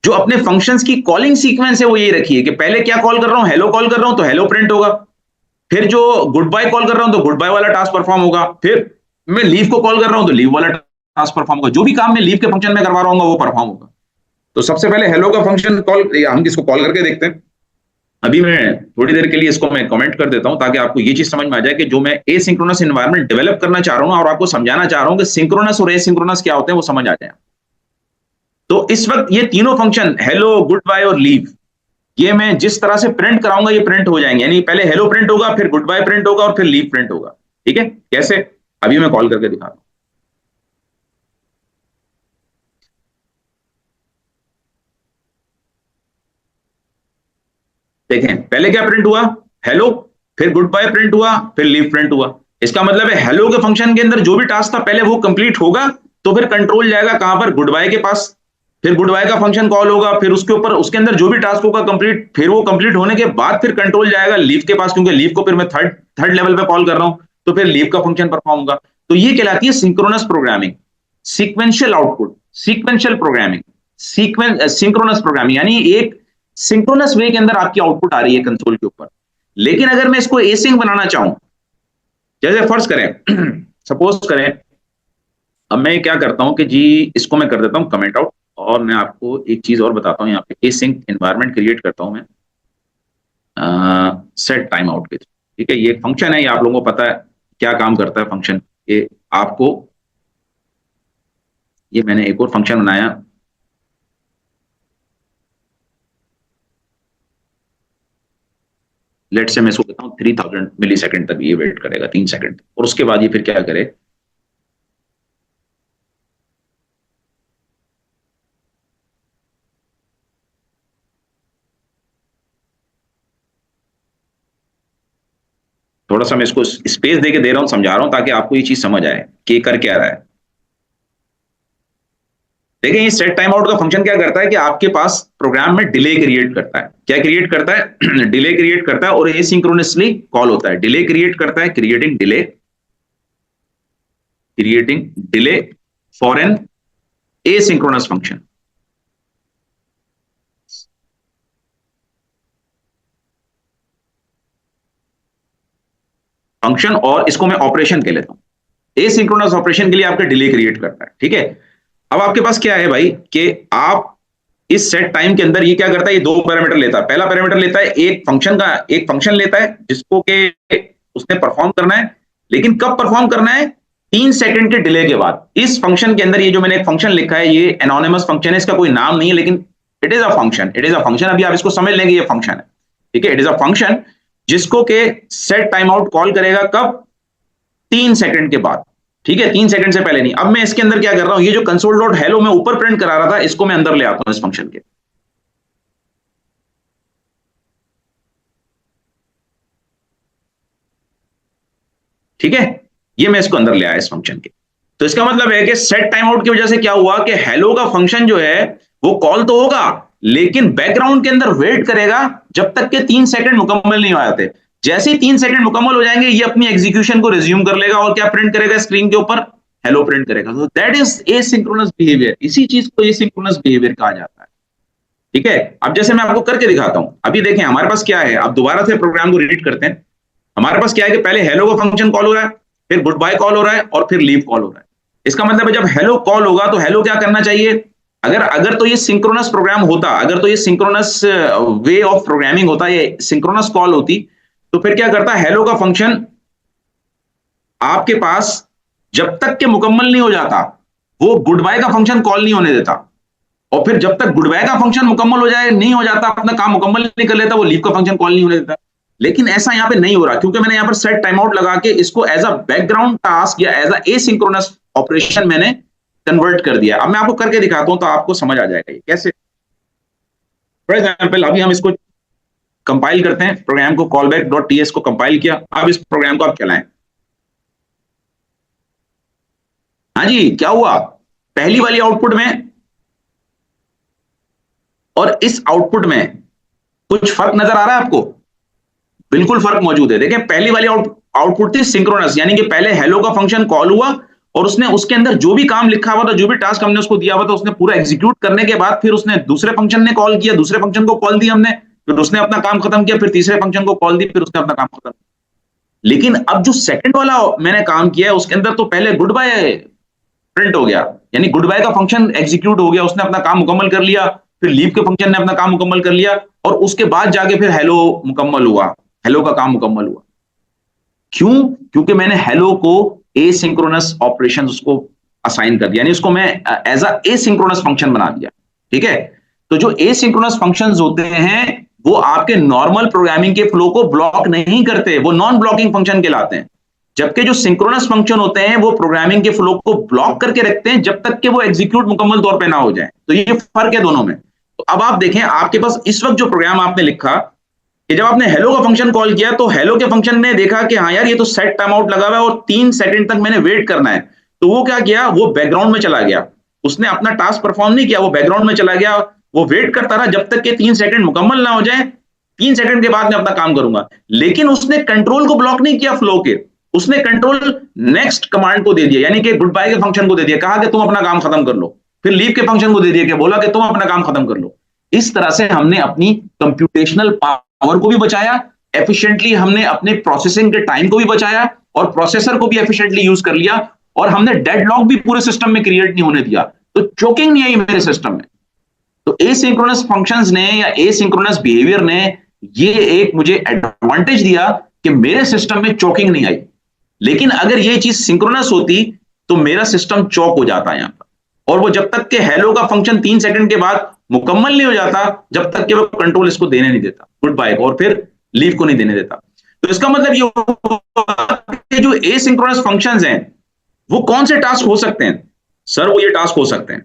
[SPEAKER 2] जो अपने फंक्शंस की कॉलिंग सीक्वेंस है वो यही रखी है कि पहले क्या कॉल कर रहा हूं, हेलो कॉल कर रहा हूं तो हेलो प्रिंट होगा, फिर जो गुड बाय कॉल कर रहा हूं तो गुड बाय वाला टास्क परफॉर्म होगा, फिर मैं लीव को कॉल कर रहा हूं तो लीव वाला टास्क परफॉर्म होगा, जो भी काम मैं लीव के फंक्शन में करवा रहा हूँ वो परफॉर्म होगा। तो सबसे पहले हेलो का फंक्शन कॉल, हम इसको कॉल करके देखते हैं। अभी मैं थोड़ी देर के लिए इसको मैं कमेंट कर देता हूं ताकि आपको ये चीज समझ में आ जाए कि जो मैं एसिंक्रोनस एनवायरनमेंट डेवलप करना चाह रहा हूं और आपको समझाना चाह रहा हूं कि सिंक्रोनस और एसिंक्रोनस क्या होते हैं वो समझ आ जाए। तो इस वक्त ये तीनों फंक्शन हेलो, गुड बाय और लीव, ये मैं जिस तरह से प्रिंट कराऊंगा ये प्रिंट हो जाएंगे, यानी पहले हेलो प्रिंट होगा, फिर गुड बाय प्रिंट होगा और फिर लीव प्रिंट होगा। ठीक है, कैसे, अभी मैं कॉल करके दिखाता हूं। देखें पहले क्या प्रिंट हुआ, हेलो, फिर गुड बाय प्रिंट हुआ, फिर लीव प्रिंट हुआ। इसका मतलब है हेलो के फंक्शन के अंदर जो भी टास्क था पहले वो कंप्लीट होगा, तो फिर कंट्रोल जाएगा कहां पर, गुड बाय के पास, फिर गुड बाय का फंक्शन कॉल होगा, फिर उसके ऊपर उसके अंदर जो भी टास्क होगा कंप्लीट, फिर वो कंप्लीट होने के बाद फिर कंट्रोल जाएगा लीव के पास, क्योंकि लीव को फिर मैं थर्ड थर्ड लेवल पे कॉल कर रहा हूं, तो फिर लीव का फंक्शन परफॉर्म होगा। तो ये कहलाती है synchronous programming, sequential output, sequential programming, synchronous programming, यानी एक सिंक्रोनस वे के अंदर आपकी आउटपुट आ रही है कंसोल के ऊपर। लेकिन अगर मैं इसको एसिंक बनाना चाहूं, जैसे फर्ज करें सपोज करें, अब मैं क्या करता हूं कि जी इसको मैं कर देता हूं कमेंट आउट, और मैं आपको एक चीज और बताता हूं, यहाँ पे एसिंक एनवायरनमेंट क्रिएट करता हूं मैं सेट टाइम आउट के थ्रू। ठीक है, ये एक फंक्शन है, ये आप लोगों को पता है क्या काम करता है फंक्शन, ये आपको, ये मैंने एक और फंक्शन बनाया, लेट से मैं इसको कहता हूं 3000 मिली सेकेंड तक ये वेट करेगा, 3 सेकंड, और उसके बाद ये फिर क्या करे, थोड़ा सा मैं इसको स्पेस देके दे रहा हूं, समझा रहा हूं ताकि आपको ये चीज समझ आए कि कर क्या रहा है। देखिए ये सेट टाइम आउट का फंक्शन क्या करता है कि आपके पास प्रोग्राम में डिले क्रिएट करता है, क्या क्रिएट करता है डिले क्रिएट करता है, और एसिंक्रोनसली कॉल होता है, डिले क्रिएट करता है, creating delay for an asynchronous function. Function, और इसको मैं ऑपरेशन कह लेता हूं, एसिंक्रोनस ऑपरेशन के लिए आपका डिले क्रिएट करता है। ठीक है, अब आपके पास क्या है भाई कि आप इस सेट टाइम के अंदर ये क्या करता है, ये 2 पैरामीटर लेता है। पहला पैरामीटर लेता है एक फंक्शन लेता है जिसको के उसने परफॉर्म करना है, लेकिन कब परफॉर्म करना है, 3 सेकंड के डिले के बाद। इस फंक्शन के अंदर ये जो मैंने एक फंक्शन लिखा है ये एनोनिमस फंक्शन है, इसका कोई नाम नहीं है, लेकिन it is a function, it is a function. अभी आप इसको समझ लेंगे ये फंक्शन है। ठीक है, इट इज अ फंक्शन जिसको के सेट टाइम आउट कॉल करेगा कब, 3 सेकंड के बाद। ठीक है, 3 सेकंड से पहले नहीं। अब मैं इसके अंदर क्या कर रहा हूं, ये जो कंसोल डॉट हेलो मैं ऊपर प्रिंट करा रहा था इसको मैं अंदर ले आता हूं इस फंक्शन के। ठीक है, ये मैं इसको अंदर ले आया इस फंक्शन के। तो इसका मतलब है कि सेट टाइम आउट की वजह से क्या हुआ कि हेलो का फंक्शन जो है वो कॉल तो होगा, लेकिन बैकग्राउंड के अंदर वेट करेगा जब तक के 3 सेकंड मुकम्मल नहीं हो जाते। जैसे ही 3 सेकंड मुकम्मल हो जाएंगे ये अपनी एग्जीक्यूशन को रिज्यूम कर लेगा और क्या प्रिंट करेगा स्क्रीन के ऊपर, हेलो प्रिंट करेगा। तो दैट इज एसिंक्रोनस बिहेवियर, इसी चीज को एसिंक्रोनस बिहेवियर कहा जाता है। ठीक है, अब जैसे मैं आपको करके दिखाता हूं, अभी देखें हमारे पास क्या है, अब दोबारा से प्रोग्राम को रीड करते हैं। हमारे पास क्या है कि पहले हेलो का फंक्शन कॉल हो रहा है, फिर गुड बाय कॉल हो रहा है और फिर लीव कॉल हो रहा है। इसका मतलब है जब हेलो कॉल होगा तो हेलो क्या करना चाहिए, अगर अगर तो ये सिंक्रोनस प्रोग्राम होता, अगर तो ये सिंक्रोनस वे ऑफ प्रोग्रामिंग होता, ये सिंक्रोनस कॉल होती, तो फिर क्या करता, हेलो का फंक्शन आपके पास जब तक के मुकम्मल नहीं हो जाता वो गुड बाय का फंक्शन कॉल नहीं होने देता, और फिर जब तक गुड बाय का फंक्शन मुकम्मल हो जाए, नहीं हो जाता, अपना काम मुकम्मल नहीं कर लेता, वो लीव का फंक्शन कॉल नहीं होने देता। लेकिन ऐसा यहाँ पे नहीं हो रहा क्योंकि मैंने यहाँ पर सेट टाइम आउट लगा के इसको एज अ बैकग्राउंड टास्क या एज अ एसिंक्रोनस ऑपरेशन मैंने कन्वर्ट कर दिया। अब मैं आपको करके दिखाता हूं तो आपको समझ आ जाएगा ये कैसे। फॉर एग्जाम्पल अभी हम इसको कंपाइल करते हैं, प्रोग्राम को callback.ts को कंपाइल किया। अब इस प्रोग्राम को आप चलाएं। हाँ जी, क्या हुआ पहली वाली आउटपुट में और इस आउटपुट में कुछ फर्क नजर आ रहा है आपको? बिल्कुल फर्क मौजूद है। देखें पहली वाली आउटपुट थी सिंक्रोनस, यानी कि पहले हेलो का फंक्शन कॉल हुआ और उसने उसके अंदर जो भी काम लिखा हुआ था, जो भी टास्क हमने उसको दिया हुआ था, उसने पूरा एग्जीक्यूट करने के बाद फिर उसने दूसरे फंक्शन ने कॉल किया, दूसरे फंक्शन को कॉल दिया हमने, फिर उसने अपना काम खत्म किया, फिर तीसरे फंक्शन को कॉल दी, फिर उसने अपना काम खत्म किया। लेकिन अब जो सेकंड वाला मैंने काम किया है उसके अंदर तो पहले गुड बाय प्रिंट हो गया, यानी गुड बाय का फंक्शन एग्जीक्यूट हो गया, उसने अपना काम मुकम्मल कर लिया, फिर लीव के फंक्शन ने अपना काम मुकम्मल कर लिया और उसके बाद जाके फिर हेलो मुकम्मल हुआ, हेलो का काम मुकम्मल हुआ। क्यों? क्योंकि मैंने हेलो को एसिंक्रोनस ऑपरेशन उसको असाइन कर दिया, यानी उसको मैं एज अ एसिंक्रोनस फंक्शन बना दिया। ठीक है, तो जो एसिंक्रोनस फंक्शंस होते हैं वो आपके नॉर्मल प्रोग्रामिंग के फ्लो को ब्लॉक नहीं करते, वो नॉन ब्लॉकिंग फंक्शन कहलाते हैं। जबकि जो सिंक्रोनस फंक्शन होते हैं वो प्रोग्रामिंग के फ्लो को ब्लॉक करके रखते हैं जब तक कि वो एग्जीक्यूट मुकम्मल तौर पे ना हो जाए। तो ये फर्क है दोनों में। तो अब आप देखें आपके पास इस वक्त जो प्रोग्राम आपने लिखा कि जब आपने हेलो का फंक्शन कॉल किया तो हेलो के फंक्शन ने देखा कि हाँ यार ये तो सेट टाइम आउट लगा हुआ है और 3 सेकंड तक मैंने वेट करना है, तो वो क्या किया, वो बैकग्राउंड में चला गया, उसने अपना टास्क परफॉर्म नहीं किया, वो बैकग्राउंड में चला गया, वो वेट करता रहा जब तक कि 3 सेकंड मुकम्मल ना हो जाए, 3 सेकंड के बाद मैं अपना काम करूंगा। लेकिन उसने कंट्रोल को ब्लॉक नहीं किया फ्लो के, उसने कंट्रोल नेक्स्ट कमांड को दे दिया, यानी कि गुड बाय के फंक्शन को दे दिया, कहा कि तुम अपना काम खत्म कर लो, फिर लीव के फंक्शन को दे दिया कि बोला कि तुम अपना काम खत्म कर लो। इस तरह से हमने अपनी कंप्यूटेशनल पावर को भी बचाया, एफिशिएंटली हमने अपने प्रोसेसिंग के टाइम को भी बचाया और प्रोसेसर को भी एफिशिएंटली यूज कर लिया और हमने डेडलॉक भी पूरे सिस्टम में क्रिएट नहीं होने दिया, तो चोकिंग नहीं आई मेरे सिस्टम में। तो एसिंक्रोनस फंक्शंस ने या एसिंक्रोनस बिहेवियर ने ये एक मुझे एडवांटेज दिया कि मेरे सिस्टम में चोकिंग नहीं आई। लेकिन अगर ये चीज सिंक्रोनस होती तो मेरा सिस्टम चौक हो जाता यहां पर, और वो जब तक के हेलो का फंक्शन 3 सेकंड के बाद मुकम्मल नहीं हो जाता जब तक कि वो कंट्रोल इसको देने नहीं देता गुड बाय और फिर लीव को नहीं देने देता। तो इसका मतलब ये हुआ कि जो एसिंक्रोनस फंक्शंस हैं वो कौन से टास्क हो सकते हैं? सर वो ये टास्क हो सकते हैं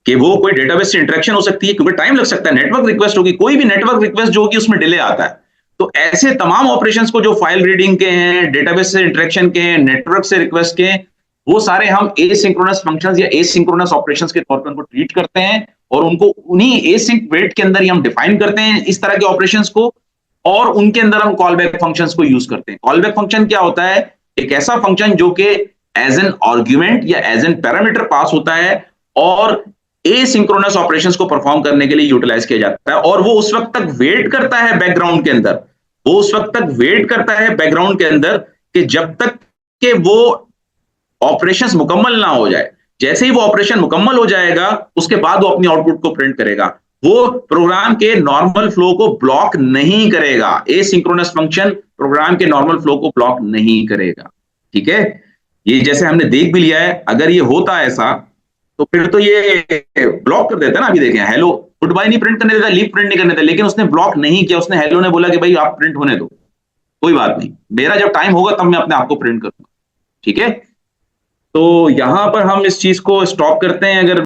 [SPEAKER 2] कि वो कोई डेटाबेस से इंटरेक्शन हो सकती है क्योंकि टाइम लग सकता है, नेटवर्क रिक्वेस्ट होगी, कोई भी नेटवर्क रिक्वेस्ट जो होगी उसमें डिले आता है। तो ऐसे तमाम ऑपरेशंस को जो फाइल रीडिंग के हैं, डेटाबेस से इंटरेक्शन के हैं, नेटवर्क से रिक्वेस्ट के हैं, वो सारे हम एसिंक्रोनस फंक्शंस या एसिंक्रोनस ऑपरेशंस के तौर पर उनको ट्रीट करते हैं और उनको उन्हीं एसिंक वेट के अंदर ही हम डिफाइन करते हैं इस तरह के ऑपरेशंस को, और उनके अंदर हम कॉल बैक फंक्शंस को यूज करते हैं। कॉल बैक फंक्शन क्या होता है? एक ऐसा फंक्शन जो कि एज एन आर्ग्यूमेंट या एज एन पैरामीटर पास होता है और एसिंक्रोनस ऑपरेशंस को परफॉर्म करने के लिए यूटिलाइज किया जाता है, और वो उस वक्त तक वेट करता है बैकग्राउंड के अंदर, वो उस वक्त तक वेट करता है बैकग्राउंड के अंदर कि जब तक कि वो ऑपरेशंस मुकम्मल ना हो जाए। जैसे ही वो ऑपरेशन मुकम्मल हो जाएगा उसके बाद वो अपनी आउटपुट को प्रिंट करेगा, वो प्रोग्राम के नॉर्मल फ्लो को ब्लॉक नहीं करेगा। एसिंक्रोनस फंक्शन प्रोग्राम के नॉर्मल फ्लो को ब्लॉक नहीं करेगा। ठीक है, ये जैसे हमने देख भी लिया है। अगर ये होता ऐसा तो फिर तो ये ब्लॉक कर देता ना। अभी देखें हेलो गुड बाय नहीं प्रिंट करने देता, लीव प्रिंट नहीं करने देता, लेकिन उसने ब्लॉक नहीं किया, उसने हेलो ने बोला कि भाई आप प्रिंट होने दो, कोई बात नहीं, मेरा जब टाइम होगा तब मैं अपने आप को प्रिंट करूंगा। ठीक है, तो यहां पर हम इस चीज को स्टॉप करते हैं। अगर